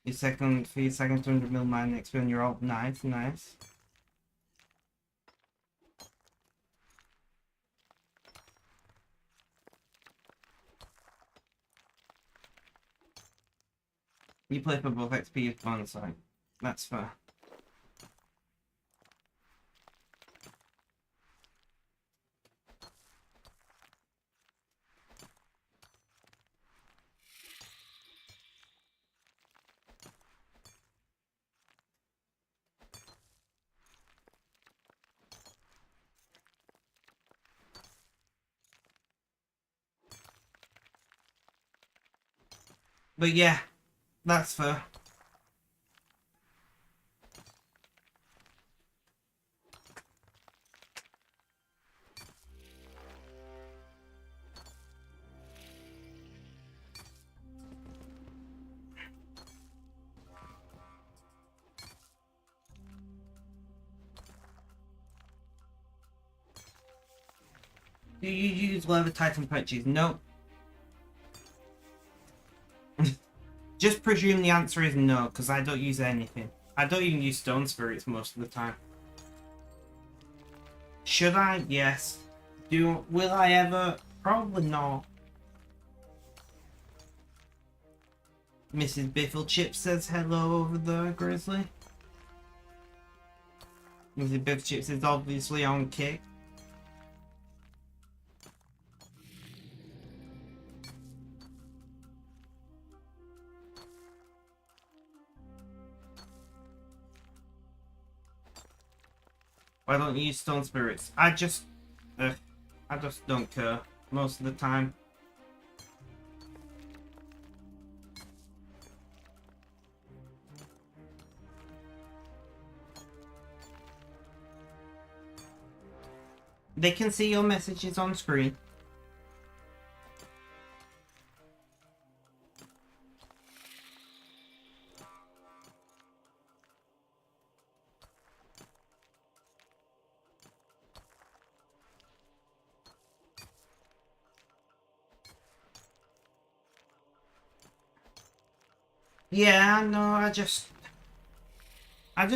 Your second 200 mil mine XP on your ult. Nice, nice. You play for both XP as bonsai. That's fair. But yeah, that's fair. Do you use leather titan punches? No. Just presume the answer is no, because I don't use anything. I don't even use stone spirits most of the time. Should I? Yes. Will I ever? Probably not. Mrs. Bifflechip says hello over there, Grizzly. Mrs. Bifflechip is obviously on kick. Why don't you use stone spirits? I just don't care most of the time. They can see your messages on screen. Yeah, no, I just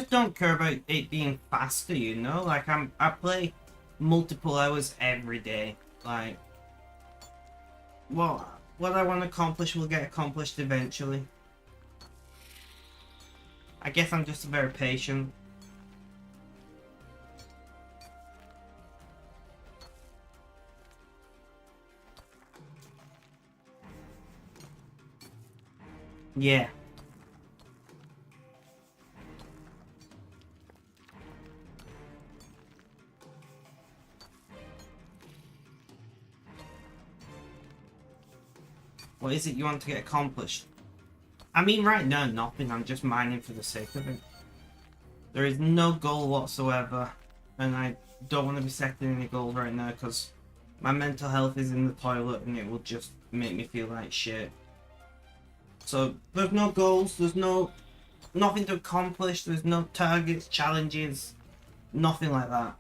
don't care about it being faster, you know? Like I play multiple hours every day. Like what I want to accomplish will get accomplished eventually. I guess I'm just very patient. Yeah. What is it you want to get accomplished? I mean, right now, nothing. I'm just mining for the sake of it. There is no goal whatsoever, and I don't want to be setting any goals right now because my mental health is in the toilet and it will just make me feel like shit. So there's no goals, there's nothing to accomplish, there's no targets, challenges, nothing like that.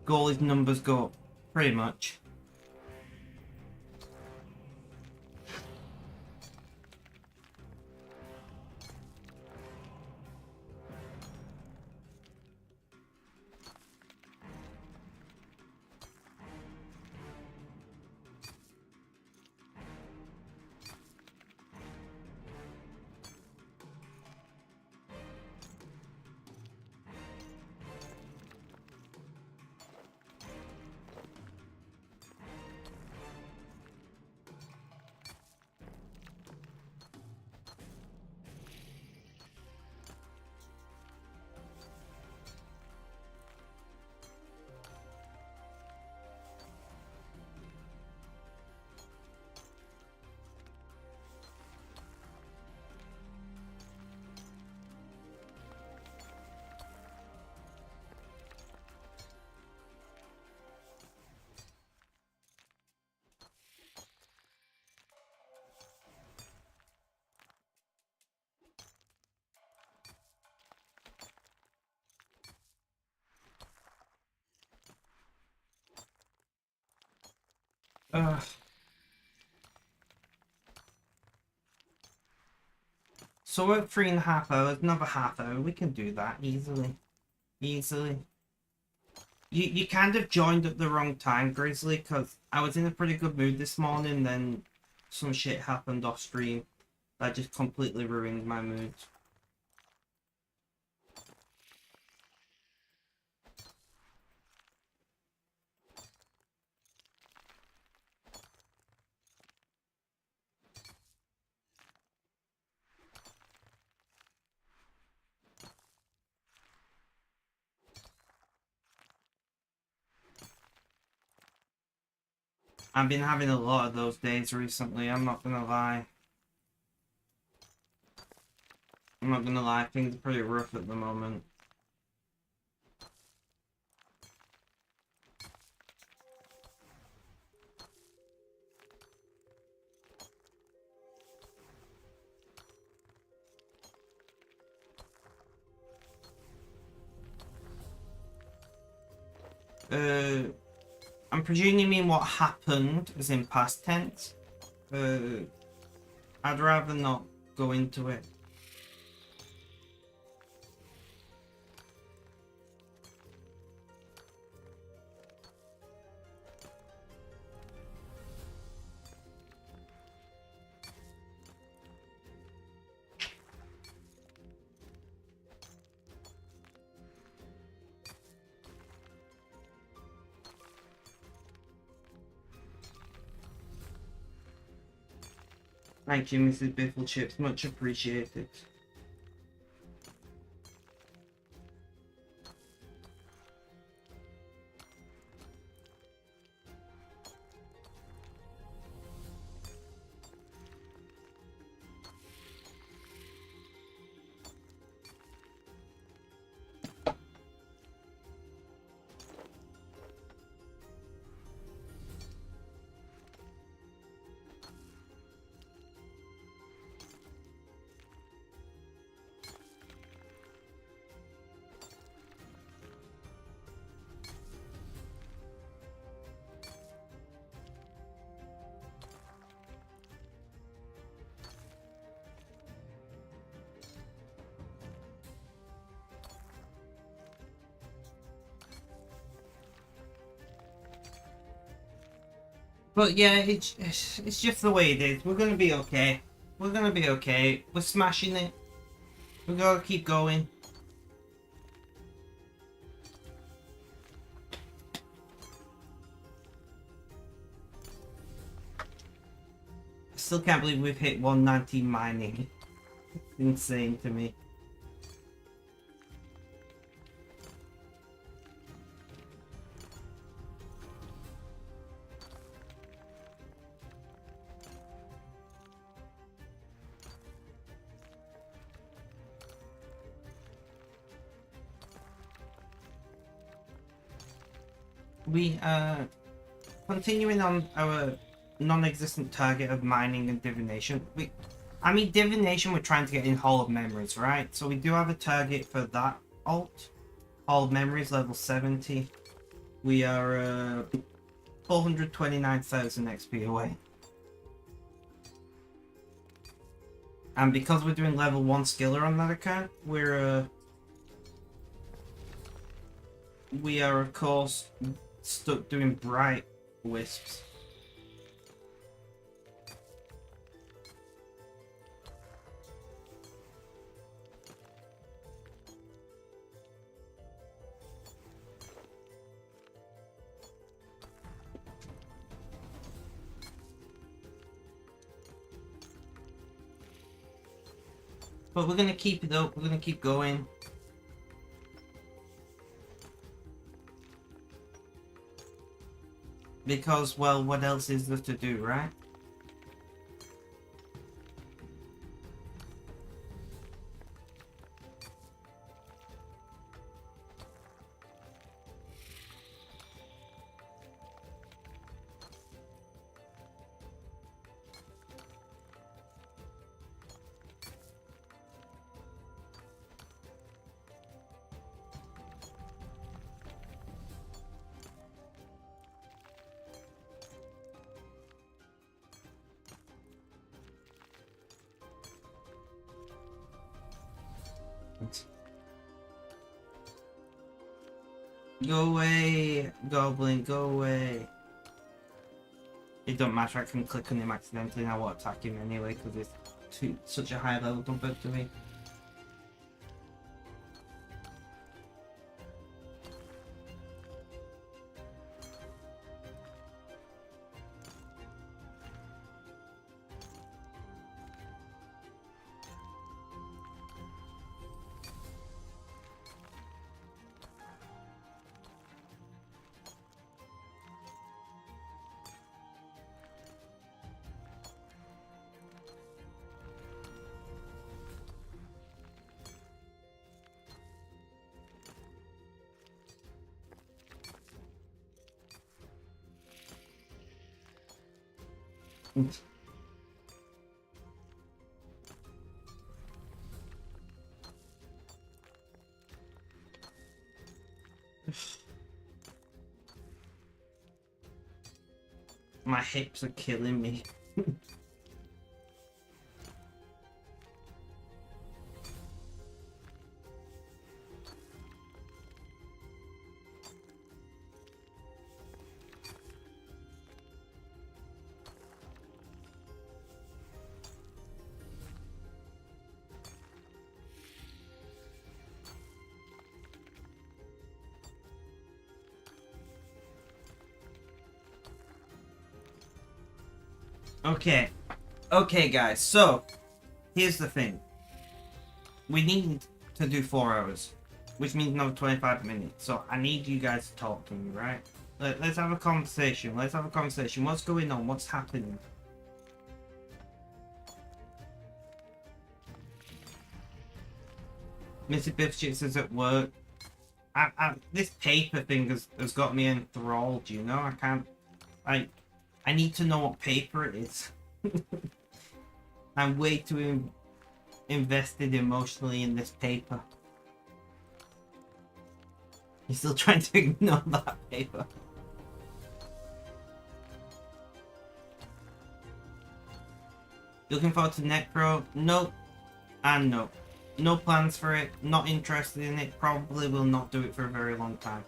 Goal is numbers go up, pretty much. Ugh. So we're at 3.5 hours, another half hour. We can do that easily. Easily. You kind of joined at the wrong time, Grizzly, because I was in a pretty good mood this morning, then some shit happened off stream that just completely ruined my mood. I've been having a lot of those days recently, I'm not gonna lie. I'm not gonna lie, things are pretty rough at the moment. I'm presuming you mean what happened as in past tense. I'd rather not go into it. Thank you, Mrs. Biffle Chips, much appreciated. But yeah, it's just the way it is. We're gonna be okay. We're gonna be okay. We're smashing it. We gotta keep going. I still can't believe we've hit 119 mining. It's insane to me. We continuing on our non-existent target of mining and divination. I mean divination we're trying to get in Hall of Memories, right? So we do have a target for that alt. Hall of Memories level 70. We are 429,000 XP away. And because we're doing level 1 skiller on that account, we are of course stuck doing bright wisps. But we're gonna keep it up, we're gonna keep going. Because, well, what else is there to do, right? Go away, goblin, go away. It don't matter, I can click on him accidentally and I won't attack him anyway because it's such a high level compared to me. My hips are killing me. Okay guys, so here's the thing. We need to do 4 hours, which means another 25 minutes. So I need you guys to talk to me, right? Let's have a conversation. What's going on? What's happening? Missy Biscuits is at work. This paper thing has got me enthralled, you know? I need to know what paper it is. I'm way too invested emotionally in this paper. You're still trying to ignore that paper. Looking forward to Necro? Nope. And no. No plans for it. Not interested in it. Probably will not do it for a very long time.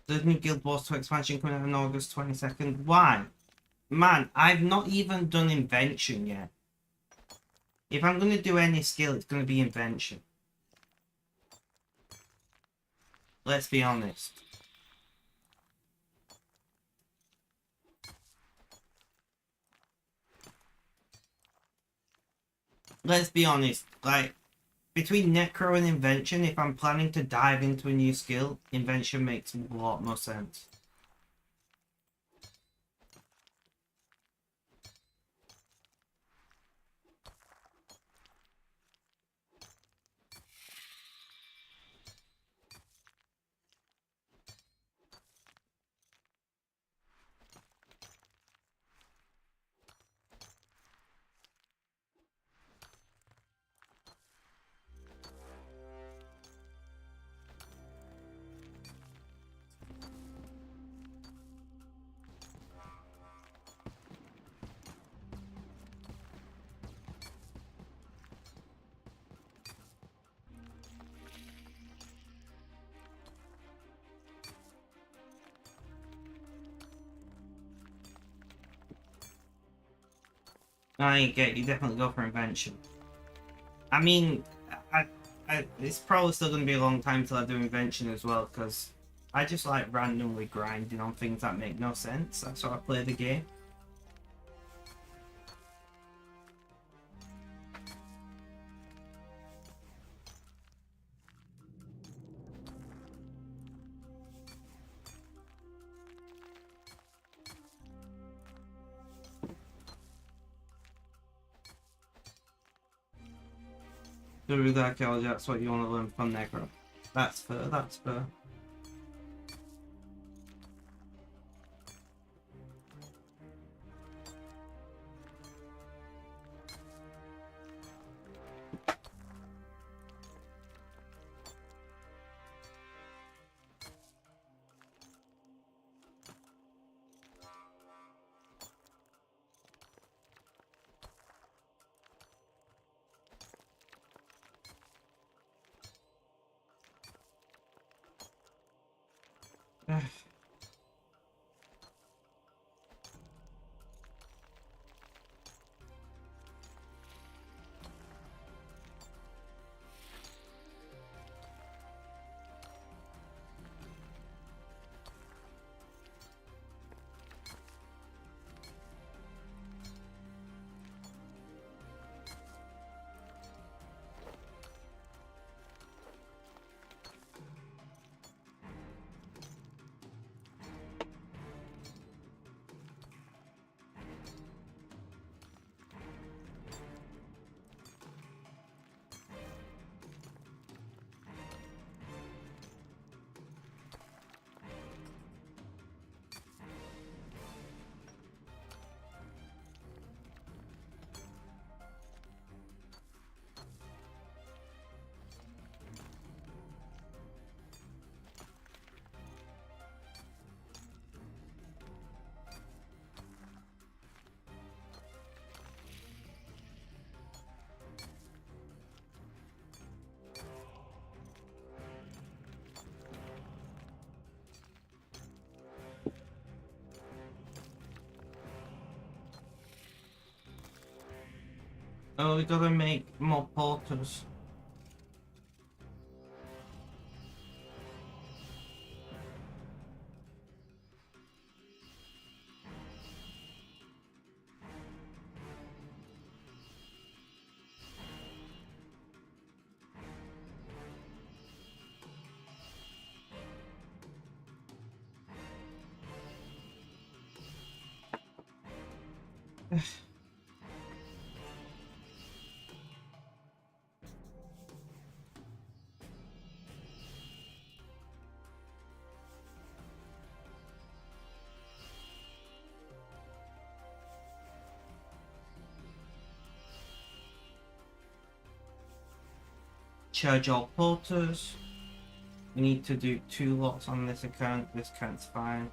There's new Guild Wars 2 expansion coming out on August 22nd. Why? Man, I've not even done Invention yet. If I'm going to do any skill, it's going to be Invention. Let's be honest. Let's be honest. Like, between Necro and Invention, if I'm planning to dive into a new skill, Invention makes a lot more sense. I get you definitely go for Invention. I mean, it's probably still going to be a long time till I do Invention as well, because I just like randomly grinding on things that make no sense. That's how I play the game. do with archaeology, that's what you want to learn from Negro. That's fair, that's fair. Oh, we gotta make more porters. Charge all porters. We need to do 2 lots on this account. This account's fine.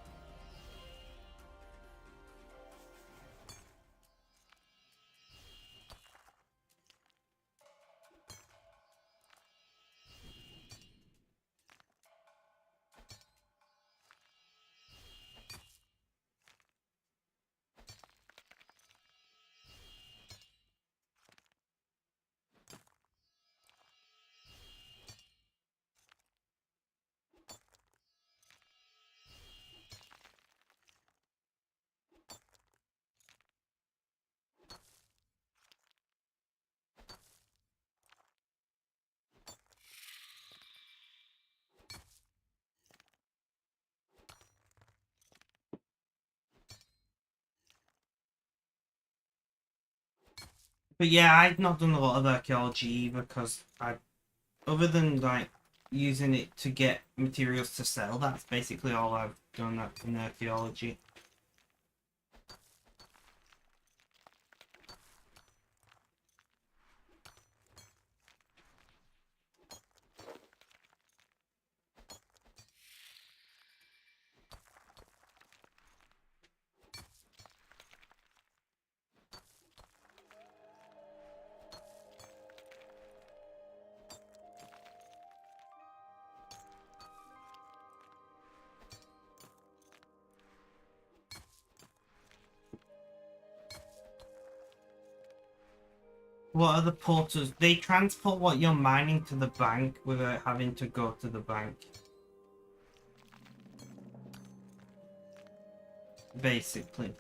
But yeah, I've not done a lot of archaeology either because other than like using it to get materials to sell, that's basically all I've done in archaeology. What are the porters? They transport what you're mining to the bank without having to go to the bank. Basically.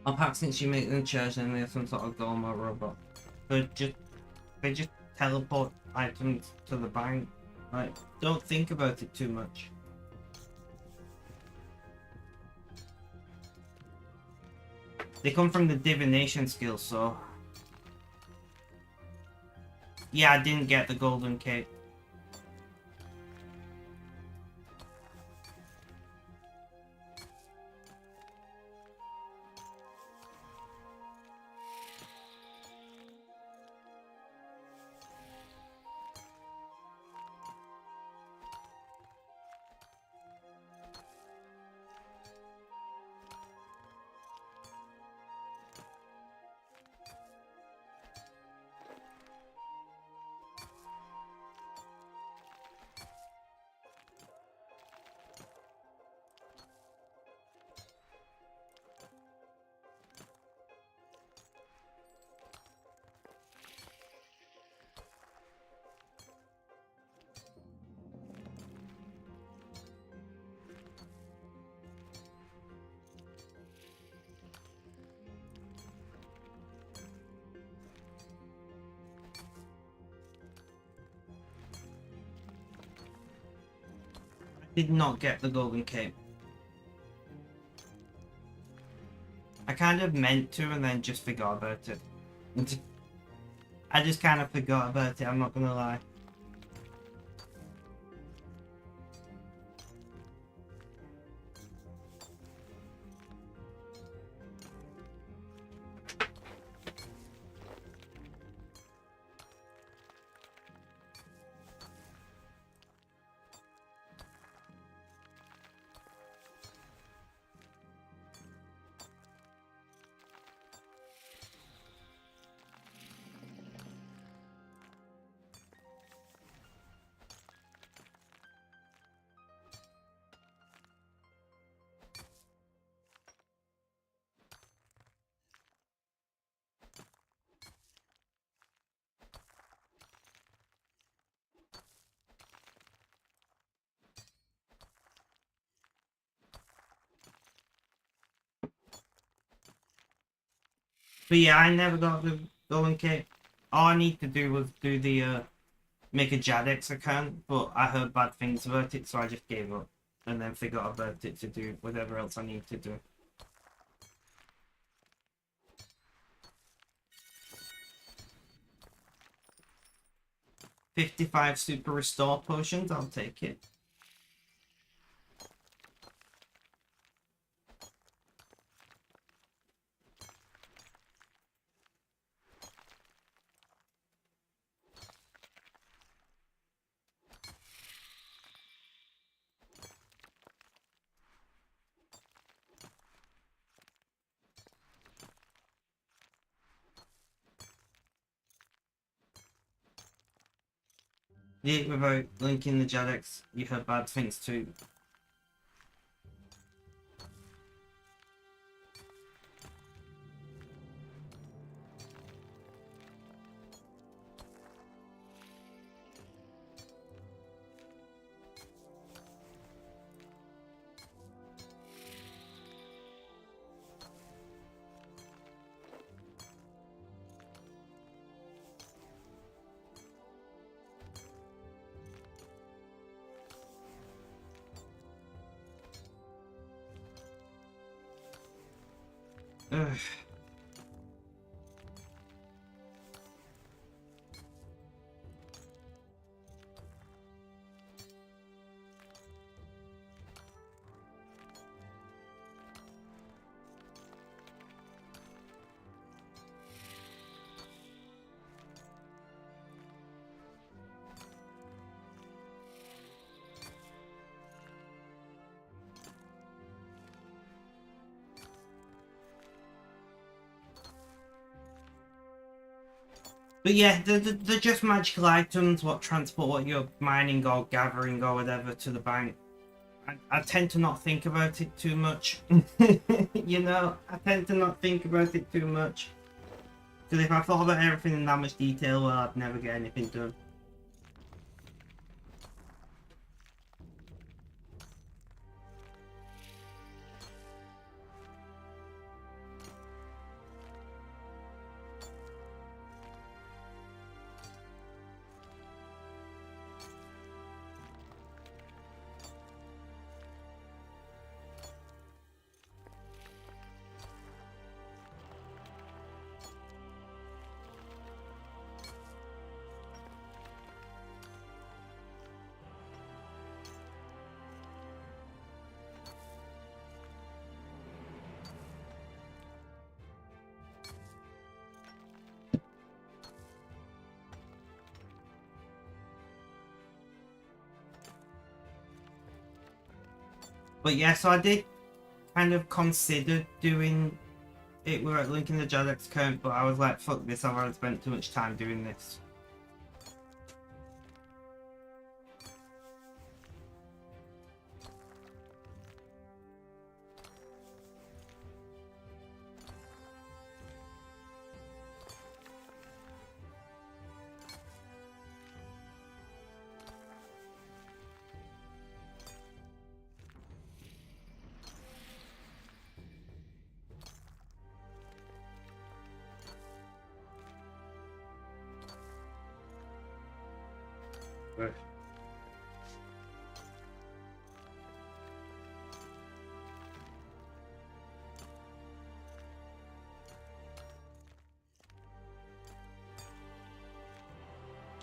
Or perhaps since you make them chairs and they're some sort of golem or robot. They just teleport items to the bank. Like, don't think about it too much. They come from the divination skill, so... Yeah, I didn't get the golden cape. Did not get the golden cape. I kind of meant to and then just forgot about it. I just kind of forgot about it, I'm not gonna lie. But yeah, I never got the golden cape. All I need to do was do the make a Jadex account, but I heard bad things about it, so I just gave up and then forgot about it to do whatever else I need to do. $55 super restore potions, I'll take it. Yeah, without linking the Jadex, you heard bad things too. Ugh. But yeah, they're just magical items, what transport what you're mining or gathering or whatever to the bank. I tend to not think about it too much. You know, I tend to not think about it too much. Because if I thought about everything in that much detail, well, I'd never get anything done. But yeah, so I did kind of consider doing it without linking the Jadex account, but I was like, fuck this, I've already spent too much time doing this. Right.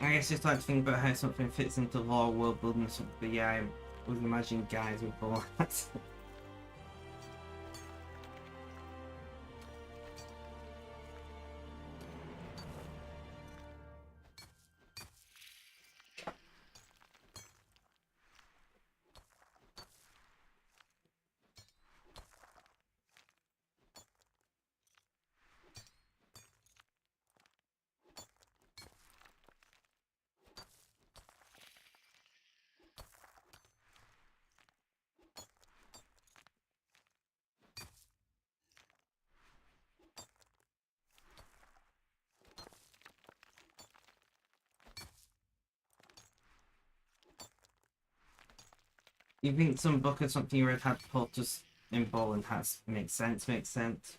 I guess just like to think about how something fits into lore, world building and something, but yeah, I would imagine guys with bullets. You think some book or something you read had porters in ball and has makes sense, makes sense.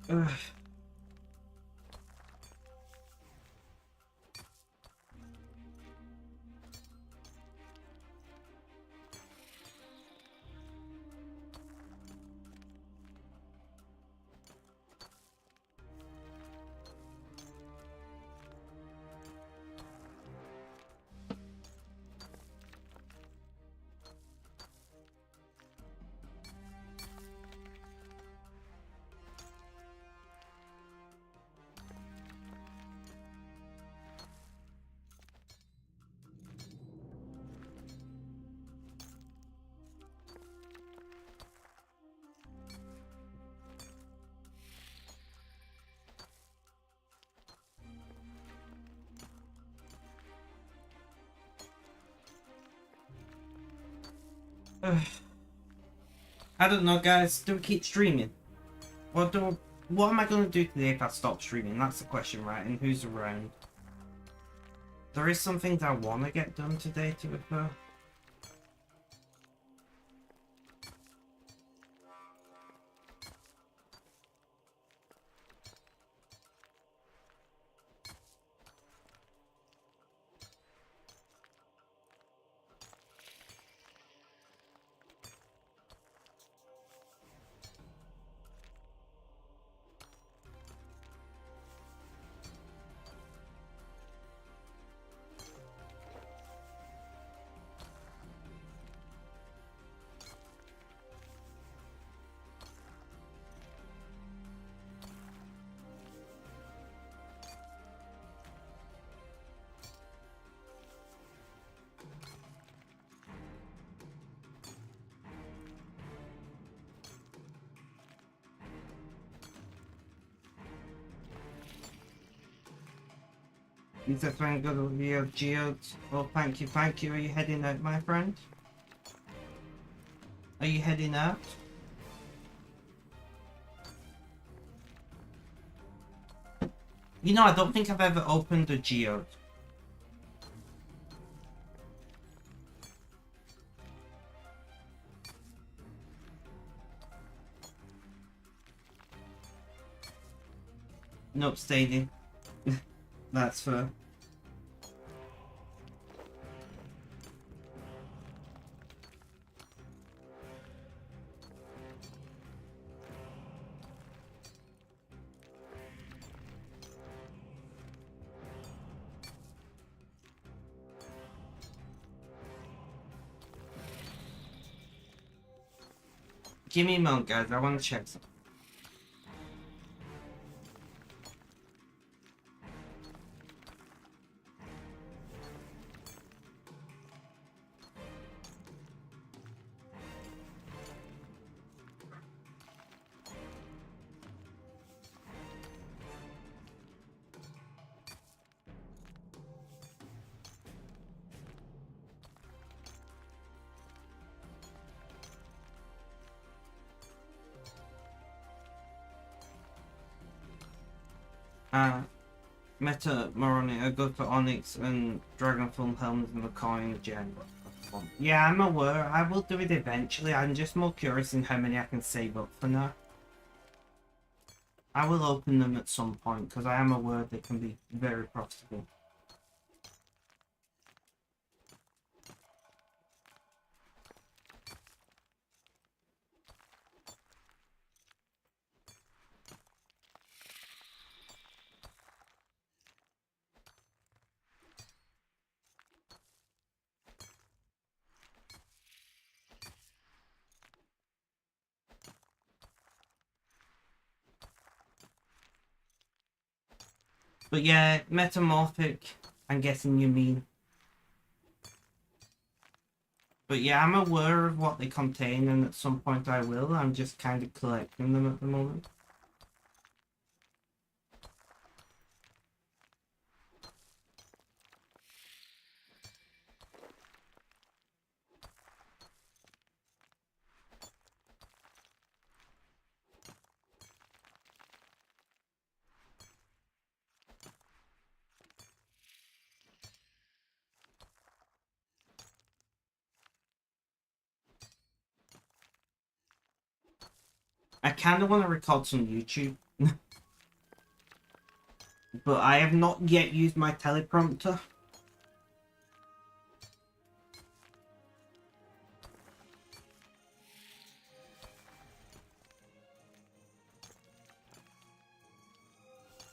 Ugh. Ugh. I don't know, guys. Do we keep streaming? What am I going to do today if I stop streaming? That's the question, right? And who's around? There is some things I want to get done today, to be fair. He's a friend of the Geodes. Well, thank you, thank you. Are you heading out, my friend? Are you heading out? You know, I don't think I've ever opened a Geode. Nope, staying. That's fair. Give me a moment, guys. I want to check something. Meta Moroni, I go for Onyx and Dragonfilm helmets and the coin gem. Yeah, I'm aware. I will do it eventually. I'm just more curious in how many I can save up for now. I will open them at some point because I am aware they can be very profitable. But yeah, metamorphic, I'm guessing you mean. But yeah, I'm aware of what they contain and at some point I will. I'm just kind of collecting them at the moment. I kind of want to record some YouTube. But I have not yet used my teleprompter.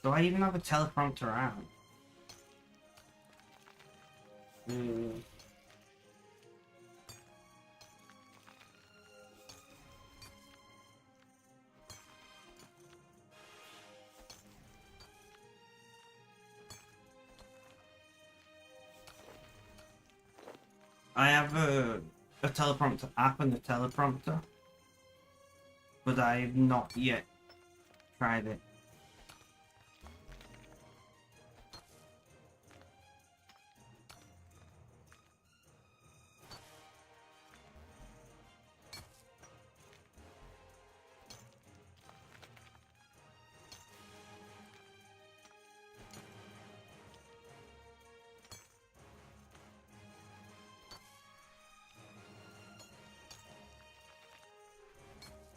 Do I even have a teleprompter out? I have a teleprompter app and a teleprompter, but I have not yet tried it.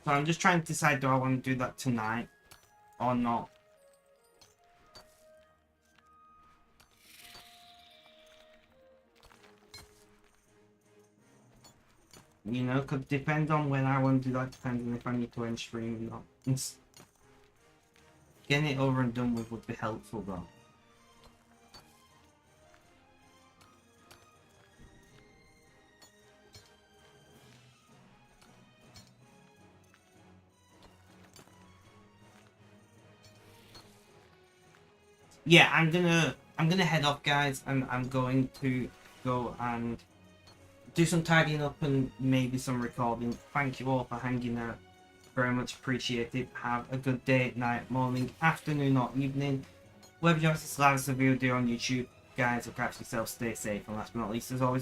So I'm just trying to decide, do I want to do that tonight or not? You know, could depend on when I want to do that, depending if I need to end stream or not. Getting it over and done with would be helpful though. Yeah, I'm gonna head off, guys, and I'm going to go and do some tidying up and maybe some recording. Thank you all for hanging out. Very much appreciated. Have a good day, night, morning, afternoon, or evening. Whether you have to last the video on YouTube, guys, look after yourself, stay safe, and last but not least, as always,